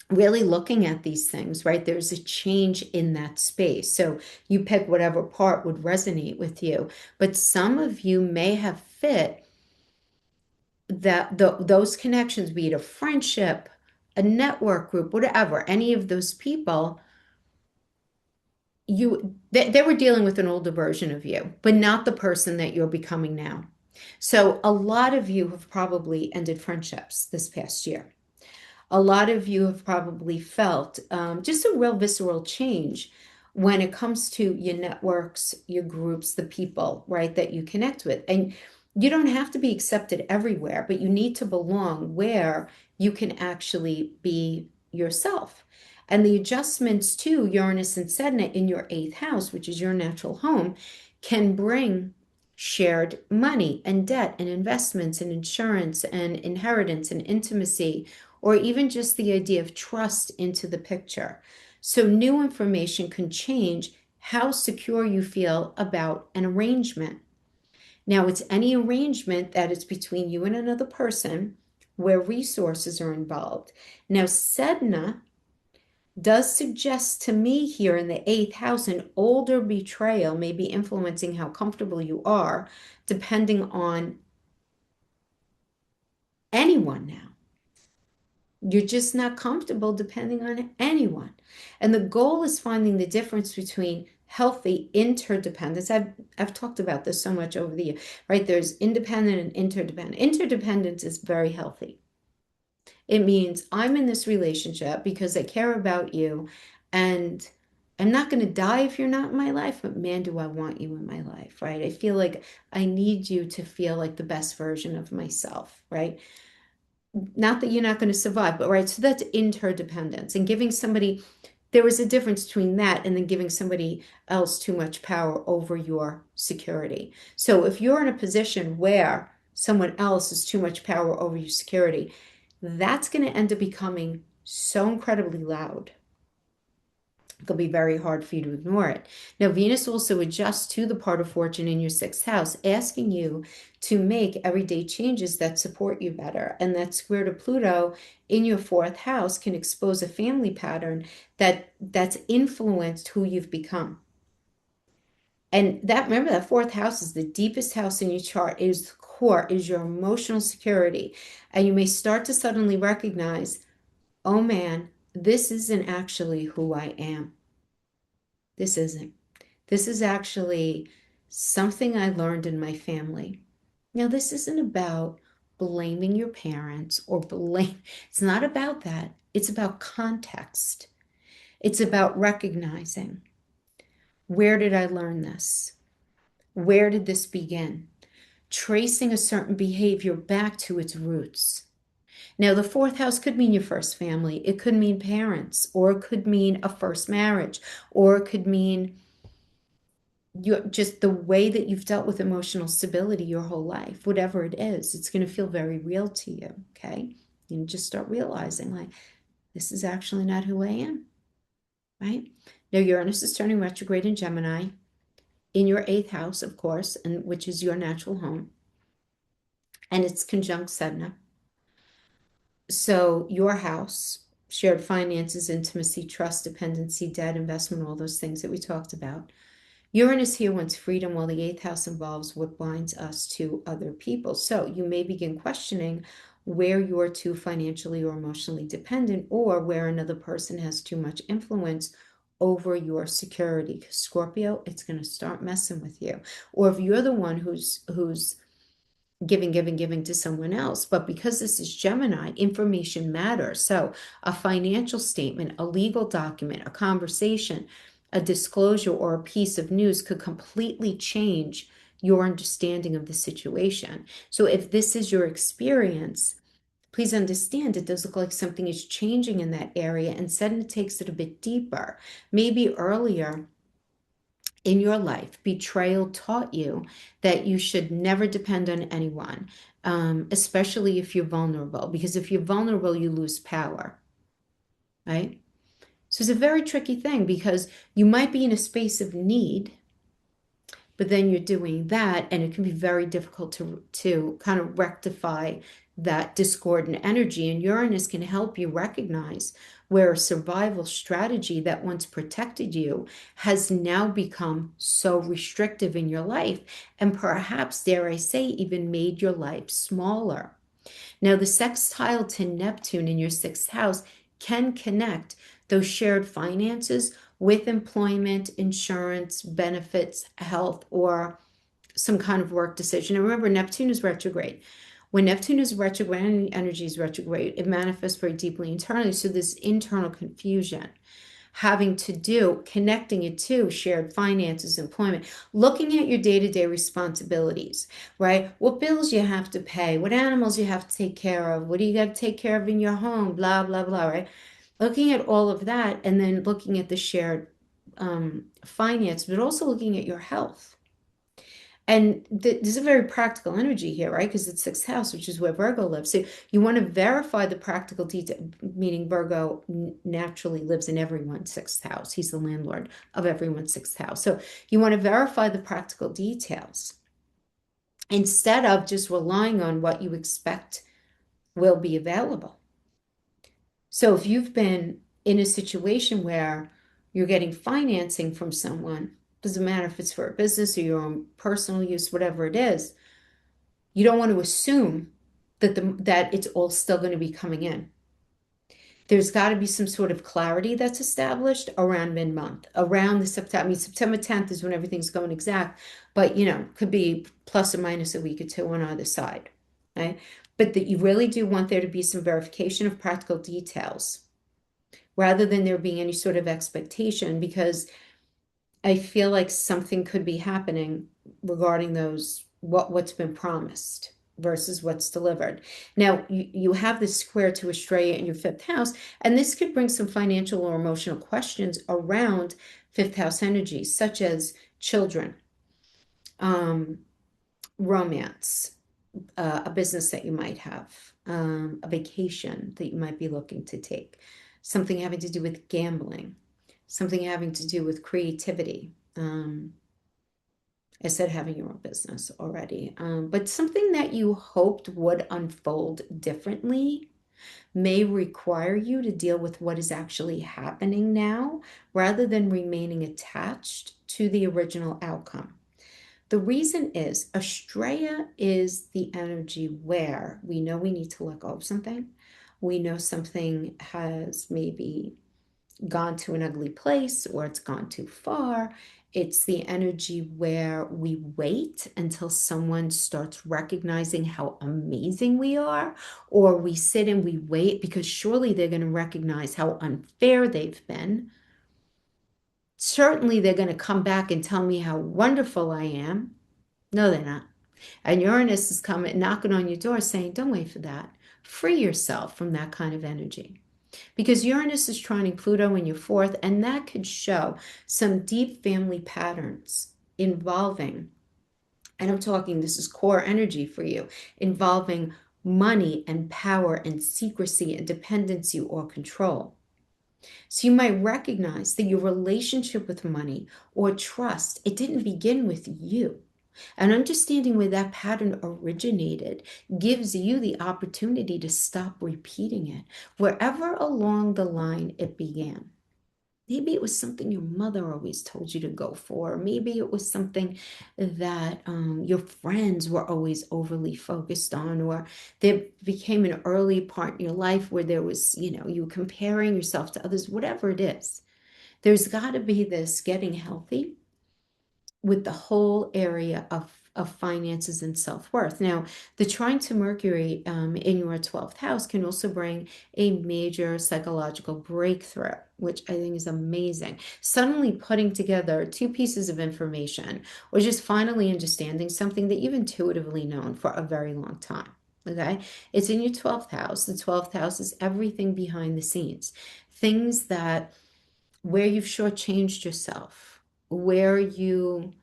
[SPEAKER 1] really looking at these things, right? There's a change in that space. So, you pick whatever part would resonate with you, but some of you may have fit those connections, be it a friendship, a network group, whatever, any of those people, they were dealing with an older version of you, but not the person that you're becoming now. So a lot of you have probably ended friendships this past year. A lot of you have probably felt just a real visceral change when it comes to your networks, your groups, the people, right, that you connect with. And you don't have to be accepted everywhere, but you need to belong where you can actually be yourself. And the adjustments to Uranus and Saturn in your eighth house, which is your natural home, can bring shared money and debt and investments and insurance and inheritance and intimacy, or even just the idea of trust into the picture. So new information can change how secure you feel about an arrangement. Now, it's any arrangement that is between you and another person where resources are involved. Now, Sedna does suggest to me here in the eighth house an older betrayal may be influencing how comfortable you are, depending on anyone now. You're just not comfortable depending on anyone. And the goal is finding the difference between healthy interdependence. I've talked about this so much over the year, right? There's independent and interdependent. Interdependence is very healthy. It means I'm in this relationship because I care about you, and I'm not going to die if you're not in my life, but man, do I want you in my life, right? I feel like I need you to feel like the best version of myself, right? Not that you're not going to survive, but right. So that's interdependence and giving somebody, there is a difference between that and then giving somebody else too much power over your security. So if you're in a position where someone else has too much power over your security, that's going to end up becoming so incredibly loud. It'll be very hard for you to ignore it. Now, Venus also adjusts to the part of fortune in your sixth house, asking you to make everyday changes that support you better. And that square to Pluto in your fourth house can expose a family pattern that's influenced who you've become. And that, remember, that fourth house is the deepest house in your chart, is the core, is your emotional security. And you may start to suddenly recognize, oh man, this isn't actually who I am. This isn't. This is actually something I learned in my family. Now, this isn't about blaming your parents or blame. It's not about that. It's about context. It's about recognizing, where did I learn this? Where did this begin? Tracing a certain behavior back to its roots. Now, the fourth house could mean your first family. It could mean parents, or it could mean a first marriage, or it could mean you just the way that you've dealt with emotional stability your whole life. Whatever it is, it's going to feel very real to you. Okay. You just start realizing, like, this is actually not who I am. Right. Now, Uranus is turning retrograde in Gemini in your eighth house, of course, and which is your natural home. And it's conjunct Sedna. So your house, shared finances, intimacy, trust, dependency, debt, investment, all those things that we talked about. Uranus here wants freedom, while the eighth house involves what binds us to other people. So you may begin questioning where you're too financially or emotionally dependent, or where another person has too much influence over your security. Scorpio, it's going to start messing with you. Or if you're the one who's giving to someone else. But because this is Gemini, information matters. So a financial statement, a legal document, a conversation, a disclosure, or a piece of news could completely change your understanding of the situation. So if this is your experience, please understand it does look like something is changing in that area, and suddenly it takes it a bit deeper. Maybe earlier in your life, betrayal taught you that you should never depend on anyone, especially if you're vulnerable, because if you're vulnerable, you lose power, right? So it's a very tricky thing because you might be in a space of need, but then you're doing that, and it can be very difficult to kind of rectify that discordant energy. And Uranus can help you recognize where a survival strategy that once protected you has now become so restrictive in your life, and perhaps, dare I say, even made your life smaller. Now, the sextile to Neptune in your sixth house can connect those shared finances with employment, insurance, benefits, health, or some kind of work decision. And remember, Neptune is retrograde. When Neptune is retrograde and energy is retrograde, it manifests very deeply internally. So this internal confusion having to do, connecting it to shared finances, employment, looking at your day-to-day responsibilities, right? What bills you have to pay, what animals you have to take care of, what do you got to take care of in your home, blah, blah, blah, right? Looking at all of that, and then looking at the shared finance, but also looking at your health. And there's a very practical energy here, right? Because it's sixth house, which is where Virgo lives. So you want to verify the practical detail, meaning Virgo naturally lives in everyone's sixth house. He's the landlord of everyone's sixth house. So you want to verify the practical details instead of just relying on what you expect will be available. So if you've been in a situation where you're getting financing from someone, doesn't matter if it's for a business or your own personal use, whatever it is, you don't want to assume that it's all still going to be coming in. There's got to be some sort of clarity that's established around mid-month, around the September. I mean, September 10th is when everything's going exact, but could be plus or minus a week or two on either side, right? But that you really do want there to be some verification of practical details rather than there being any sort of expectation, because I feel like something could be happening regarding what's been promised versus what's delivered. Now, you have this square to Estrella in your fifth house, and this could bring some financial or emotional questions around fifth house energy, such as children, romance, a business that you might have, a vacation that you might be looking to take, something having to do with gambling, something having to do with creativity. I said having your own business already, but something that you hoped would unfold differently may require you to deal with what is actually happening now rather than remaining attached to the original outcome. The reason is Estrella is the energy where we know we need to let go of something. We know something has maybe gone to an ugly place or it's gone too far. It's the energy where we wait until someone starts recognizing how amazing we are, or we sit and we wait because surely they're going to recognize how unfair they've been. Certainly they're going to come back and tell me how wonderful I am. No, they're not. And Uranus is coming, knocking on your door saying, don't wait for that. Free yourself from that kind of energy. Because Uranus is trining Pluto in your fourth, and that could show some deep family patterns involving, and I'm talking, this is core energy for you, involving money and power and secrecy and dependency or control. So you might recognize that your relationship with money or trust, it didn't begin with you. And understanding where that pattern originated gives you the opportunity to stop repeating it wherever along the line it began. Maybe it was something your mother always told you to go for. Maybe it was something that your friends were always overly focused on, or there became an early part in your life where there was, you were comparing yourself to others, whatever it is. There's got to be this getting healthy with the whole area of finances and self-worth. Now, the trine to Mercury in your 12th house can also bring a major psychological breakthrough, which I think is amazing. Suddenly putting together two pieces of information or just finally understanding something that you've intuitively known for a very long time. Okay, it's in your 12th house. The 12th house is everything behind the scenes, things that where you've shortchanged yourself, where you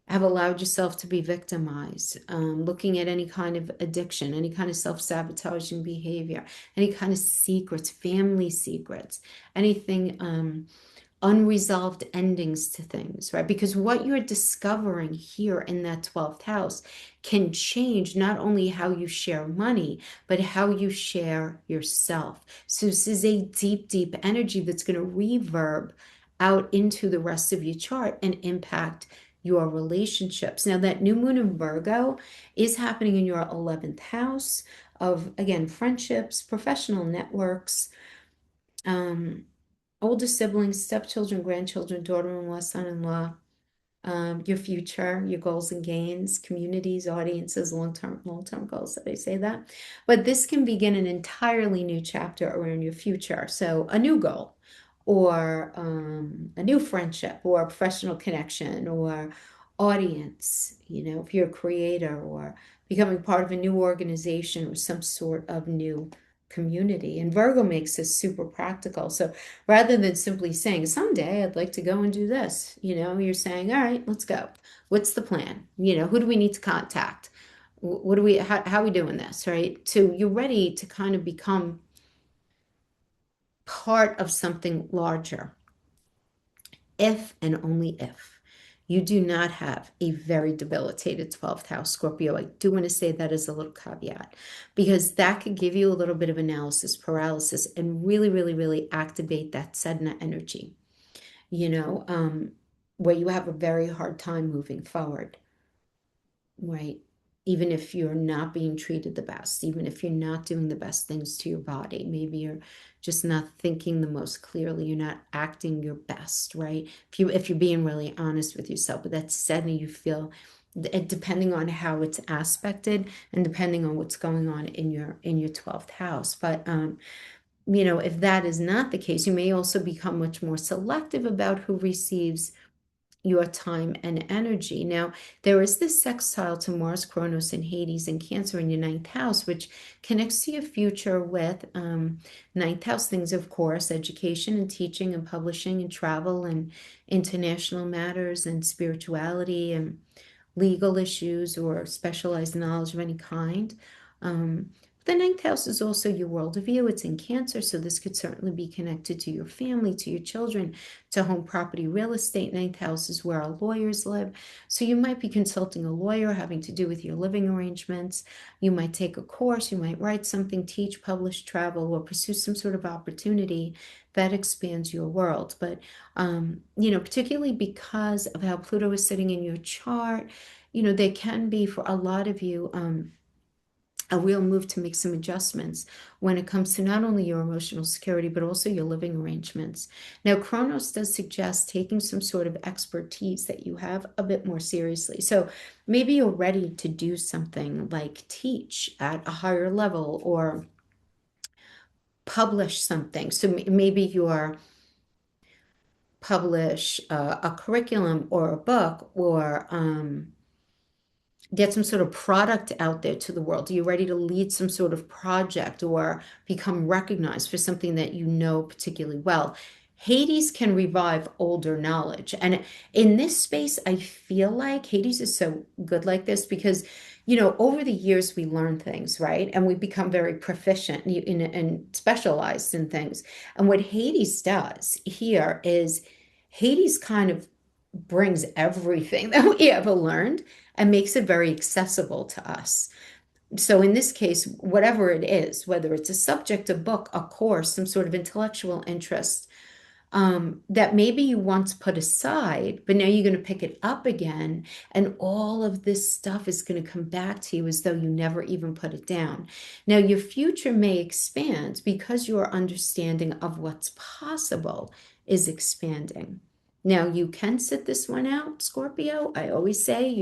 [SPEAKER 1] have allowed yourself to be victimized, looking at any kind of addiction, any kind of self-sabotaging behavior, any kind of secrets, family secrets, anything unresolved endings to things, right? Because what you're discovering here in that 12th house can change not only how you share money, but how you share yourself. So this is a deep, deep energy that's going to reverb out into the rest of your chart and impact your relationships. Now, that new moon in Virgo is happening in your 11th house of, again, friendships, professional networks, um, older siblings, stepchildren, grandchildren, daughter-in-law, son-in-law, your future, your goals and gains, communities, audiences, long-term goals. Did I say that? But this can begin an entirely new chapter around your future. So a new goal, or a new friendship, or a professional connection, or audience. If you're a creator, or becoming part of a new organization or some sort of new community. And Virgo makes this super practical. So rather than simply saying, someday I'd like to go and do this, you're saying, all right, let's go. What's the plan? Who do we need to contact? What do we, how are we doing this, right? So you're ready to kind of become part of something larger, if and only if you do not have a very debilitated 12th house Scorpio. I do want to say that as a little caveat, because that could give you a little bit of analysis paralysis and really, really, really activate that Sedna energy, where you have a very hard time moving forward, right? Even if you're not being treated the best, even if you're not doing the best things to your body, maybe you're just not thinking the most clearly, you're not acting your best, right? If you're being really honest with yourself, but that said, you feel, depending on how it's aspected and depending on what's going on in your 12th house. But if that is not the case, you may also become much more selective about who receives your time and energy. Now, there is this sextile to Mars, Kronos, and Hades and Cancer in your ninth house, which connects to your future with ninth house things, of course, education and teaching and publishing and travel and international matters and spirituality and legal issues or specialized knowledge of any kind. Um, the ninth house is also your worldview. It's in Cancer, so this could certainly be connected to your family, to your children, to home property, real estate. Ninth house is where our lawyers live. So you might be consulting a lawyer having to do with your living arrangements. You might take a course, you might write something, teach, publish, travel, or pursue some sort of opportunity that expands your world. But, particularly because of how Pluto is sitting in your chart, there can be for a lot of you a real move to make some adjustments when it comes to not only your emotional security, but also your living arrangements. Now, Kronos does suggest taking some sort of expertise that you have a bit more seriously. So maybe you're ready to do something like teach at a higher level or publish something. So maybe you're publish a curriculum or a book or get some sort of product out there to the world? Are you ready to lead some sort of project or become recognized for something that you know particularly well? Hades can revive older knowledge. And in this space, I feel like Hades is so good like this because, over the years we learn things, right? And we become very proficient and specialized in things. And what Hades does here is Hades kind of brings everything that we ever learned and makes it very accessible to us. So in this case, whatever it is, whether it's a subject, a book, a course, some sort of intellectual interest, that maybe you once put aside, but now you're going to pick it up again. And all of this stuff is going to come back to you as though you never even put it down. Now, your future may expand because your understanding of what's possible is expanding. Now, you can sit this one out, Scorpio. I always say,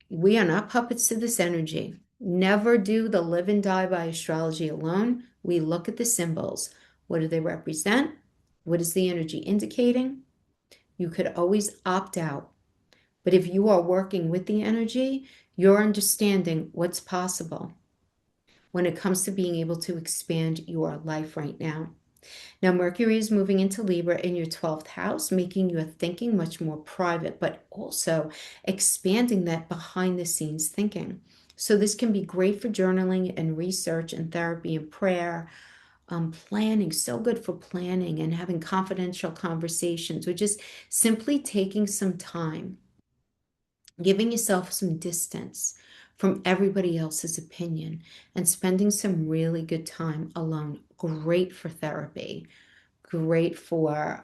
[SPEAKER 1] we are not puppets to this energy. Never do the live and die by astrology alone. We look at the symbols. What do they represent? What is the energy indicating? You could always opt out. But if you are working with the energy, you're understanding what's possible when it comes to being able to expand your life right now. Now, Mercury is moving into Libra in your 12th house, making your thinking much more private, but also expanding that behind the scenes thinking. So, this can be great for journaling and research and therapy and prayer. Planning, so good for planning and having confidential conversations, or just simply taking some time, giving yourself some distance from everybody else's opinion and spending some really good time alone. Great for therapy, great for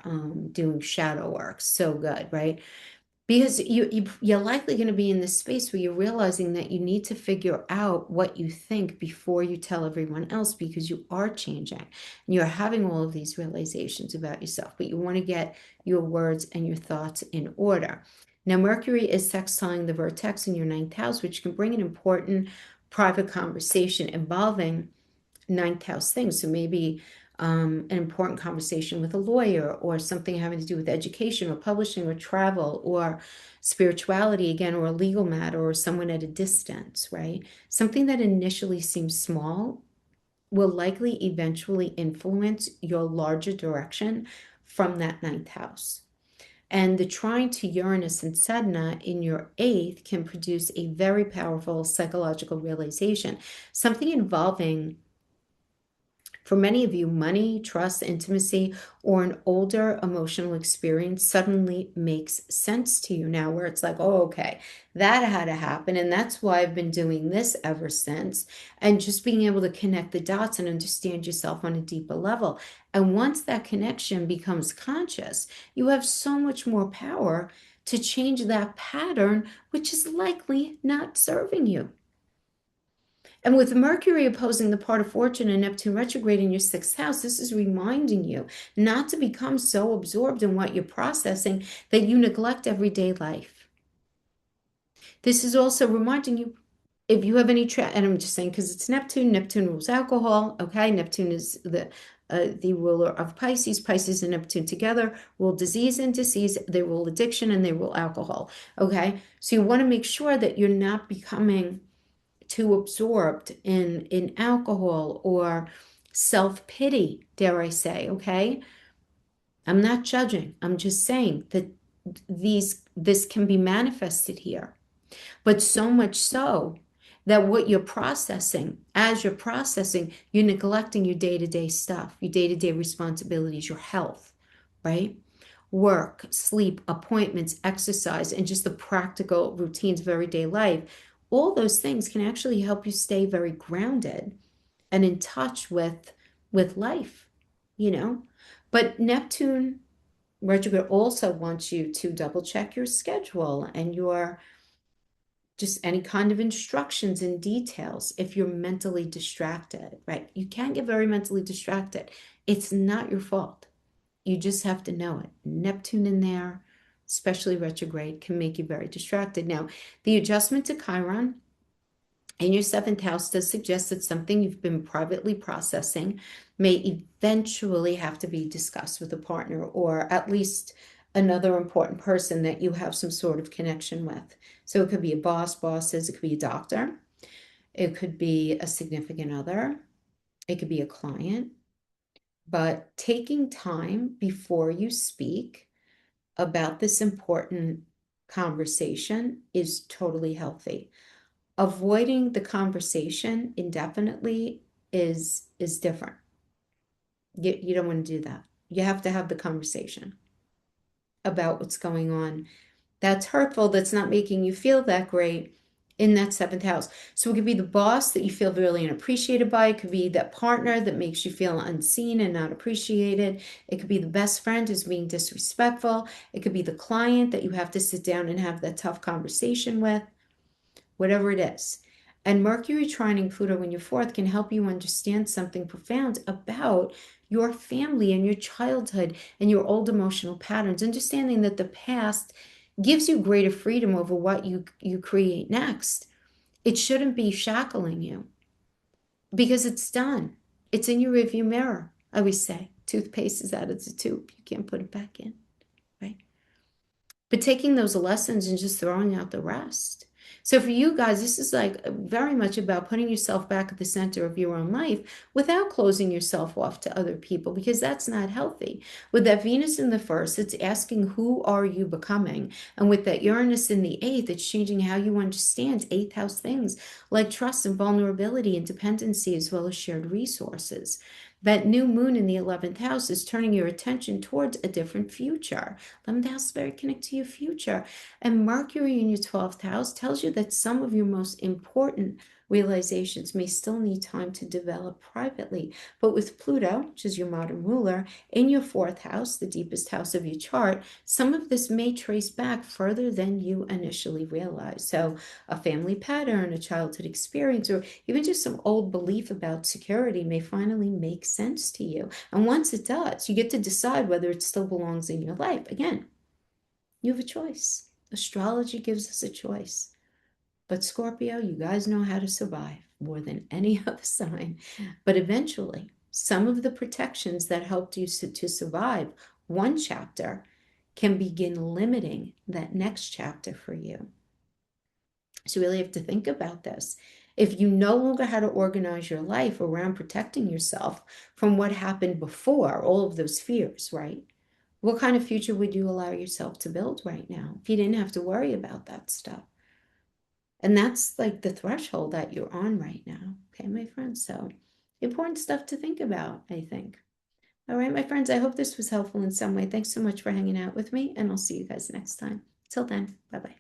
[SPEAKER 1] doing shadow work. So good, right? Because you're likely going to be in this space where you're realizing that you need to figure out what you think before you tell everyone else, because you are changing and you're having all of these realizations about yourself, but you want to get your words and your thoughts in order. Now, Mercury is sextiling the vertex in your ninth house, which can bring an important private conversation involving ninth house things. So maybe an important conversation with a lawyer, or something having to do with education or publishing or travel or spirituality again, or a legal matter, or someone at a distance, right? Something that initially seems small will likely eventually influence your larger direction from that ninth house. And the trine to Uranus and Sedna in your eighth can produce a very powerful psychological realization, something involving, for many of you, money, trust, intimacy, or an older emotional experience suddenly makes sense to you now, where it's like, oh, okay, that had to happen. And that's why I've been doing this ever since. And just being able to connect the dots and understand yourself on a deeper level. And once that connection becomes conscious, you have so much more power to change that pattern, which is likely not serving you. And with Mercury opposing the part of fortune and Neptune retrograde in your sixth house, this is reminding you not to become so absorbed in what you're processing that you neglect everyday life. This is also reminding you, if you have any, and I'm just saying because it's Neptune, Neptune rules alcohol, okay? Neptune is the ruler of Pisces. Pisces and Neptune together rule disease and disease. They rule addiction and they rule alcohol, okay? So you want to make sure that you're not becoming too absorbed in alcohol or self-pity, dare I say, okay? I'm not judging. I'm just saying that this can be manifested here. But so much so that what you're processing, as you're processing, you're neglecting your day-to-day stuff, your day-to-day responsibilities, your health, right? Work, sleep, appointments, exercise, and just the practical routines of everyday life. All those things can actually help you stay very grounded and in touch with life, you know? But Neptune retrograde also wants you to double check your schedule and your just any kind of instructions and details if you're mentally distracted, right? You can get very mentally distracted. It's not your fault. You just have to know it. Neptune in there, especially retrograde, can make you very distracted. Now, the adjustment to Chiron in your seventh house does suggest that something you've been privately processing may eventually have to be discussed with a partner, or at least another important person that you have some sort of connection with. So it could be a boss, bosses, it could be a doctor, it could be a significant other, it could be a client. But taking time before you speak about this important conversation is totally healthy. Avoiding the conversation indefinitely is different. You don't want to do that. You have to have the conversation about what's going on. That's hurtful, that's not making you feel that great. in that seventh house. So it could be the boss that you feel really unappreciated by. It could be that partner that makes you feel unseen and not appreciated. It could be the best friend who's being disrespectful. It could be the client that you have to sit down and have that tough conversation with, whatever it is. And Mercury trining Pluto in your fourth can help you understand something profound about your family and your childhood and your old emotional patterns, understanding that the past gives you greater freedom over what you create next. It shouldn't be shackling you because it's done. It's in your rearview mirror. I always say, toothpaste is out of the tube. You can't put it back in, right? But taking those lessons and just throwing out the rest. So for you guys, this is like very much about putting yourself back at the center of your own life without closing yourself off to other people, because that's not healthy. With that Venus in the first, it's asking, who are you becoming? And with that Uranus in the eighth, it's changing how you understand eighth house things like trust and vulnerability and dependency, as well as shared resources. That new moon in the 11th house is turning your attention towards a different future. 11th house is very connected to your future. And Mercury in your 12th house tells you that some of your most important realizations may still need time to develop privately. But with Pluto, which is your modern ruler, in your fourth house, the deepest house of your chart, some of this may trace back further than you initially realized. So a family pattern, a childhood experience, or even just some old belief about security may finally make sense to you. And once it does, you get to decide whether it still belongs in your life. Again, you have a choice. Astrology gives us a choice. But Scorpio, you guys know how to survive more than any other sign. But eventually, some of the protections that helped you to survive one chapter can begin limiting that next chapter for you. So you really have to think about this. If you no longer how to organize your life around protecting yourself from what happened before, all of those fears, right? What kind of future would you allow yourself to build right now if you didn't have to worry about that stuff? And that's like the threshold that you're on right now. Okay, my friends. So important stuff to think about, I think. All right, my friends, I hope this was helpful in some way. Thanks so much for hanging out with me, and I'll see you guys next time. Till then, bye-bye.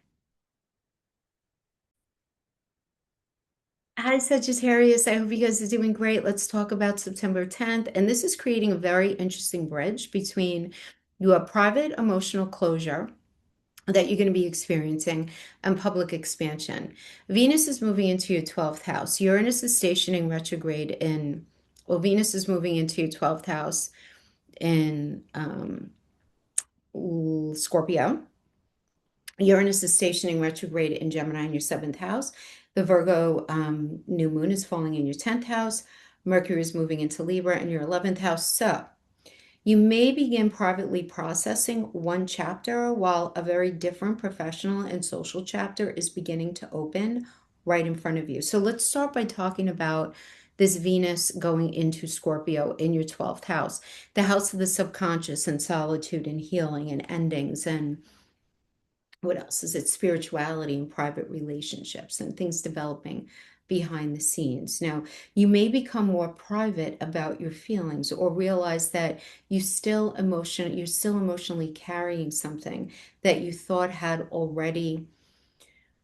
[SPEAKER 1] Hi, Sagittarius. I hope you guys are doing great. Let's talk about September 10th. And this is creating a very interesting bridge between your private emotional closure that you're going to be experiencing and public expansion. Venus is moving into your 12th house. Uranus is stationing retrograde in, well, Venus is moving into your 12th house in Scorpio. Uranus is stationing retrograde in Gemini in your seventh house. The Virgo new moon is falling in your 10th house. Mercury is moving into Libra in your 11th house. So you may begin privately processing one chapter while a very different professional and social chapter is beginning to open right in front of you. So let's start by talking about this Venus going into Scorpio in your 12th house, the house of the subconscious and solitude and healing and endings and what else is it? Spirituality and private relationships and things developing behind the scenes. Now, you may become more private about your feelings or realize that you're still emotionally carrying something that you thought had already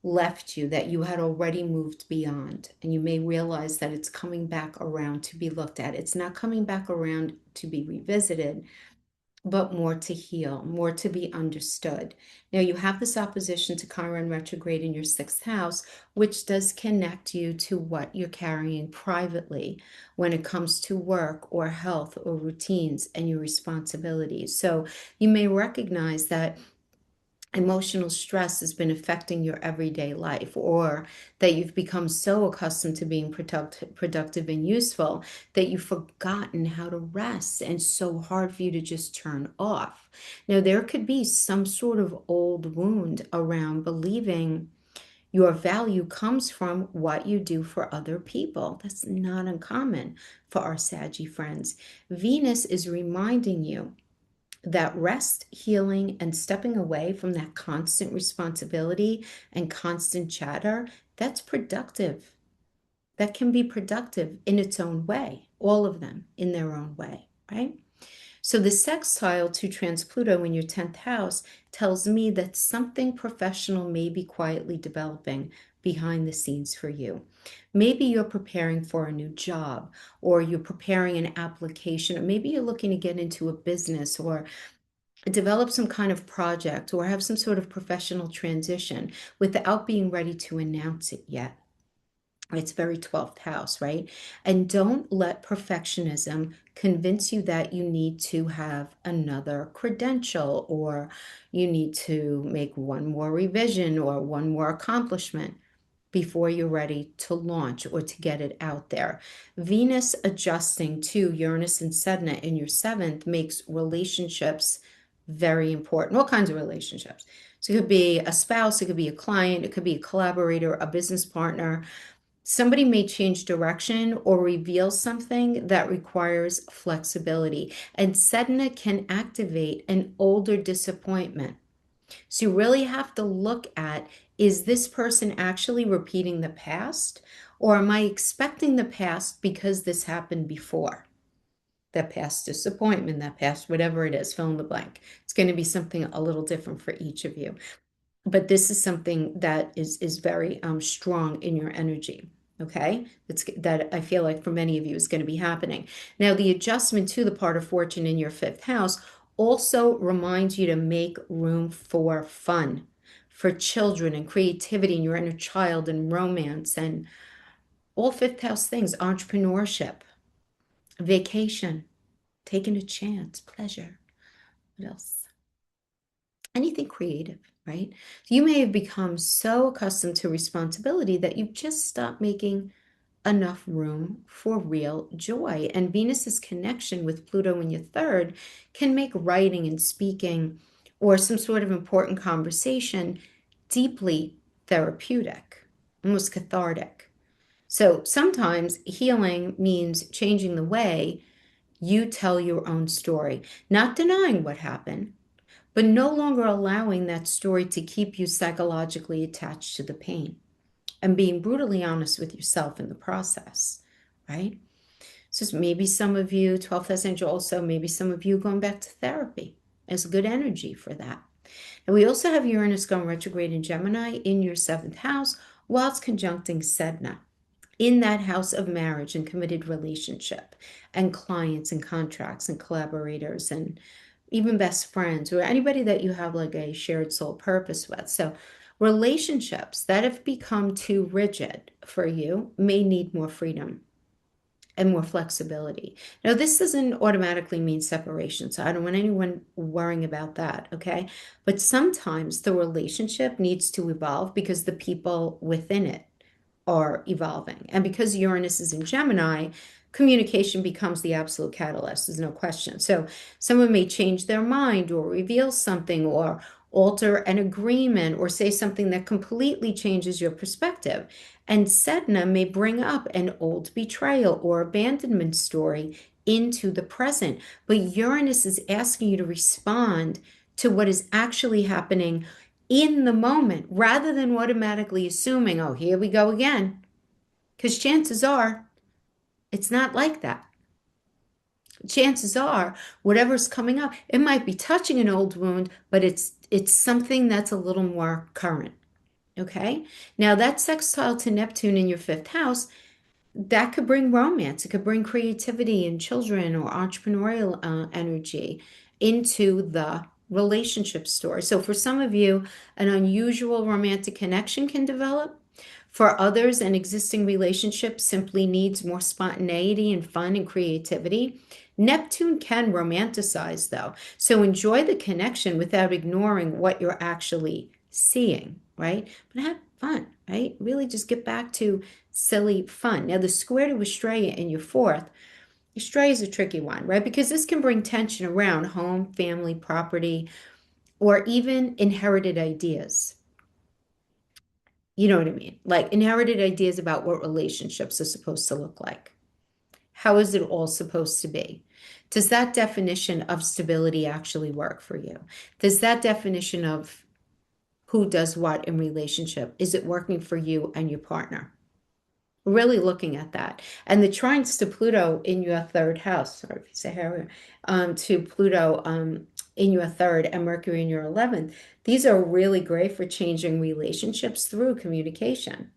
[SPEAKER 1] left you, that you had already moved beyond. And you may realize that it's coming back around to be looked at. It's not coming back around to be revisited, but more to heal, more to be understood. Now, you have this opposition to Chiron retrograde in your sixth house, which does connect you to what you're carrying privately when it comes to work or health or routines and your responsibilities. So you may recognize that emotional stress has been affecting your everyday life, or that you've become so accustomed to being productive and useful that you've forgotten how to rest, and so hard for you to just turn off. Now, there could be some sort of old wound around believing your value comes from what you do for other people. That's not uncommon for our Saggy friends. Venus is reminding you that rest, healing, and stepping away from that constant responsibility and constant chatter, that's productive. That can be productive in its own way, all of them in their own way, right? So the sextile to trans Pluto in your 10th house tells me that something professional may be quietly developing behind the scenes for you. Maybe you're preparing for a new job, or you're preparing an application, or maybe you're looking to get into a business or develop some kind of project or have some sort of professional transition without being ready to announce it yet. It's very 12th house, right? And don't let perfectionism convince you that you need to have another credential or you need to make one more revision or one more accomplishment before you're ready to launch or to get it out there. Venus adjusting to Uranus and Sedna in your seventh makes relationships very important. All kinds of relationships. So it could be a spouse, it could be a client, it could be a collaborator, a business partner. Somebody may change direction or reveal something that requires flexibility. And Sedna can activate an older disappointment. So you really have to look at, is this person actually repeating the past? Or am I expecting the past because this happened before? That past disappointment, that past whatever it is, fill in the blank. It's going to be something a little different for each of you. But this is something that is very strong in your energy. Okay, that I feel like for many of you is going to be happening. Now, the adjustment to the part of fortune in your fifth house also reminds you to make room for fun, for children and creativity and your inner child and romance and all fifth house things, entrepreneurship, vacation, taking a chance, pleasure. What else? Anything creative, right? You may have become so accustomed to responsibility that you've just stopped making enough room for real joy. And Venus's connection with Pluto in your third can make writing and speaking or some sort of important conversation deeply therapeutic, almost cathartic. So sometimes healing means changing the way you tell your own story, not denying what happened, but no longer allowing that story to keep you psychologically attached to the pain and being brutally honest with yourself in the process, right? So maybe some of you, 12th house angel also, maybe some of you going back to therapy. There's good energy for that. And we also have Uranus going retrograde in Gemini in your seventh house while it's conjuncting Sedna in that house of marriage and committed relationship and clients and contracts and collaborators and even best friends or anybody that you have like a shared soul purpose with. So relationships that have become too rigid for you may need more freedom and more flexibility. Now, this doesn't automatically mean separation, so I don't want anyone worrying about that, okay? But sometimes the relationship needs to evolve because the people within it are evolving. And because Uranus is in Gemini, communication becomes the absolute catalyst, there's no question. So someone may change their mind or reveal something or alter an agreement or say something that completely changes your perspective. And Sedna may bring up an old betrayal or abandonment story into the present. But Uranus is asking you to respond to what is actually happening in the moment rather than automatically assuming, oh, here we go again. Because chances are it's not like that. Chances are whatever's coming up, it might be touching an old wound, but it's something that's a little more current. Okay. Now that sextile to Neptune in your fifth house, that could bring romance. It could bring creativity and children or entrepreneurial energy into the relationship story. So for some of you, an unusual romantic connection can develop. For others, an existing relationship simply needs more spontaneity and fun and creativity. Neptune can romanticize, though. So enjoy the connection without ignoring what you're actually seeing, right? But have fun, right? Really just get back to silly fun. Now, the square to Estrella in your fourth, Estrella is a tricky one, right? Because this can bring tension around home, family, property, or even inherited ideas. You know what I mean? Like inherited ideas about what relationships are supposed to look like. How is it all supposed to be? Does that definition of stability actually work for you? Does that definition of who does what in relationship, is it working for you and your partner? Really looking at that. And the trines to Pluto in your third house, sorry if you say Harry, to Pluto in your third and Mercury in your 11th, these are really great for changing relationships through communication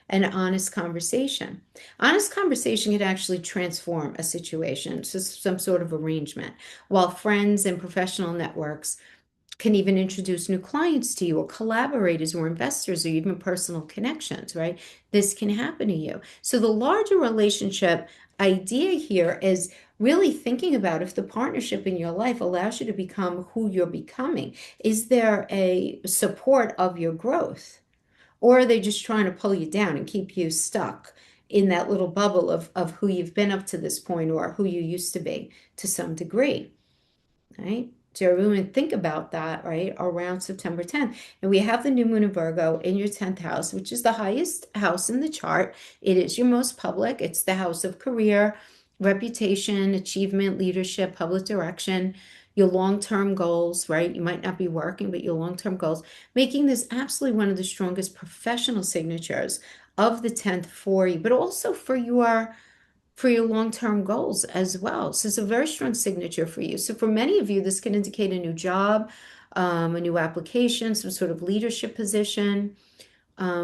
[SPEAKER 1] and honest conversation. Honest conversation can actually transform a situation, so some sort of arrangement, while friends and professional networks can even introduce new clients to you or collaborators or investors or even personal connections, right? This can happen to you. So the larger relationship idea here is really thinking about if the partnership in your life allows you to become who you're becoming. Is there a support of your growth? Or are they just trying to pull you down and keep you stuck in that little bubble of who you've been up to this point or who you used to be to some degree? Right? So everyone think about that, right? Around September 10th. And we have the new moon in Virgo in your 10th house, which is the highest house in the chart. It is your most public. It's the house of career, reputation, achievement, leadership, public direction, your long-term goals, right? You might not be working, but your long-term goals, making this absolutely one of the strongest professional signatures of the 10th for you, but also for your long-term goals as well. So it's a very strong signature for you. So for many of you, this can indicate a new job, a new application, some sort of leadership position,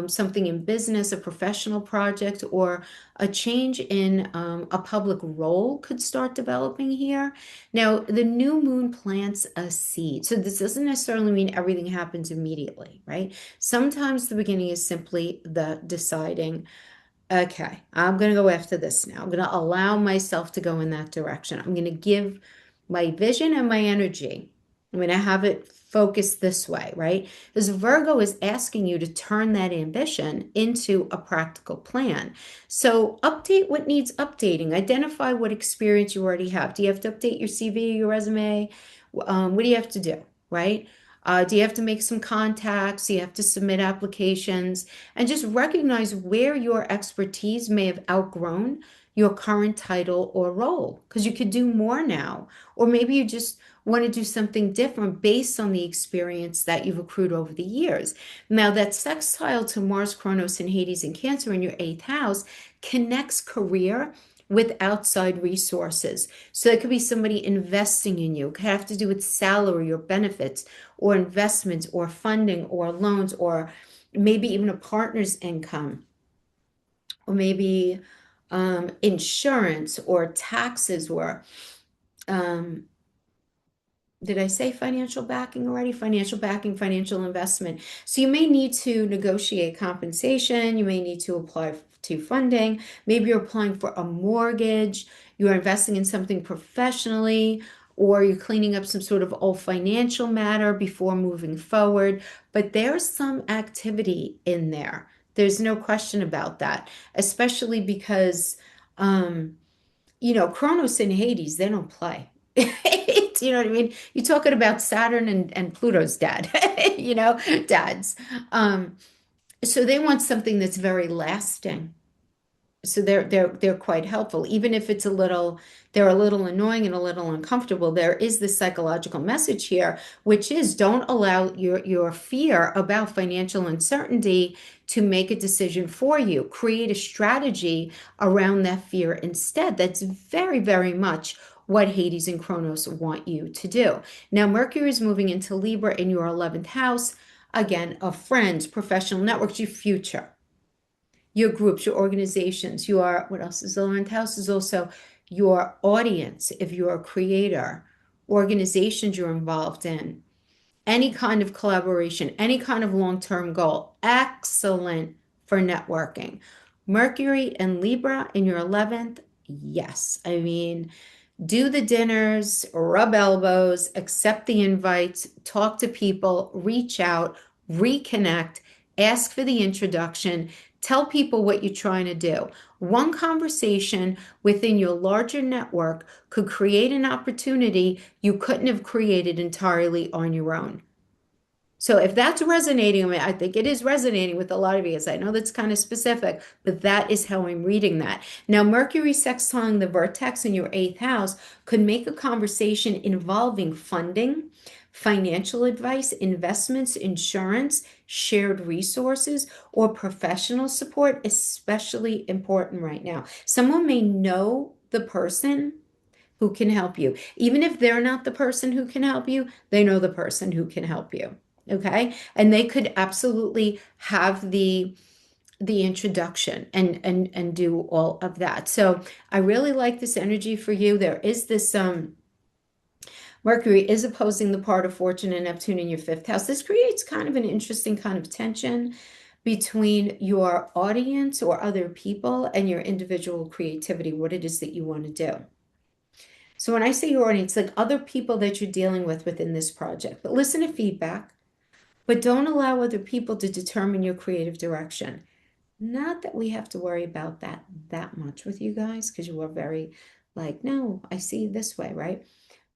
[SPEAKER 1] something in business, a professional project, or a change in a public role could start developing here. Now, the new moon plants a seed. So this doesn't necessarily mean everything happens immediately, right? Sometimes the beginning is simply the deciding, okay, I'm going to go after this now. I'm going to allow myself to go in that direction. I'm going to give my vision and my energy. I'm going to have it focused this way, right? Because Virgo is asking you to turn that ambition into a practical plan. So update what needs updating. Identify what experience you already have. Do you have to update your CV, your resume? What do you have to do, right? Do you have to make some contacts? Do you have to submit applications? And just recognize where your expertise may have outgrown your current title or role, because you could do more now. Or maybe you just want to do something different based on the experience that you've accrued over the years. Now, that sextile to Mars, Kronos, and Hades and Cancer in your eighth house connects career with outside resources. So it could be somebody investing in you. It could have to do with salary or benefits or investments or funding or loans or maybe even a partner's income or maybe insurance or taxes or um, did I say financial backing already? Financial backing, financial investment. So you may need to negotiate compensation. You may need to apply to funding. Maybe you're applying for a mortgage. You're investing in something professionally, or you're cleaning up some sort of old financial matter before moving forward. But there's some activity in there. There's no question about that, especially because Kronos and Hades, they don't play. You know what I mean? You're talking about Saturn and Pluto's dad, dads. So they want something that's very lasting. So they're quite helpful, even if they're a little annoying and a little uncomfortable. There is this psychological message here, which is don't allow your fear about financial uncertainty to make a decision for you. Create a strategy around that fear instead. That's very, very much what Hades and Kronos want you to do. Now, Mercury is moving into Libra in your 11th house, again, of friends, professional networks, your future, your groups, your organizations, what else is the 11th house is also your audience, if you're a creator, organizations you're involved in, any kind of collaboration, any kind of long-term goal. Excellent for networking. Mercury and Libra in your 11th, yes. I mean, do the dinners, rub elbows, accept the invites, talk to people, reach out, reconnect, ask for the introduction, tell people what you're trying to do. One conversation within your larger network could create an opportunity you couldn't have created entirely on your own. So if that's resonating, I think it is resonating with a lot of you. I know that's kind of specific, but that is how I'm reading that. Now, Mercury sextiling the vertex in your eighth house could make a conversation involving funding, financial advice, investments, insurance, shared resources, or professional support, especially important right now. Someone may know the person who can help you. Even if they're not the person who can help you, they know the person who can help you. Okay? And they could absolutely have the introduction and do all of that. So I really like this energy for you. There is this Mercury is opposing the part of Fortune and Neptune in your fifth house. This creates kind of an interesting kind of tension between your audience or other people and your individual creativity, what it is that you want to do. So when I say your audience, like other people that you're dealing with within this project, but listen to feedback, but don't allow other people to determine your creative direction. Not that we have to worry about that much with you guys, because you are very like, no, I see it this way, right?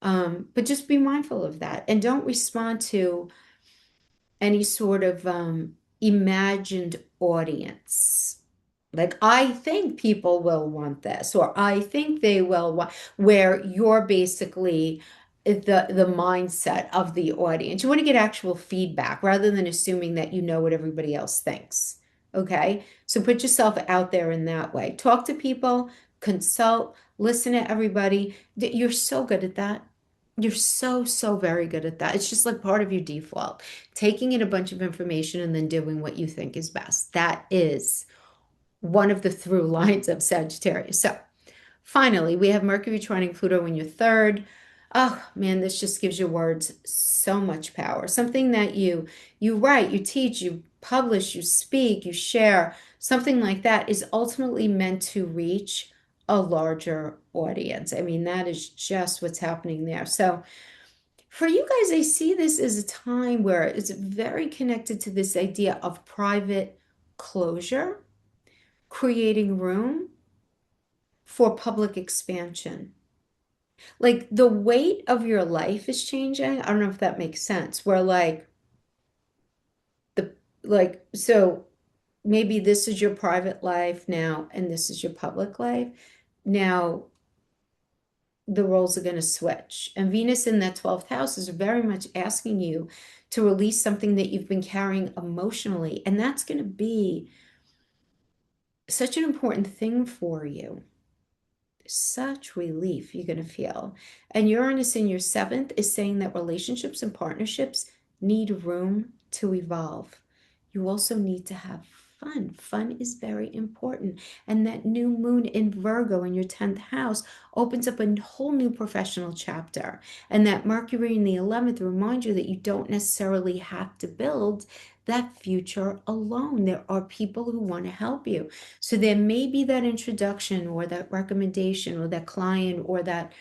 [SPEAKER 1] But just be mindful of that and don't respond to any sort of imagined audience. Like, I think people will want this, or I think they will want, where you're basically the mindset of the audience. You want to get actual feedback rather than assuming that you know what everybody else thinks. Okay? So put yourself out there in that way. Talk to people, consult, listen to everybody. You're so good at that. You're so, so very good at that. It's just like part of your default, taking in a bunch of information and then doing what you think is best. That is one of the through lines of Sagittarius. So finally, we have Mercury trining Pluto in your third. Oh man, this just gives your words so much power. Something that you write, you teach, you publish, you speak, you share, something like that is ultimately meant to reach a larger audience. I mean, that is just what's happening there. So for you guys, I see this as a time where it's very connected to this idea of private closure, creating room for public expansion. Like the weight of your life is changing. I don't know if that makes sense. Where the so maybe this is your private life now and this is your public life. Now the roles are going to switch. And Venus in that 12th house is very much asking you to release something that you've been carrying emotionally. And that's going to be such an important thing for you. Such relief you're going to feel. And Uranus in your seventh is saying that relationships and partnerships need room to evolve. You also need to have fun. Fun is very important. And that new moon in Virgo in your 10th house opens up a whole new professional chapter. And that Mercury in the 11th reminds you that you don't necessarily have to build that future alone. There are people who want to help you. So there may be that introduction or that recommendation or that client or that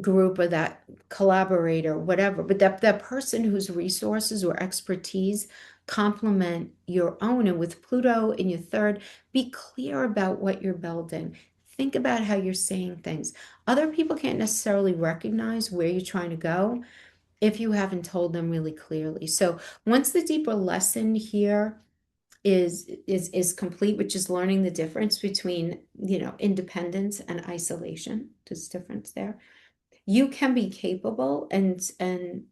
[SPEAKER 1] group or that collaborator, whatever, but that person whose resources or expertise complement your own. And with Pluto in your third, be clear about what you're building. Think about how you're saying things. Other people can't necessarily recognize where you're trying to go if you haven't told them really clearly. So once the deeper lesson here is complete, which is learning the difference between, independence and isolation. There's difference there. You can be capable and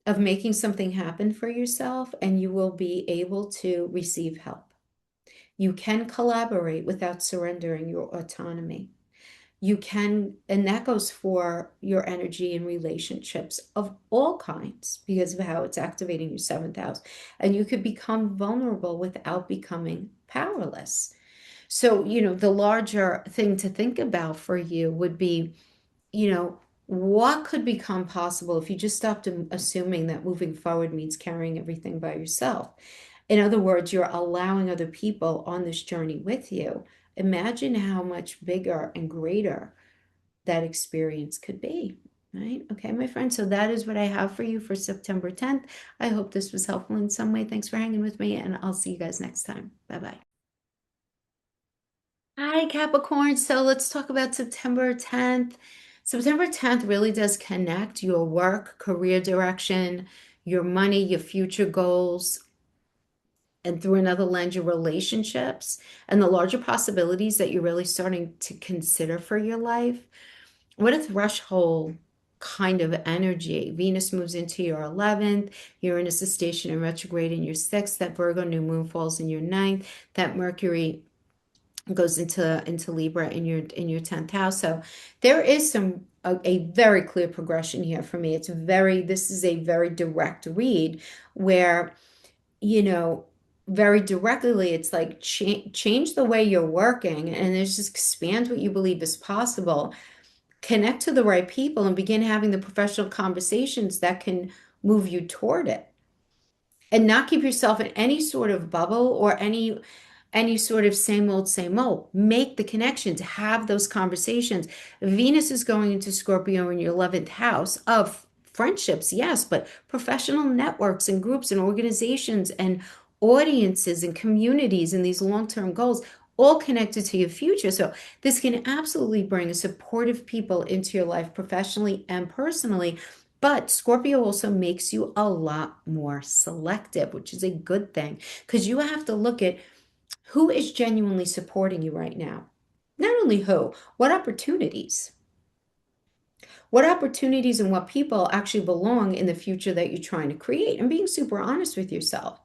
[SPEAKER 1] of making something happen for yourself, and you will be able to receive help. You can collaborate without surrendering your autonomy. You can, and that goes for your energy in relationships of all kinds because of how it's activating your seventh house. And you could become vulnerable without becoming powerless. So, the larger thing to think about for you would be, what could become possible if you just stopped assuming that moving forward means carrying everything by yourself. In other words, you're allowing other people on this journey with you. Imagine how much bigger and greater that experience could be, right? Okay, my friend. So that is what I have for you for September 10th. I hope this was helpful in some way. Thanks for hanging with me, and I'll see you guys next time. Bye-bye. Hi, Capricorn. So let's talk about September 10th. September 10th really does connect your work, career direction, your money, your future goals, and through another lens, your relationships and the larger possibilities that you're really starting to consider for your life. What a threshold kind of energy. Venus moves into your 11th, Uranus is stationed in retrograde in your 6th, that Virgo new moon falls in your ninth, that Mercury goes into Libra in your 10th house. So there is a very clear progression here for me. This is a very direct read where, you know, very directly it's like change the way you're working and it's just expand what you believe is possible. Connect to the right people and begin having the professional conversations that can move you toward it and not keep yourself in any sort of bubble or any sort of same old. Make the connection to have those conversations. Venus is going into Scorpio in your 11th house of friendships, yes, but professional networks and groups and organizations and audiences and communities and these long-term goals all connected to your future. So this can absolutely bring supportive people into your life professionally and personally. But Scorpio also makes you a lot more selective, which is a good thing because you have to look at who is genuinely supporting you right now. Not only who, what opportunities? What opportunities and what people actually belong in the future that you're trying to create and being super honest with yourself.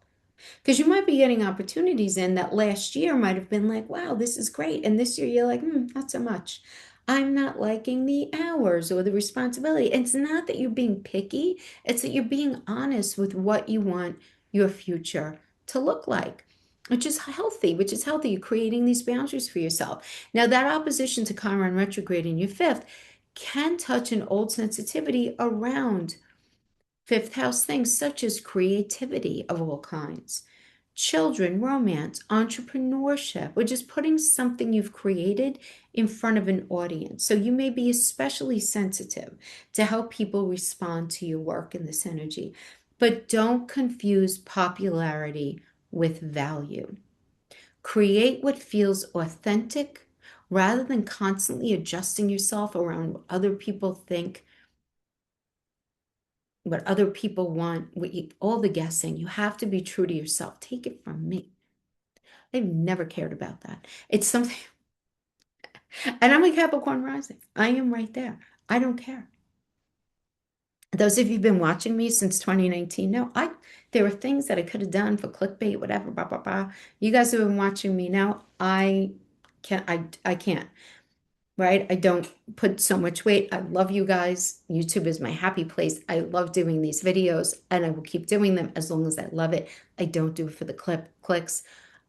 [SPEAKER 1] Because you might be getting opportunities in that last year might have been like, wow, this is great. And this year you're like, not so much. I'm not liking the hours or the responsibility. It's not that you're being picky, it's that you're being honest with what you want your future to look like, which is healthy, which is healthy. You're creating these boundaries for yourself. Now, that opposition to Chiron retrograde in your fifth can touch an old sensitivity around fifth house things such as creativity of all kinds, children, romance, entrepreneurship, or just putting something you've created in front of an audience. So you may be especially sensitive to how people respond to your work in this energy. But don't confuse popularity with value. Create what feels authentic rather than constantly adjusting yourself around what other people think, what other people want, all the guessing. You have to be true to yourself. Take it from me. They've never cared about that. It's something, and I'm a Capricorn rising. I am right there. I don't care. Those of you who've been watching me since 2019 know there were things that I could have done for clickbait, whatever, blah, blah, blah. You guys have been watching me now. I can't. Right? I don't put so much weight. I love you guys. YouTube is my happy place. I love doing these videos and I will keep doing them as long as I love it. I don't do it for the clicks.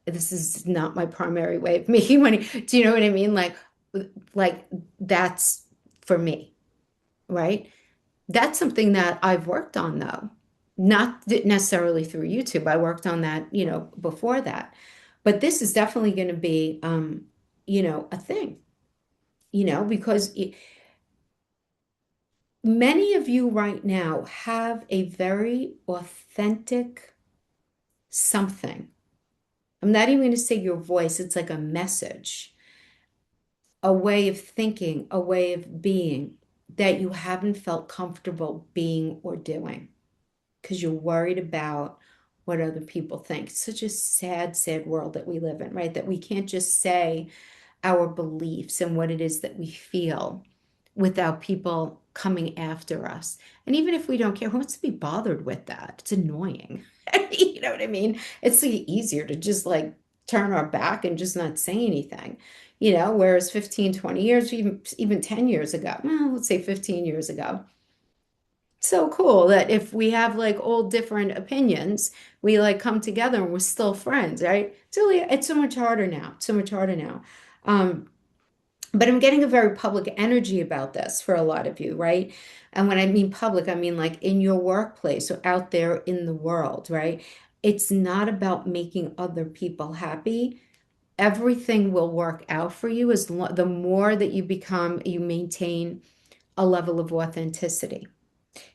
[SPEAKER 1] This is not my primary way of making money. Do you know what I mean? Like that's for me, right? That's something that I've worked on though, not necessarily through YouTube. I worked on that, before that. But this is definitely going to be, a thing, because many of you right now have a very authentic something. I'm not even going to say your voice, it's like a message, a way of thinking, a way of being that you haven't felt comfortable being or doing because you're worried about what other people think. It's such a sad, sad world that we live in, right? That we can't just say our beliefs and what it is that we feel without people coming after us. And even if we don't care, who wants to be bothered with that? It's annoying. You know what I mean? It's like easier to just like turn our back and just not say anything, whereas 15, 20 years, even 10 years ago, well, let's say 15 years ago, so cool that if we have like all different opinions, we like come together and we're still friends, right? It's so much harder now. So much harder now. Um, but I'm getting a very public energy about this for a lot of you, right? And when I mean public, I mean like in your workplace or out there in the world, right? It's not about making other people happy. Everything will work out for you the more that you maintain a level of authenticity.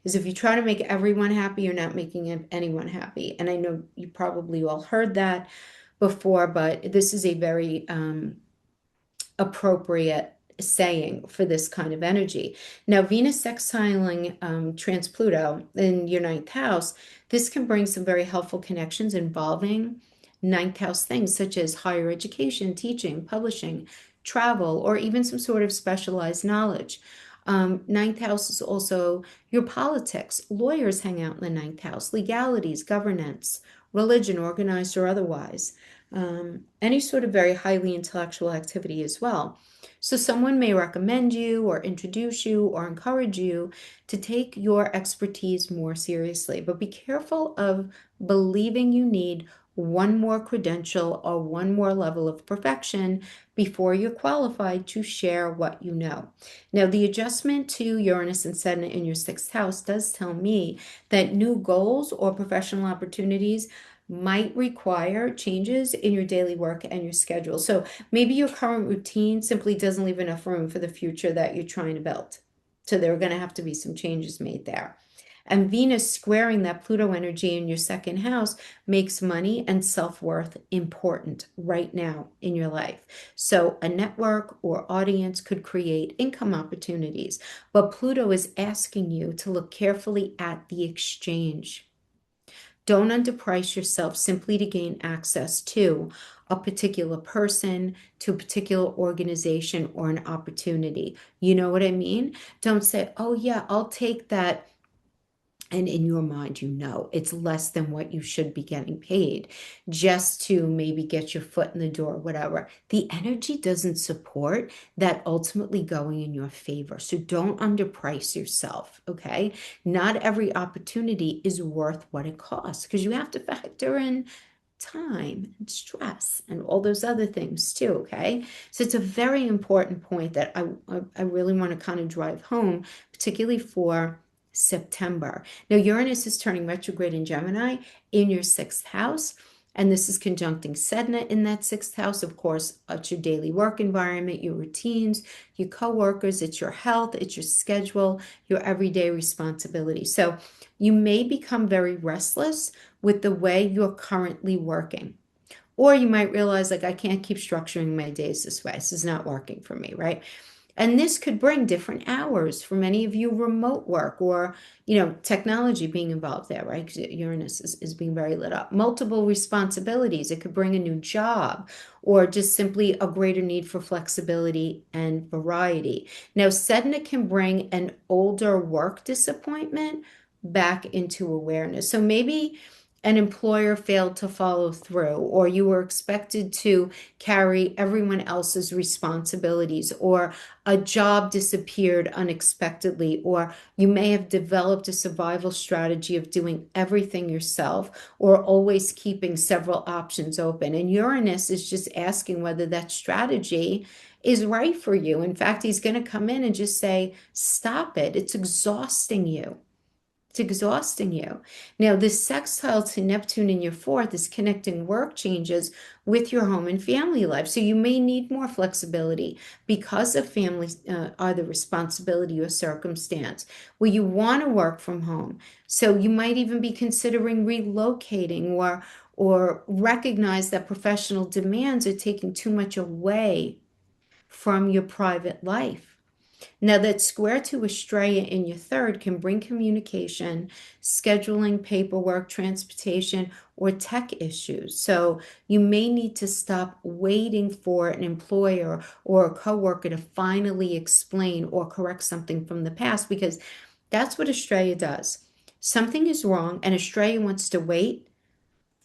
[SPEAKER 1] Because if you try to make everyone happy, you're not making anyone happy. And I know you probably all heard that before, but this is a very appropriate saying for this kind of energy. Now, Venus sextiling trans Pluto in your ninth house, this can bring some very helpful connections involving ninth house things such as higher education, teaching, publishing, travel, or even some sort of specialized knowledge. Ninth house is also your politics. Lawyers hang out in the ninth house, legalities, governance, religion, organized or otherwise. any sort of very highly intellectual activity as well. So someone may recommend you or introduce you or encourage you to take your expertise more seriously, but be careful of believing you need one more credential or one more level of perfection before you're qualified to share what you know. Now, the adjustment to Uranus and Saturn in your sixth house does tell me that new goals or professional opportunities might require changes in your daily work and your schedule. So maybe your current routine simply doesn't leave enough room for the future that you're trying to build. So there are going to have to be some changes made there. And Venus squaring that Pluto energy in your second house makes money and self-worth important right now in your life. So a network or audience could create income opportunities, but Pluto is asking you to look carefully at the exchange. Don't underprice yourself simply to gain access to a particular person, to a particular organization or an opportunity. You know what I mean? Don't say, oh yeah, I'll take that. And in your mind, you know it's less than what you should be getting paid just to maybe get your foot in the door, whatever. The energy doesn't support that ultimately going in your favor. So don't underprice yourself, okay? Not every opportunity is worth what it costs because you have to factor in time and stress and all those other things too, okay? So it's a very important point that I really want to kind of drive home, particularly for September. Now, Uranus is turning retrograde in Gemini in your sixth house, and this is conjuncting Saturn in that sixth house. Of course, it's your daily work environment, your routines, your coworkers, it's your health, it's your schedule, your everyday responsibility. So you may become very restless with the way you're currently working. Or you might realize, like, I can't keep structuring my days this way. This is not working for me, right? And this could bring different hours for many of you, remote work or, technology being involved there, right? Because Uranus is being very lit up. Multiple responsibilities. It could bring a new job or just simply a greater need for flexibility and variety. Now, Sedna can bring an older work disappointment back into awareness. So maybe an employer failed to follow through, or you were expected to carry everyone else's responsibilities, or a job disappeared unexpectedly, or you may have developed a survival strategy of doing everything yourself, or always keeping several options open. And Uranus is just asking whether that strategy is right for you. In fact, he's going to come in and just say, stop it. It's exhausting you. It's exhausting you. Now, this sextile to Neptune in your fourth is connecting work changes with your home and family life. So you may need more flexibility because of family, either responsibility or circumstance, where you want to work from home. So you might even be considering relocating or recognize that professional demands are taking too much away from your private life. Now, that square to Estrella in your third can bring communication, scheduling, paperwork, transportation, or tech issues. So you may need to stop waiting for an employer or a coworker to finally explain or correct something from the past, because that's what Estrella does. Something is wrong, and Estrella wants to wait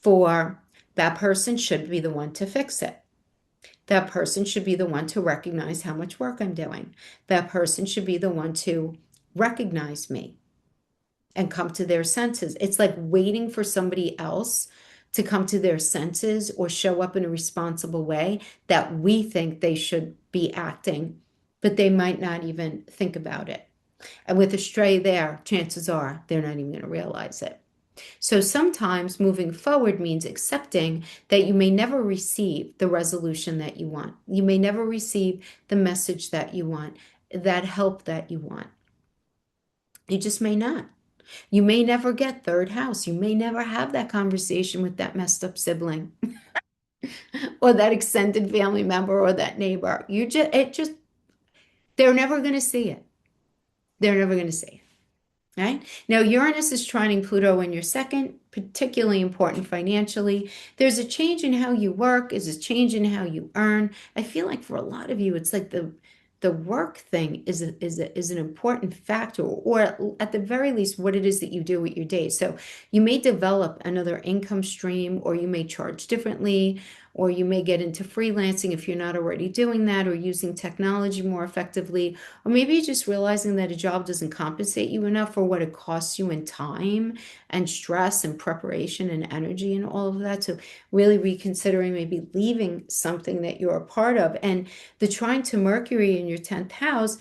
[SPEAKER 1] for that person should be the one to fix it. That person should be the one to recognize how much work I'm doing. That person should be the one to recognize me and come to their senses. It's like waiting for somebody else to come to their senses or show up in a responsible way that we think they should be acting, but they might not even think about it. And with a stray there, chances are they're not even going to realize it. So sometimes moving forward means accepting that you may never receive the resolution that you want. You may never receive the message that you want, that help that you want. You just may not. You may never get third house. You may never have that conversation with that messed up sibling or that extended family member or that neighbor. They're never going to see it. They're never going to see it. Right? Now, Uranus is trining Pluto in your second, particularly important financially. There's a change in how you work, there's a change in how you earn. I feel like for a lot of you, it's like the work thing is an important factor, or at the very least, what it is that you do with your day. So you may develop another income stream, or you may charge differently, or you may get into freelancing if you're not already doing that, or using technology more effectively, or maybe you're just realizing that a job doesn't compensate you enough for what it costs you in time and stress and preparation and energy and all of that. So really reconsidering maybe leaving something that you're a part of. And the trine to Mercury in your 10th house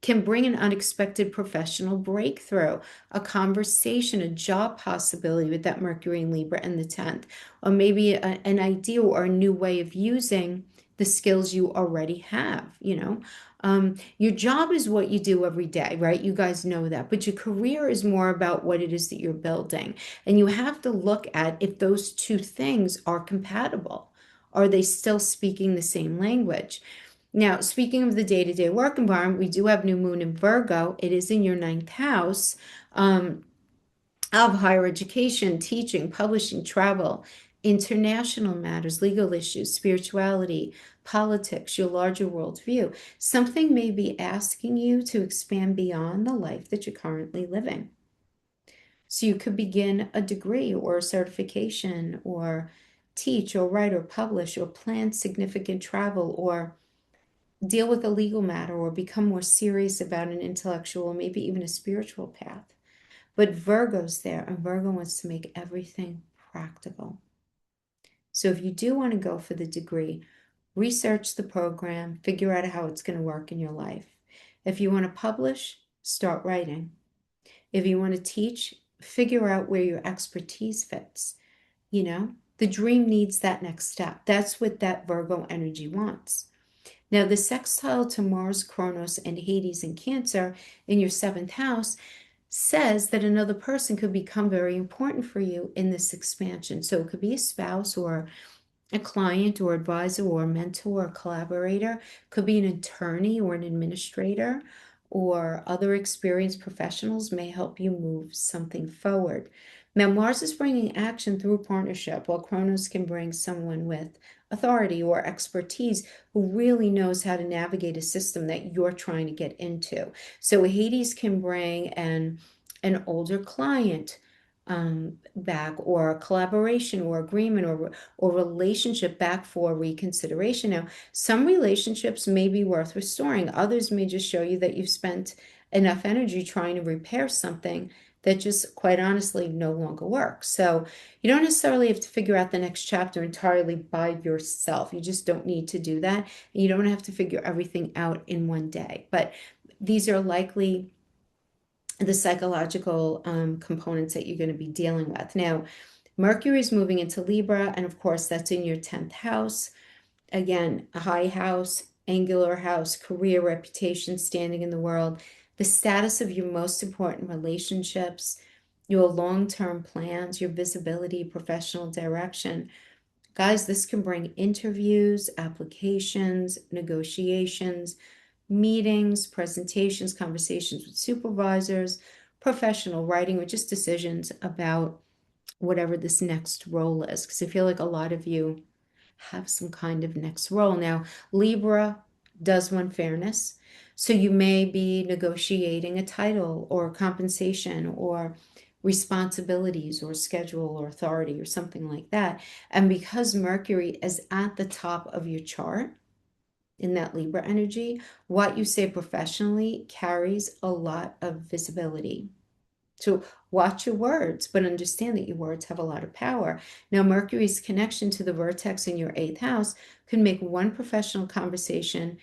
[SPEAKER 1] can bring an unexpected professional breakthrough, a conversation, a job possibility with that Mercury in Libra in the 10th, or maybe an idea or a new way of using the skills you already have. Your job is what you do every day, right? You guys know that. But your career is more about what it is that you're building. And you have to look at if those two things are compatible. Are they still speaking the same language? Now, speaking of the day-to-day work environment, we do have new moon in Virgo. It is in your ninth house of higher education, teaching, publishing, travel, international matters, legal issues, spirituality, politics, your larger worldview. Something may be asking you to expand beyond the life that you're currently living. So you could begin a degree or a certification, or teach or write or publish, or plan significant travel, or deal with a legal matter, or become more serious about an intellectual, maybe even a spiritual path. But Virgo's there, and Virgo wants to make everything practical. So if you do want to go for the degree, research the program, figure out how it's going to work in your life. If you want to publish, start writing. If you want to teach, figure out where your expertise fits. The dream needs that next step. That's what that Virgo energy wants. Now, the sextile to Mars, Kronos, and Hades in Cancer in your seventh house says that another person could become very important for you in this expansion. So it could be a spouse, or a client, or advisor, or a mentor, or collaborator. Could be an attorney or an administrator, or other experienced professionals may help you move something forward. Now, Mars is bringing action through partnership, while Kronos can bring someone with authority or expertise who really knows how to navigate a system that you're trying to get into. So Hades can bring an older client back, or a collaboration or agreement, or relationship back for reconsideration. Now, some relationships may be worth restoring. Others may just show you that you've spent enough energy trying to repair something that just quite honestly no longer works. So you don't necessarily have to figure out the next chapter entirely by yourself. You just don't need to do that. And you don't have to figure everything out in one day. But these are likely the psychological components that you're going to be dealing with. Now, Mercury is moving into Libra, and of course, that's in your 10th house. Again, a high house, angular house, career, reputation, standing in the world, the status of your most important relationships, your long-term plans, your visibility, professional direction. Guys, this can bring interviews, applications, negotiations, meetings, presentations, conversations with supervisors, professional writing, or just decisions about whatever this next role is. Because I feel like a lot of you have some kind of next role. Now, Libra does want fairness. So you may be negotiating a title, or compensation, or responsibilities, or schedule, or authority, or something like that. And because Mercury is at the top of your chart in that Libra energy, what you say professionally carries a lot of visibility. So watch your words, but understand that your words have a lot of power. Now, Mercury's connection to the vertex in your eighth house could make one professional conversation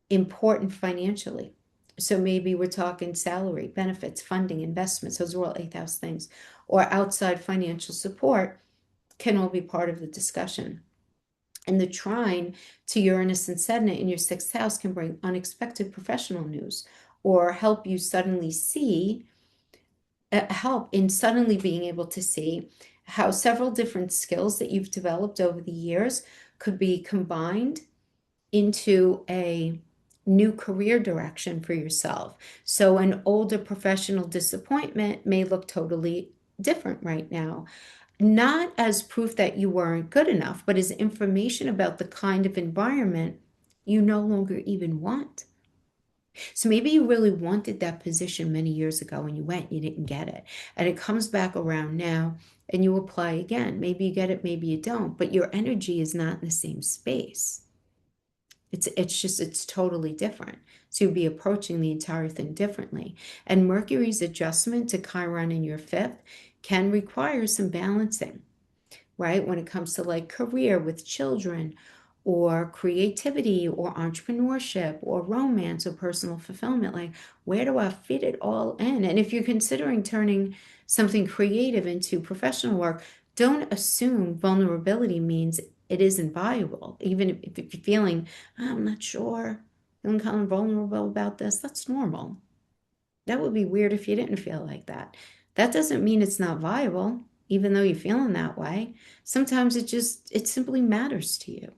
[SPEAKER 1] important financially. So maybe we're talking salary, benefits, funding, investments. Those are all eighth house things. Or outside financial support can all be part of the discussion. And the trine to Uranus and Saturn in your sixth house can bring unexpected professional news, or help you suddenly see help in suddenly being able to see how several different skills that you've developed over the years could be combined into a new career direction for yourself. So an older professional disappointment may look totally different right now. Not as proof that you weren't good enough, but as information about the kind of environment you no longer even want. So maybe you really wanted that position many years ago and you went, you didn't get it. And it comes back around now and you apply again. Maybe you get it, maybe you don't, but your energy is not in the same space. It's totally different. So you'll be approaching the entire thing differently. And Mercury's adjustment to Chiron in your fifth can require some balancing, right? When it comes to like career with children or creativity or entrepreneurship or romance or personal fulfillment, like where do I fit it all in? And if you're considering turning something creative into professional work, don't assume vulnerability means it isn't viable. Even if you're feeling, I'm not sure, feeling kind of vulnerable about this, that's normal. That would be weird if you didn't feel like that. That doesn't mean it's not viable, even though you're feeling that way. Sometimes it simply matters to you.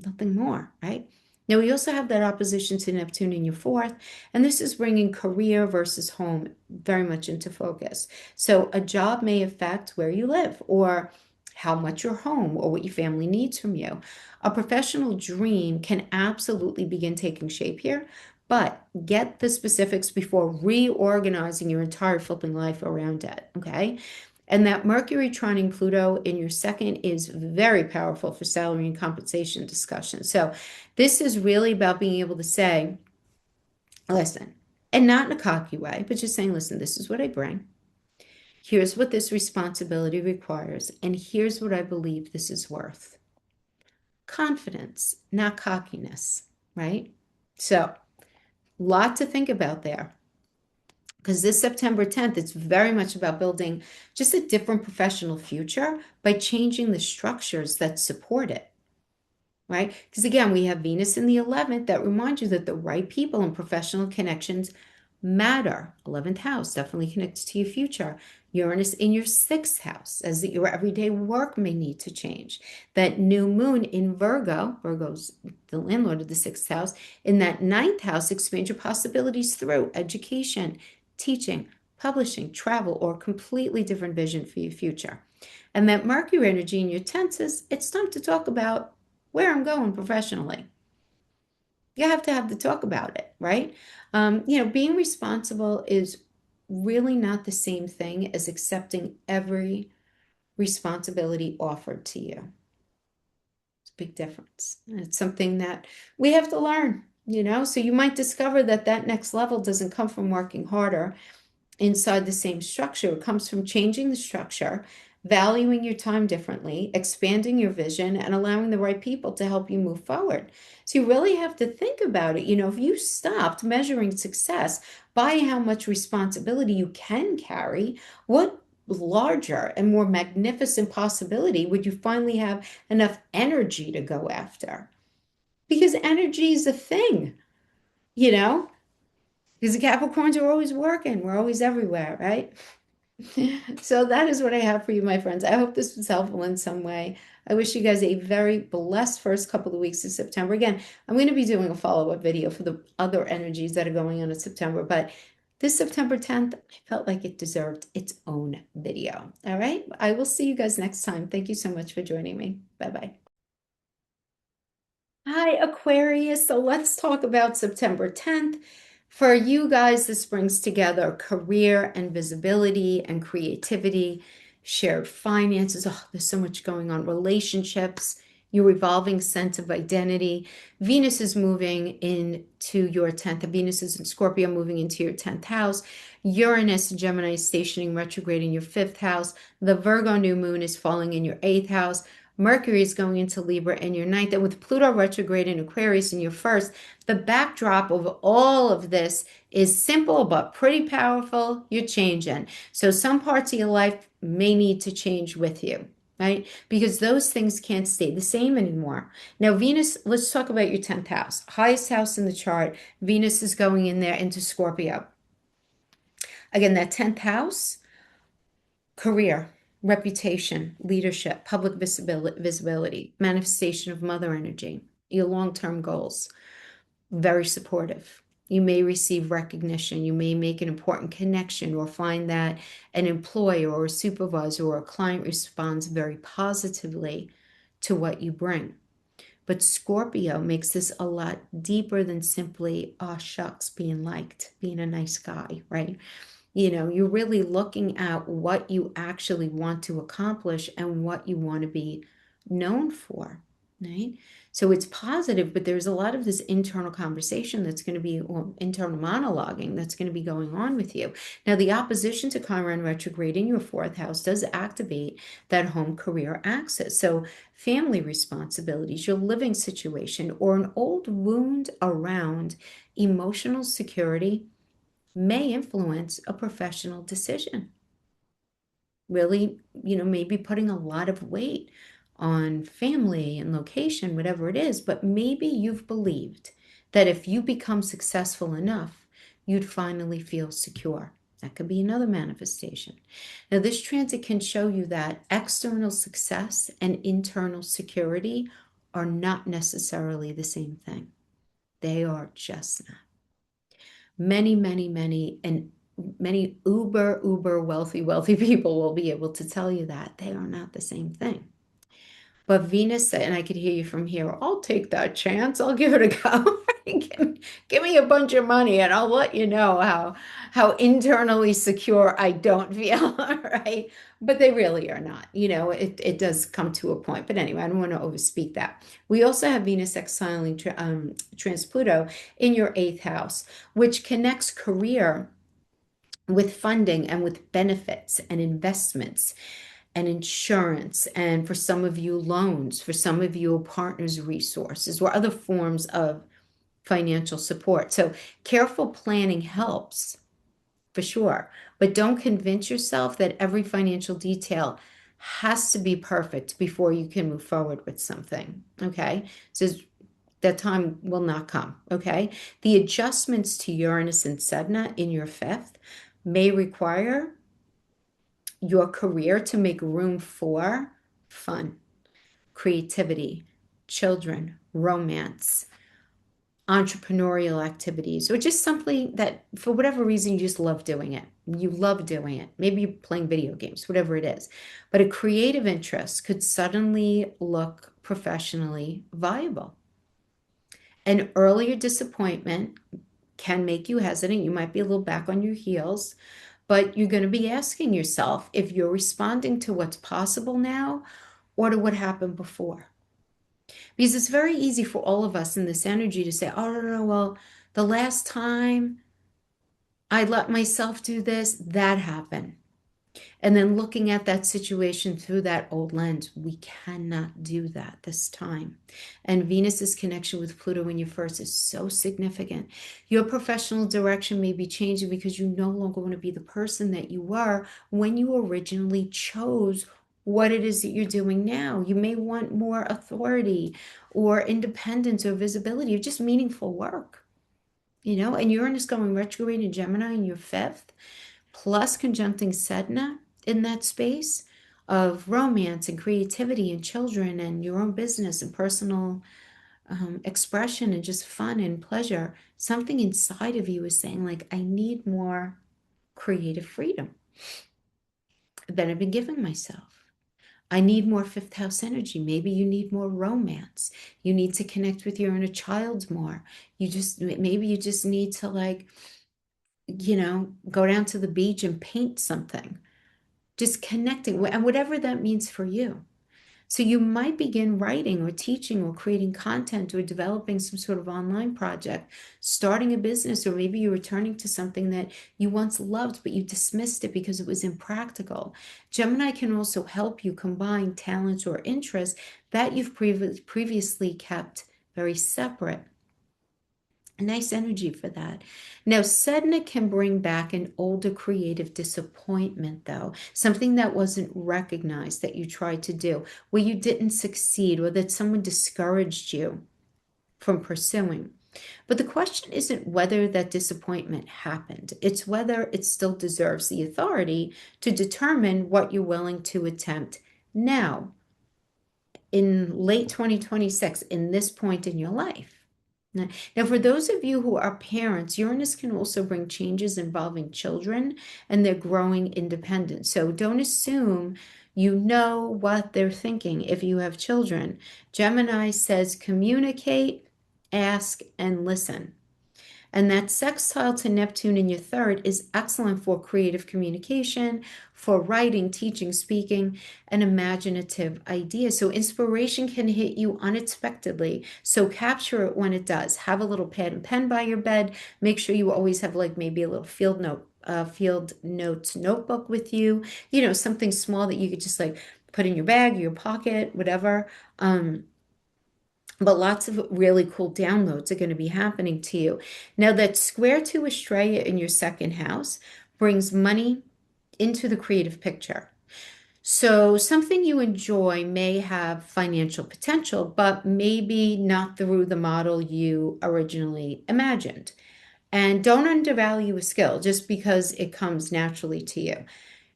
[SPEAKER 1] Nothing more, right? Now, we also have that opposition to Neptune in your fourth, and this is bringing career versus home very much into focus. So, a job may affect where you live, or how much you're home, or what your family needs from you. A professional dream can absolutely begin taking shape here, but get the specifics before reorganizing your entire flipping life around it, okay? And that Mercury trining Pluto in your second is very powerful for salary and compensation discussion. So this is really about being able to say, listen, and not in a cocky way, but just saying, listen, this is what I bring. Here's what this responsibility requires, and here's what I believe this is worth. Confidence, not cockiness, right? So, lot to think about there. Because this September 10th, it's very much about building just a different professional future by changing the structures that support it, right? Because again, we have Venus in the 11th that reminds you that the right people and professional connections matter. 11th house definitely connects to your future. Uranus in your 6th house, as that your everyday work may need to change. That new moon in Virgo, Virgo's the landlord of the 6th house, in that 9th house expands your possibilities through education, teaching, publishing, travel, or a completely different vision for your future. And that Mercury energy in your 10th says it's time to talk about where I'm going professionally. You have to have the talk about it, right? Being responsible is really not the same thing as accepting every responsibility offered to you. It's a big difference. And it's something that we have to learn. So you might discover that that next level doesn't come from working harder inside the same structure. It comes from changing the structure, valuing your time differently, expanding your vision, and allowing the right people to help you move forward. So you really have to think about it. If you stopped measuring success by how much responsibility you can carry, what larger and more magnificent possibility would you finally have enough energy to go after? Because energy is a thing, you know? Because the Capricorns are always working, we're always everywhere, right? So that is what I have for you, my friends. I hope this was helpful in some way. I wish you guys a very blessed first couple of weeks of September. Again, I'm going to be doing a follow-up video for the other energies that are going on in September, but this September 10th, I felt like it deserved its own video. All right, I will see you guys next time. Thank you so much for joining me. Bye-bye. Hi, Aquarius. So let's talk about September 10th. For you guys, this brings together career and visibility and creativity, shared finances. Oh, there's so much going on. Relationships, your evolving sense of identity. Venus is moving into your 10th. Venus is in Scorpio, moving into your 10th house. Uranus and Gemini is stationing retrograde in your 5th house. The Virgo new moon is falling in your 8th house. Mercury is going into Libra in your 9th. And with Pluto retrograde in Aquarius in your 1st, the backdrop of all of this is simple but pretty powerful. You're changing. So some parts of your life may need to change with you, right? Because those things can't stay the same anymore. Now, Venus, let's talk about your 10th house. Highest house in the chart. Venus is going in there into Scorpio. Again, that 10th house, career, reputation, leadership, public visibility, manifestation of mother energy, your long-term goals. Very supportive. You may receive recognition. You may make an important connection or find that an employer or a supervisor or a client responds very positively to what you bring. But Scorpio makes this a lot deeper than simply, oh, shucks, being liked, being a nice guy, right? You're really looking at what you actually want to accomplish and what you want to be known for, right? So it's positive, but there's a lot of this internal conversation that's going to be, or internal monologuing that's going to be going on with you. Now, the opposition to Chiron retrograde in your fourth house does activate that home career axis. So family responsibilities, your living situation, or an old wound around emotional security may influence a professional decision. Really, maybe putting a lot of weight on family and location, whatever it is, but maybe you've believed that if you become successful enough, you'd finally feel secure. That could be another manifestation. Now, this transit can show you that external success and internal security are not necessarily the same thing. They are just not. Many uber wealthy people will be able to tell you that they are not the same thing. But Venus, and I could hear you from here, I'll take that chance. I'll give it a go. Give me a bunch of money and I'll let you know how internally secure I don't feel, right? But they really are not. It does come to a point. But anyway, I don't want to overspeak that. We also have Venus exiling trans Pluto in your eighth house, which connects career with funding and with benefits and investments and insurance, and for some of you, loans, for some of you, a partner's resources or other forms of financial support. So careful planning helps for sure, but don't convince yourself that every financial detail has to be perfect before you can move forward with something. Okay. So that time will not come. Okay. The adjustments to Uranus and Sedna in your fifth may require your career to make room for fun, creativity, children, romance, entrepreneurial activities, or just something that for whatever reason you just love doing it. You love doing it. Maybe you're playing video games, whatever it is. But a creative interest could suddenly look professionally viable. An earlier disappointment can make you hesitant. You might be a little back on your heels, but you're going to be asking yourself if you're responding to what's possible now or to what happened before. Because it's very easy for all of us in this energy to say, oh, no, well, the last time I let myself do this, that happened. And then looking at that situation through that old lens, we cannot do that this time. And Venus's connection with Pluto in your first is so significant. Your professional direction may be changing because you no longer want to be the person that you were when you originally chose what it is that you're doing now. You may want more authority or independence or visibility or just meaningful work. And Uranus going retrograde in Gemini in your fifth, plus conjuncting Sedna in that space of romance and creativity and children and your own business and personal expression and just fun and pleasure. Something inside of you is saying, like, I need more creative freedom than I've been giving myself. I need more fifth house energy. Maybe you need more romance. You need to connect with your inner child more. Maybe you just need to go down to the beach and paint something. Just connecting, and whatever that means for you. So you might begin writing or teaching or creating content or developing some sort of online project, starting a business, or maybe you're returning to something that you once loved, but you dismissed it because it was impractical. Gemini can also help you combine talents or interests that you've previously kept very separate. A nice energy for that. Now, Sedna can bring back an older creative disappointment, though, something that wasn't recognized that you tried to do, where you didn't succeed, or that someone discouraged you from pursuing. But the question isn't whether that disappointment happened. It's whether it still deserves the authority to determine what you're willing to attempt now, in late 2026, in this point in your life. Now, for those of you who are parents, Uranus can also bring changes involving children and their growing independence. So don't assume You know what they're thinking if you have children. Gemini says communicate, ask, and listen. And that sextile to Neptune in your third is excellent for creative communication, for writing, teaching, speaking, and imaginative ideas. So inspiration can hit you unexpectedly. So capture it when it does. Have a little pad and pen by your bed. Make sure you always have like maybe a little field notes notebook with you. Something small that you could just like put in your bag, your pocket, whatever. But lots of really cool downloads are going to be happening to you. Now, that square to Estrella in your second house brings money into the creative picture. So, something you enjoy may have financial potential, but maybe not through the model you originally imagined. And don't undervalue a skill just because it comes naturally to you.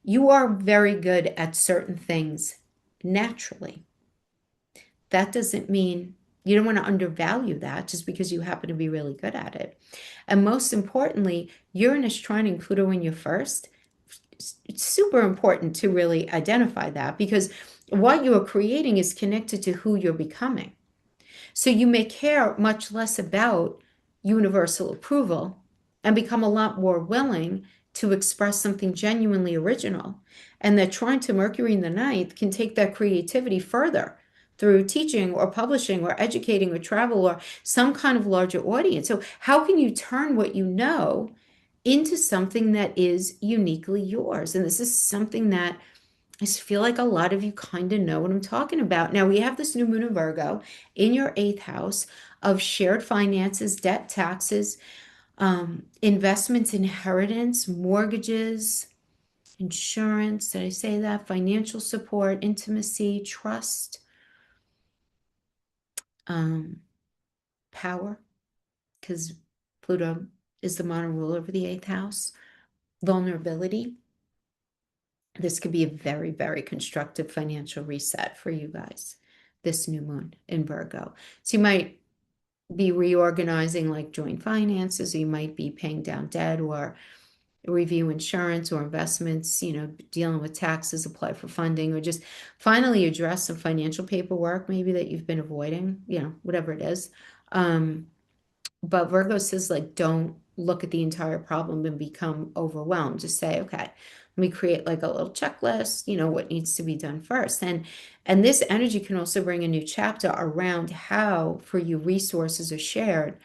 [SPEAKER 1] You are very good at certain things naturally. That doesn't mean you don't want to undervalue that just because you happen to be really good at it. And most importantly, Uranus trining Pluto in your first. It's super important to really identify that because what you are creating is connected to who you're becoming. So you may care much less about universal approval and become a lot more willing to express something genuinely original. And that trying to Mercury in the ninth can take that creativity further through teaching or publishing or educating or travel or some kind of larger audience. So how can you turn what you know into something that is uniquely yours? And this is something that I just feel like a lot of you kind of know what I'm talking about. Now, we have this new moon in Virgo in your eighth house of shared finances, debt, taxes, investments, inheritance, mortgages, insurance. Did I say that? Financial support, intimacy, trust, um, power, because Pluto is the modern ruler over the eighth house, vulnerability. This could be a very, very constructive financial reset for you guys, this new moon in Virgo. So you might be reorganizing like joint finances, or you might be paying down debt or review insurance or investments, dealing with taxes, apply for funding, or just finally address some financial paperwork maybe that you've been avoiding, whatever it is. But Virgo says, like, don't look at the entire problem and become overwhelmed. Just say, okay, let me create like a little checklist, what needs to be done first. And this energy can also bring a new chapter around how for you resources are shared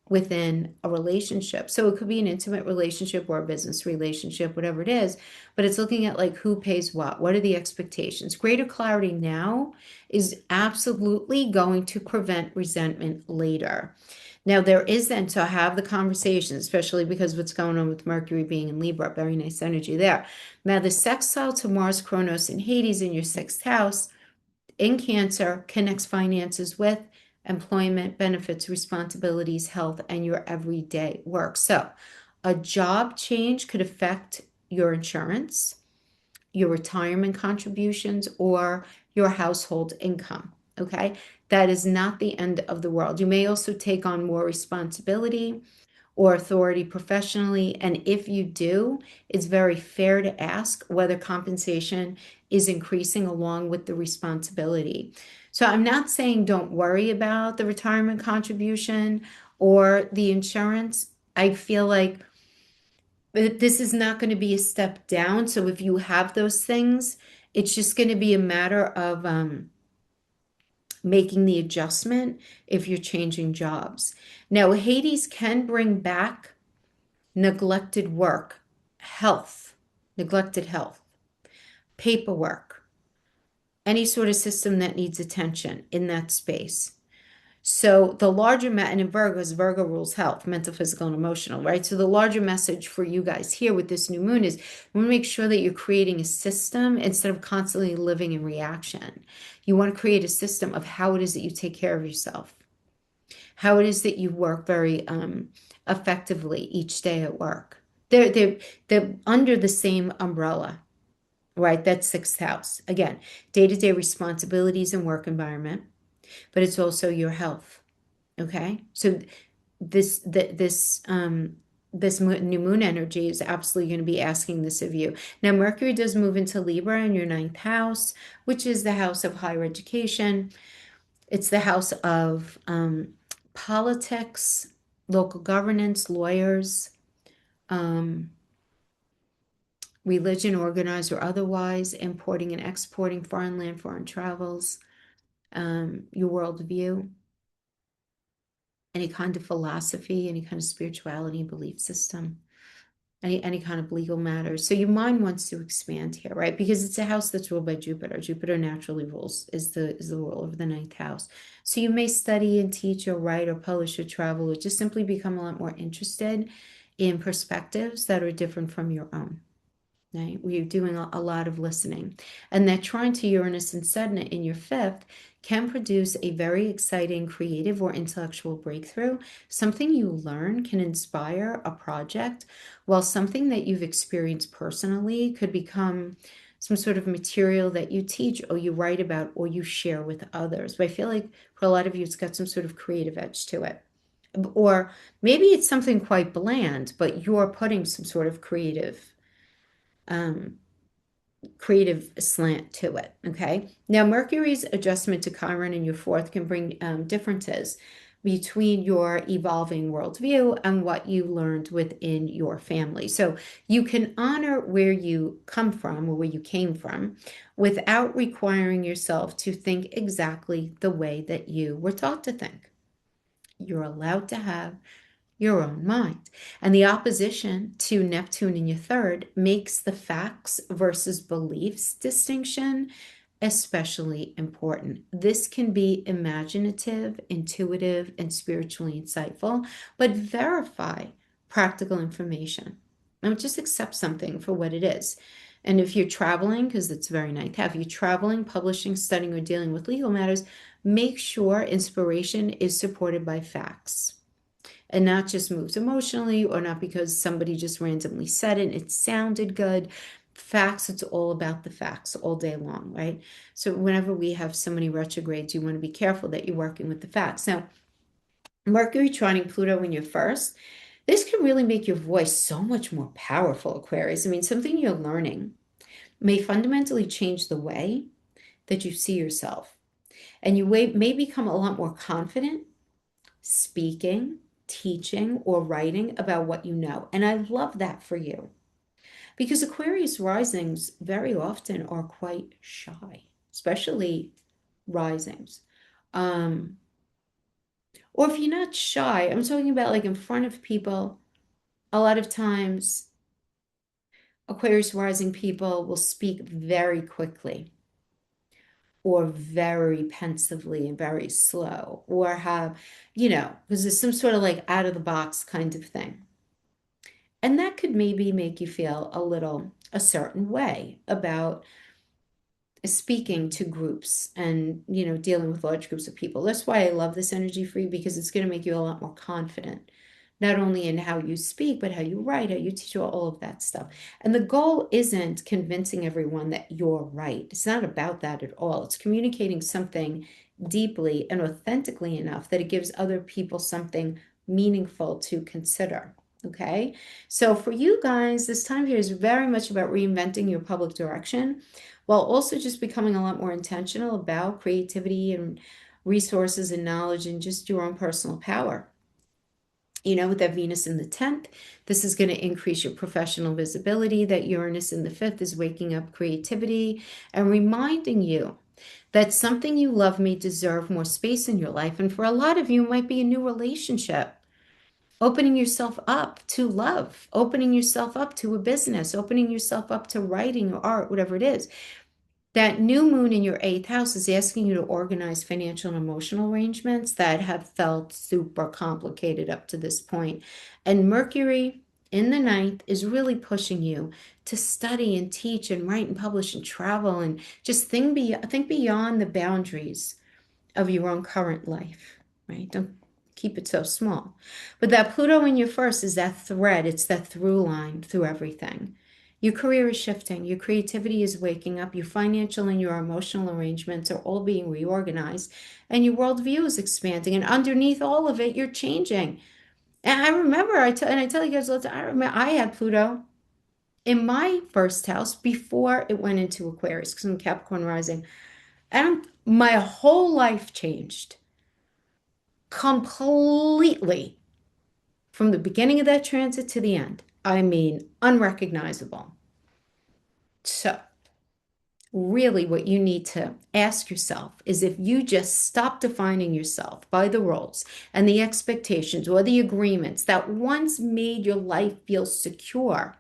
[SPEAKER 1] within a relationship. So it could be an intimate relationship or a business relationship, whatever it is, but it's looking at like who pays what are the expectations. Greater clarity now is absolutely going to prevent resentment later. Now, there is then to have the conversation, especially because what's going on with Mercury being in Libra, very nice energy there. Now, the sextile to Mars, Kronos, and Hades in your sixth house in Cancer connects finances with employment, benefits, responsibilities, health, and your everyday work. So, a job change could affect your insurance, your retirement contributions, or your household income. Okay. That is not the end of the world. You may also take on more responsibility or authority professionally. And if you do, it's very fair to ask whether compensation is increasing along with the responsibility. So I'm not saying don't worry about the retirement contribution or the insurance. I feel like this is not going to be a step down. So if you have those things, it's just going to be a matter of making the adjustment if you're changing jobs. Now, Hades can bring back neglected work, health, neglected health, paperwork, any sort of system that needs attention in that space. So the larger, and in Virgo, is Virgo rules health, mental, physical, and emotional, right? So the larger message for you guys here with this new moon is we want to make sure that you're creating a system instead of constantly living in reaction. You want to create a system of how it is that you take care of yourself, how it is that you work very effectively each day at work. They're under the same umbrella, right? That's sixth house. Again, day-to-day responsibilities and work environment, but it's also your health. Okay. So this this new moon energy is absolutely going to be asking this of you. Now, Mercury does move into Libra in your ninth house, which is the house of higher education. It's the house of politics, local governance, lawyers, um, religion, organized or otherwise, importing and exporting foreign land, foreign travels, your worldview, any kind of philosophy, any kind of spirituality, belief system, any kind of legal matters. So your mind wants to expand here, right? Because it's a house that's ruled by Jupiter. Jupiter naturally rules, is the ruler of the ninth house. So you may study and teach or write or publish or travel or just simply become a lot more interested in perspectives that are different from your own. Right? We're doing a lot of listening. And that trine to Uranus and Saturn in your fifth can produce a very exciting creative or intellectual breakthrough. Something you learn can inspire a project, while something that you've experienced personally could become some sort of material that you teach or you write about or you share with others. But I feel like for a lot of you, it's got some sort of creative edge to it. Or maybe it's something quite bland, but you're putting some sort of um, creative slant to it. Okay. Now, Mercury's adjustment to Chiron in your fourth can bring differences between your evolving worldview and what you learned within your family. So you can honor where you come from or where you came from without requiring yourself to think exactly the way that you were taught to think. You're allowed to have your own mind. And the opposition to Neptune in your third makes the facts versus beliefs distinction especially important. This can be imaginative, intuitive, and spiritually insightful, but verify practical information. Don't just accept something for what it is. And if you're traveling, because it's very nice, have you traveling, publishing, studying, or dealing with legal matters, make sure inspiration is supported by facts and not just moves emotionally or not because somebody just randomly said it. It sounded good. Facts, it's all about the facts all day long, right? So whenever we have so many retrogrades, you want to be careful that you're working with the facts. Now, Mercury trining Pluto in your first, this can really make your voice so much more powerful, Aquarius. I mean, something you're learning may fundamentally change the way that you see yourself. And you may become a lot more confident speaking, teaching, or writing about what you know. And I love that for you because Aquarius risings very often are quite shy, especially risings. Um, or if you're not shy, I'm talking about like in front of people, a lot of times Aquarius rising people will speak very quickly or very pensively and very slow or have, because there's some sort of like out of the box kind of thing. And that could maybe make you feel a certain way about speaking to groups and, dealing with large groups of people. That's why I love this energy for you because it's going to make you a lot more confident, not only in how you speak, but how you write, how you teach, all of that stuff. And the goal isn't convincing everyone that you're right. It's not about that at all. It's communicating something deeply and authentically enough that it gives other people something meaningful to consider. Okay, so for you guys, this time here is very much about reinventing your public direction while also just becoming a lot more intentional about creativity and resources and knowledge and just your own personal power. With that Venus in the 10th, this is going to increase your professional visibility. That Uranus in the 5th is waking up creativity and reminding you that something you love may deserve more space in your life. And for a lot of you, it might be a new relationship. Opening yourself up to love, opening yourself up to a business, opening yourself up to writing or art, whatever it is. That new moon in your eighth house is asking you to organize financial and emotional arrangements that have felt super complicated up to this point. And Mercury in the ninth is really pushing you to study and teach and write and publish and travel and just think beyond the boundaries of your own current life, right? Don't keep it so small. But that Pluto in your first is that thread, it's that through line through everything. Your career is shifting, your creativity is waking up, your financial and your emotional arrangements are all being reorganized, and your worldview is expanding. And underneath all of it, you're changing. And I remember, and I tell you guys all the time, I remember I had Pluto in my first house before it went into Aquarius because I'm Capricorn rising. And my whole life changed completely from the beginning of that transit to the end. I mean, unrecognizable. So, really, what you need to ask yourself is if you just stop defining yourself by the roles and the expectations or the agreements that once made your life feel secure,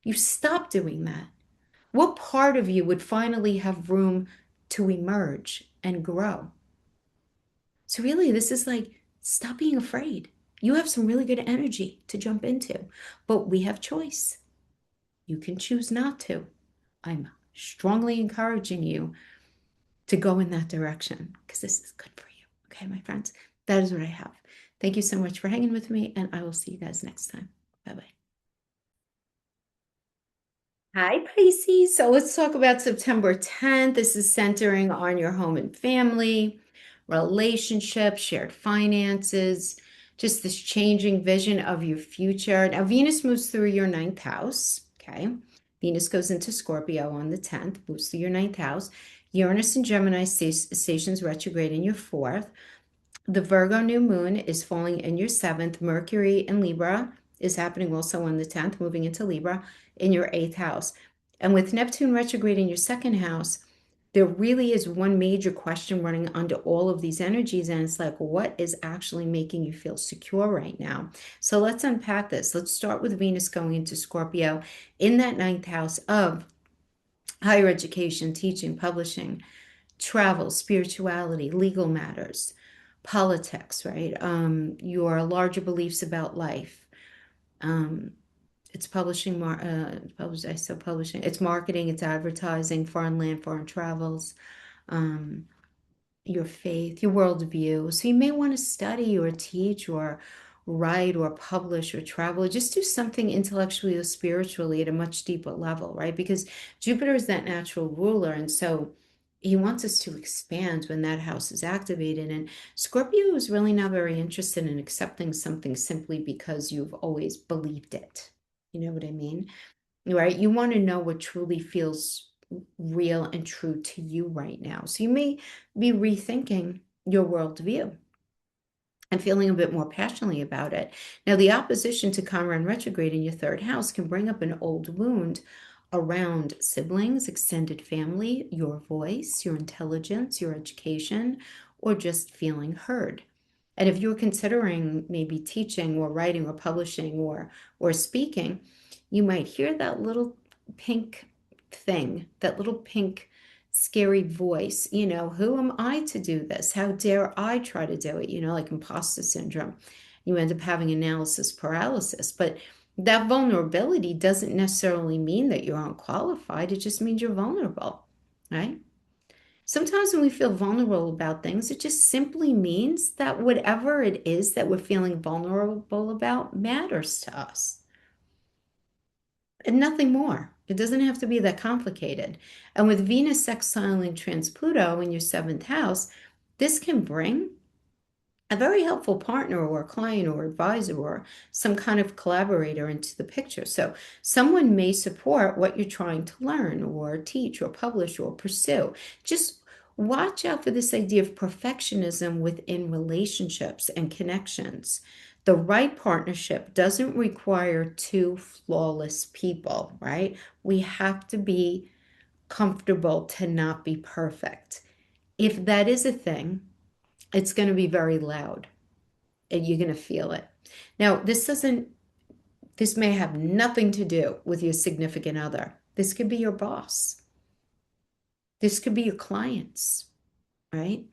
[SPEAKER 1] you stop doing that. What part of you would finally have room to emerge and grow? So, really, this is like stop being afraid. You have some really good energy to jump into, but we have choice. You can choose not to. I'm strongly encouraging you to go in that direction because this is good for you. Okay, my friends, that is what I have. Thank you so much for hanging with me, and I will see you guys next time. Bye bye. Hi, Pisces. So let's talk about September 10th. This is centering on your home and family, relationships, shared finances, just this changing vision of your future. Now, Venus moves through your ninth house. Okay. Venus goes into Scorpio on the 10th, moves through your ninth house. Uranus and Gemini stations retrograde in your fourth. The Virgo new moon is falling in your seventh. Mercury in Libra is happening also on the 10th, moving into Libra in your eighth house. And with Neptune retrograde in your second house, there really is one major question running under all of these energies. And it's like, what is actually making you feel secure right now? So let's unpack this. Let's start with Venus going into Scorpio in that ninth house of higher education, teaching, publishing, travel, spirituality, legal matters, politics, right? Your larger beliefs about life. Um, it's publishing, I said publishing. It's marketing, it's advertising, foreign land, foreign travels. Um, your faith, your worldview. So you may want to study or teach or write or publish or travel, or just do something intellectually or spiritually at a much deeper level, right? Because Jupiter is that natural ruler. And so he wants us to expand when that house is activated. And Scorpio is really not very interested in accepting something simply because you've always believed it. You know what I mean? Right? You want to know what truly feels real and true to you right now. So you may be rethinking your worldview and feeling a bit more passionately about it. Now, the opposition to Chiron retrograde in your third house can bring up an old wound around siblings, extended family, your voice, your intelligence, your education, or just feeling heard. And if you're considering maybe teaching or writing or publishing or speaking, you might hear that little pink thing, that little pink scary voice, who am I to do this? How dare I try to do it? Like imposter syndrome. You end up having analysis paralysis. But that vulnerability doesn't necessarily mean that you're unqualified. It just means you're vulnerable, right? Sometimes when we feel vulnerable about things, it just simply means that whatever it is that we're feeling vulnerable about matters to us and nothing more. It doesn't have to be that complicated. And with Venus sextiling trans Pluto in your seventh house, this can bring a very helpful partner or client or advisor or some kind of collaborator into the picture. So someone may support what you're trying to learn or teach or publish or pursue. Just watch out for this idea of perfectionism within relationships and connections. The right partnership doesn't require two flawless people, right? We have to be comfortable to not be perfect. If that is a thing, it's going to be very loud and you're going to feel it. Now, this may have nothing to do with your significant other. This could be your boss. This could be your clients, right?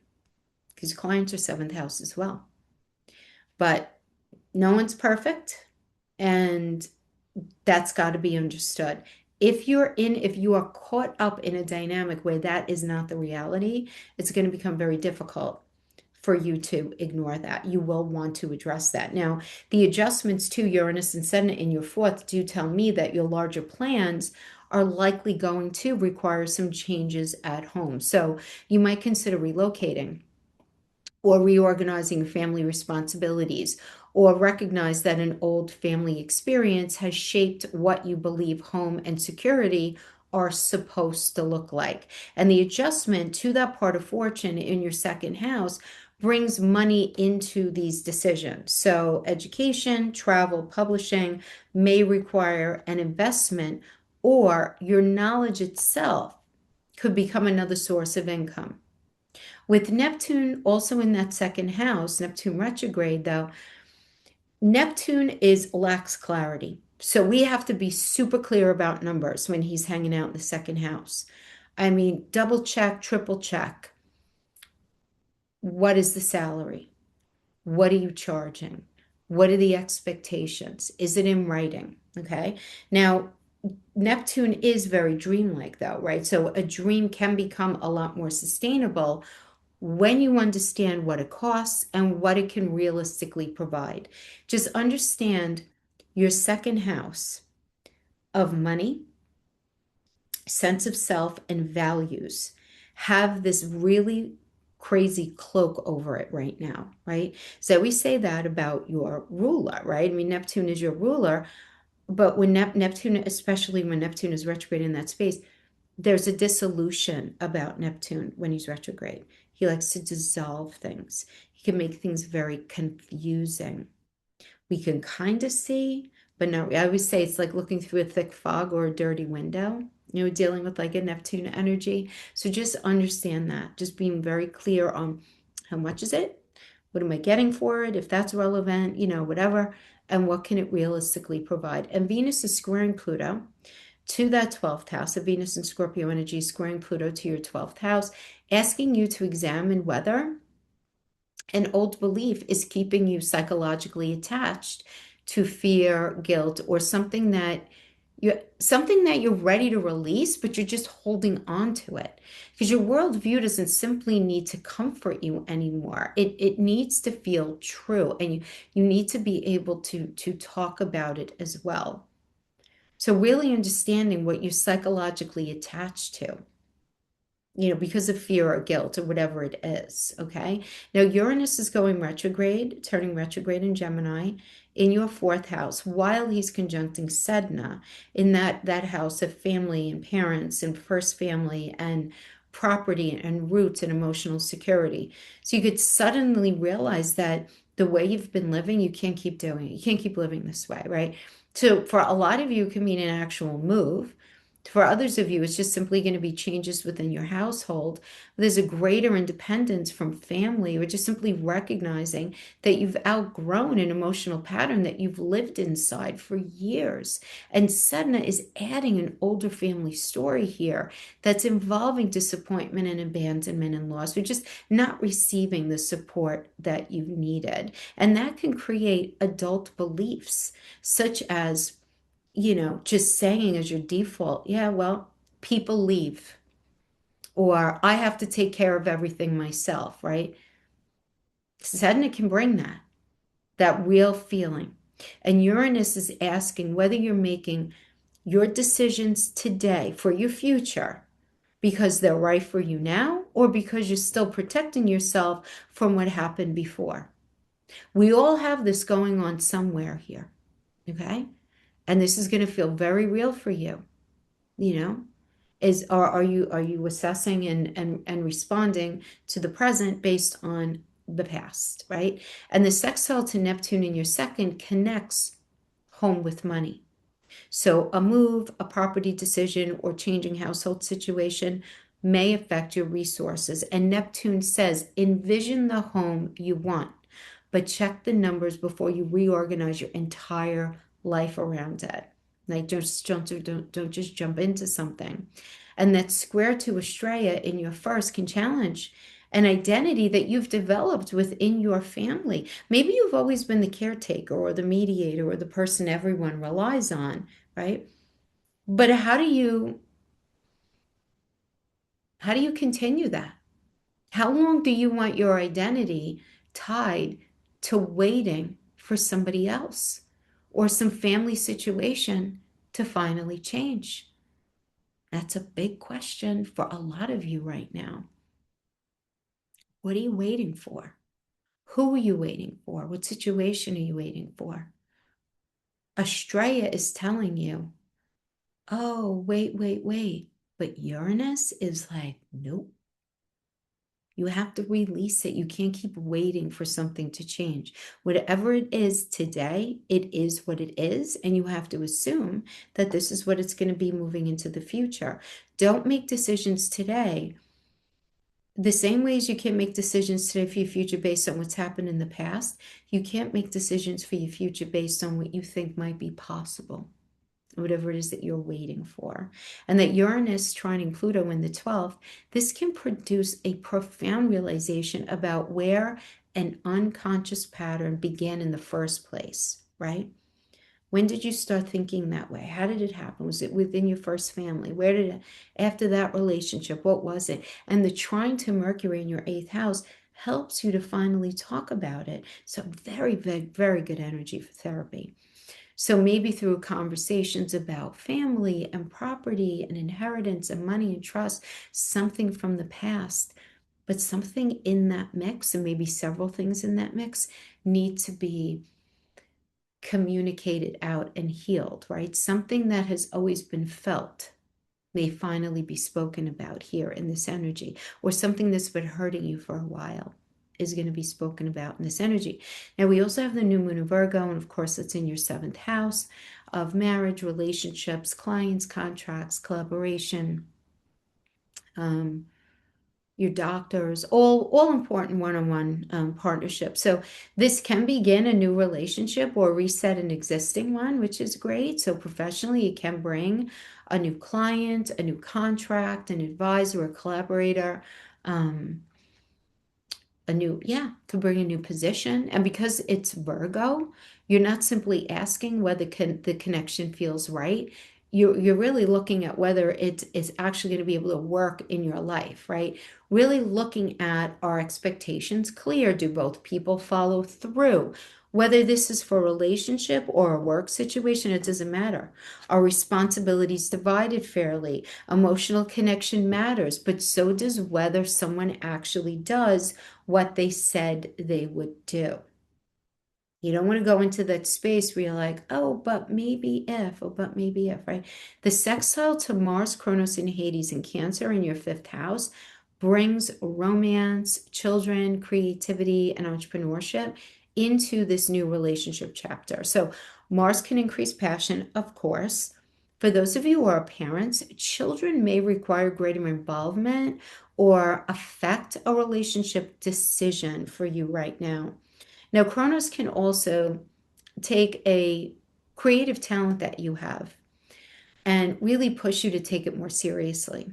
[SPEAKER 1] Because clients are seventh house as well. But no one's perfect, and that's got to be understood. If you are caught up in a dynamic where that is not the reality, it's going to become very difficult for you to ignore that. You will want to address that. Now, the adjustments to Uranus and Saturn in your fourth do tell me that your larger plans are likely going to require some changes at home. So you might consider relocating or reorganizing family responsibilities or recognize that an old family experience has shaped what you believe home and security are supposed to look like. And the adjustment to that part of fortune in your second house brings money into these decisions. So, education, travel, publishing may require an investment, or your knowledge itself could become another source of income. With Neptune also in that second house, Neptune retrograde, though, Neptune is lacks clarity. So we have to be super clear about numbers when he's hanging out in the second house. I mean, double check, triple check. What is the salary? What are you charging? What are the expectations? Is it in writing? Okay. Now, Neptune is very dreamlike, though, right? So a dream can become a lot more sustainable when you understand what it costs and what it can realistically provide. Just understand your second house of money, sense of self, and values have this really crazy cloak over it right now, right? So we say that about your ruler, right? I mean, Neptune is your ruler, but when Neptune, especially when Neptune is retrograde in that space, there's a dissolution about Neptune when he's retrograde. He likes to dissolve things. He can make things very confusing. We can kind of see, but no, I always say it's like looking through a thick fog or a dirty window, dealing with like a Neptune energy. So just understand that, just being very clear on how much is it? What am I getting for it? If that's relevant, whatever. And what can it realistically provide? And Venus is squaring Pluto to that 12th house, of Venus and Scorpio energy squaring Pluto to your 12th house, asking you to examine whether an old belief is keeping you psychologically attached to fear, guilt, or something that you're ready to release, but you're just holding on to it. Because your worldview doesn't simply need to comfort you anymore. It needs to feel true, and you need to be able to talk about it as well. So really understanding what you're psychologically attached to, because of fear or guilt or whatever it is. Okay. Now, Uranus is going retrograde, turning retrograde in Gemini in your fourth house while he's conjuncting Sedna in that house of family and parents and first family and property and roots and emotional security. So you could suddenly realize that the way you've been living, you can't keep doing it. You can't keep living this way, right? So for a lot of you, it can mean an actual move. For others of you, it's just simply going to be changes within your household. There's a greater independence from family, or just simply recognizing that you've outgrown an emotional pattern that you've lived inside for years. And Sedna is adding an older family story here that's involving disappointment and abandonment and loss, or just not receiving the support that you needed. And that can create adult beliefs, such as just saying as your default, yeah, well, people leave, or I have to take care of everything myself, right? Sedna can bring that real feeling. And Uranus is asking whether you're making your decisions today for your future because they're right for you now, or because you're still protecting yourself from what happened before. We all have this going on somewhere here, okay? And this is going to feel very real for you. you know are you assessing and responding to the present based on the past, right? And the sextile to Neptune in your second connects home with money. So a move, a property decision, or changing household situation may affect your resources. And Neptune says, envision the home you want, but check the numbers before you reorganize your entire life around it. Like don't just jump into something. And that square to Estrella in your first can challenge an identity that you've developed within your family. Maybe you've always been the caretaker or the mediator or the person everyone relies on, right? But how do you continue that? How long do you want your identity tied to waiting for somebody else or some family situation to finally change? That's a big question for a lot of you right now. What are you waiting for? Who are you waiting for? What situation are you waiting for? Estrella is telling you, oh, wait. But Uranus is like, nope. You have to release it. You can't keep waiting for something to change. Whatever it is today, it is what it is. And you have to assume that this is what it's going to be moving into the future. Don't make decisions today the same ways you can't make decisions today for your future based on what's happened in the past. You can't make decisions for your future based on what you think might be possible, whatever it is that you're waiting for. And that Uranus trining Pluto in the 12th, this can produce a profound realization about where an unconscious pattern began in the first place, right? When did you start thinking that way? How did it happen? Was it within your first family? Where did it, after that relationship, what was it? And the trine to Mercury in your eighth house helps you to finally talk about it. So very good energy for therapy. So maybe through conversations about family and property and inheritance and money and trust, something from the past, but something in that mix, and maybe several things in that mix, need to be communicated out and healed, right? Something that has always been felt may finally be spoken about here in this energy, or something that's been hurting you for a while is going to be spoken about in this energy. Now, we also have the new moon in Virgo, and of course, it's in your seventh house of marriage, relationships, clients, contracts, collaboration, um, your doctors, all important one-on-one partnerships. So this can begin a new relationship or reset an existing one, which is great. So professionally, it can bring a new client, a new contract, an advisor, a collaborator, um, could bring a new position. And because it's Virgo, you're not simply asking whether the connection feels right. You're really looking at whether it is actually going to be able to work in your life, right? Really looking at, our expectations clear? Do both people follow through? Whether this is for a relationship or a work situation, it doesn't matter. Are responsibilities divided fairly? Emotional connection matters, but so does whether someone actually does what they said they would do. You don't want to go into that space where you're like, oh, but maybe if, right? The sextile to Mars, Kronos, and Hades in Cancer in your fifth house brings romance, children, creativity, and entrepreneurship into this new relationship chapter. So Mars can increase passion, of course. For those of you who are parents, children may require greater involvement or affect a relationship decision for you right now. Now, Kronos can also take a creative talent that you have and really push you to take it more seriously,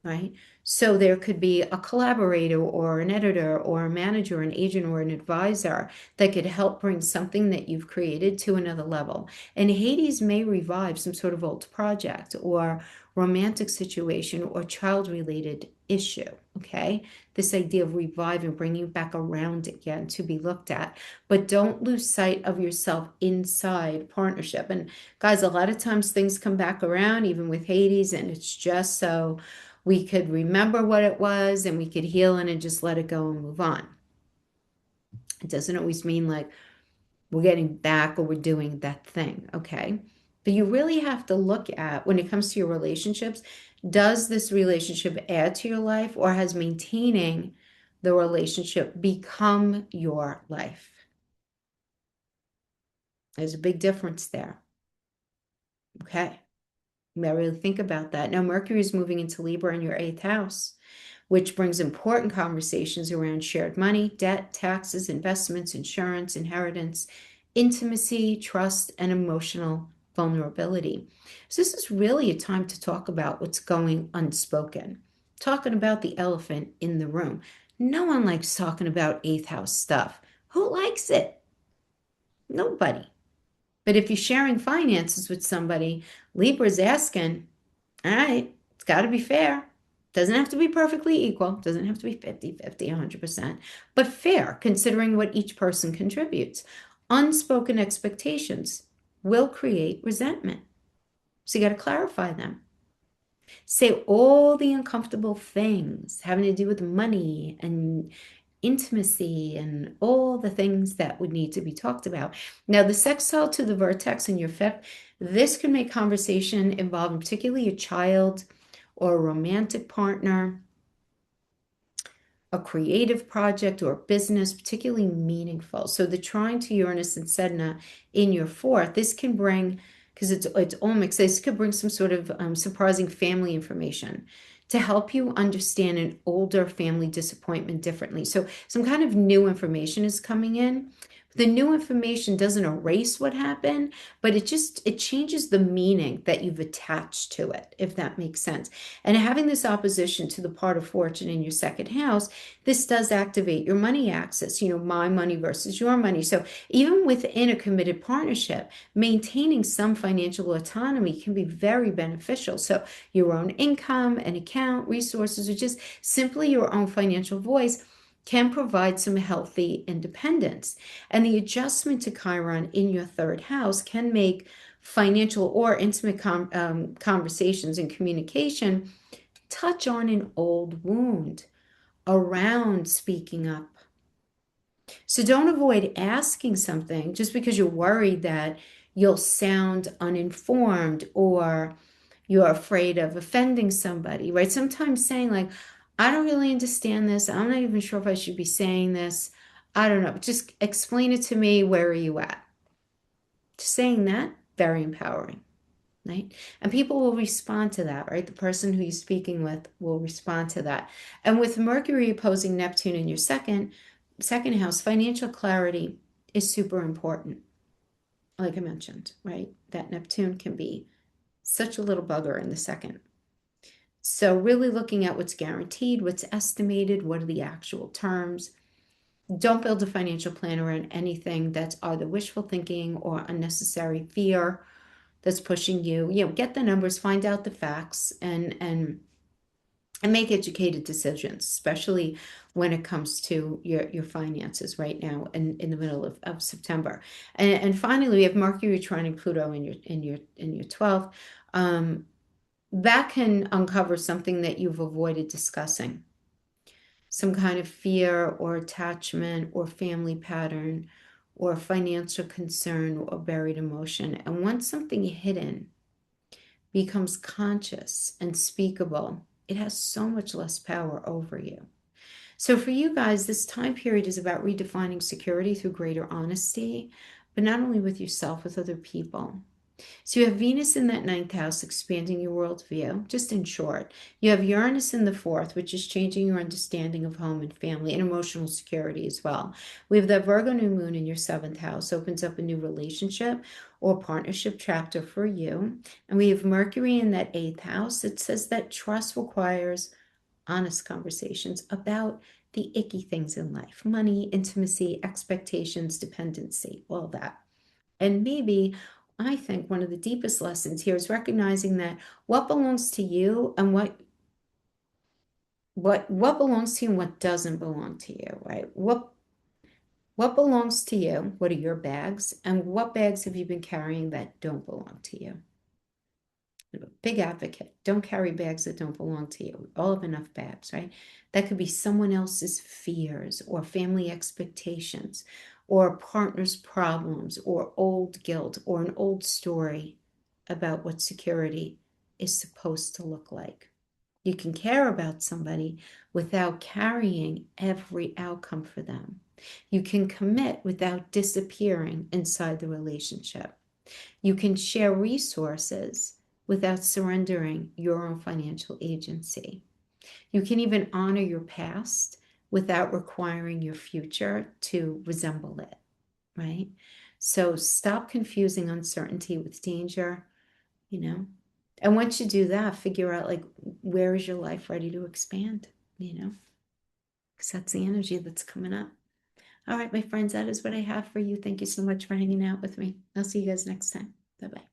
[SPEAKER 1] right? So there could be a collaborator or an editor or a manager, an agent or an advisor that could help bring something that you've created to another level. And Hades may revive some sort of old project or romantic situation or child-related issue, okay? This idea of reviving, bringing back around again to be looked at. But don't lose sight of yourself inside partnership. And guys, a lot of times things come back around, even with Hades, and it's just so we could remember what it was and we could heal it and just let it go and move on. It doesn't always mean like we're getting back or we're doing that thing, okay? But you really have to look at, when it comes to your relationships, does this relationship add to your life, or has maintaining the relationship become your life? There's a big difference there. Okay. You gotta really think about that. Now, Mercury is moving into Libra in your eighth house, which brings important conversations around shared money, debt, taxes, investments, insurance, inheritance, intimacy, trust, and emotional vulnerability. So this is really a time to talk about what's going unspoken, talking about the elephant in the room. No one likes talking about eighth house stuff. Who likes it? Nobody. But if you're sharing finances with somebody, Libra's asking, all right, it's got to be fair. Doesn't have to be perfectly equal. Doesn't have to be 50-50, 100%, but fair, considering what each person contributes. Unspoken expectations will create resentment. So you got to clarify them. Say all the uncomfortable things having to do with money and intimacy and all the things that would need to be talked about. Now, the sextile to the vertex in your fifth, this can make conversation involving particularly a child or a romantic partner, a creative project or a business, particularly meaningful. So the trine to Uranus and Sedna in your fourth, this can bring, because it's all mixed, this could bring some sort of surprising family information to help you understand an older family disappointment differently. So some kind of new information is coming in. The new information doesn't erase what happened, but it changes the meaning that you've attached to it, if that makes sense. And having this opposition to the part of fortune in your second house, this does activate your money axis, my money versus your money. So even within a committed partnership, maintaining some financial autonomy can be very beneficial. So your own income, an account, resources, or just simply your own financial voice can provide some healthy independence. And the adjustment to Chiron in your third house can make financial or intimate conversations and communication touch on an old wound around speaking up. So don't avoid asking something just because you're worried that you'll sound uninformed or you're afraid of offending somebody, right? Sometimes saying like, I don't really understand this. I'm not even sure if I should be saying this. I don't know. Just explain it to me. Where are you at? Just saying that, very empowering, right? And people will respond to that, right? The person who you're speaking with will respond to that. And with Mercury opposing Neptune in your second house, financial clarity is super important. Like I mentioned, right? That Neptune can be such a little bugger in the second. So really looking at what's guaranteed, what's estimated, what are the actual terms. Don't build a financial plan around anything that's either wishful thinking or unnecessary fear that's pushing you. Get the numbers, find out the facts, and make educated decisions, especially when it comes to your finances right now in the middle of September. And finally, we have Mercury trining Pluto in your 12th. That can uncover something that you've avoided discussing, some kind of fear or attachment or family pattern or financial concern or buried emotion. And once something hidden becomes conscious and speakable, it has so much less power over you. So for you guys, this time period is about redefining security through greater honesty, but not only with yourself, with other people. So you have Venus in that ninth house, expanding your worldview, just in short. You have Uranus in the fourth, which is changing your understanding of home and family and emotional security as well. We have the Virgo new moon in your seventh house, opens up a new relationship or partnership chapter for you. And we have Mercury in that eighth house. It says that trust requires honest conversations about the icky things in life, money, intimacy, expectations, dependency, all that. And maybe I think one of the deepest lessons here is recognizing that what belongs to you and what belongs to you and what doesn't belong to you, right? What belongs to you? What are your bags? And what bags have you been carrying that don't belong to you? I'm a big advocate. Don't carry bags that don't belong to you. We all have enough bags, right? That could be someone else's fears or family expectations or a partner's problems or old guilt or an old story about what security is supposed to look like. You can care about somebody without carrying every outcome for them. You can commit without disappearing inside the relationship. You can share resources without surrendering your own financial agency. You can even honor your past without requiring your future to resemble it, right? So stop confusing uncertainty with danger, you know? And once you do that, figure out like, where is your life ready to expand, Because that's the energy that's coming up. All right, my friends, that is what I have for you. Thank you so much for hanging out with me. I'll see you guys next time. Bye-bye.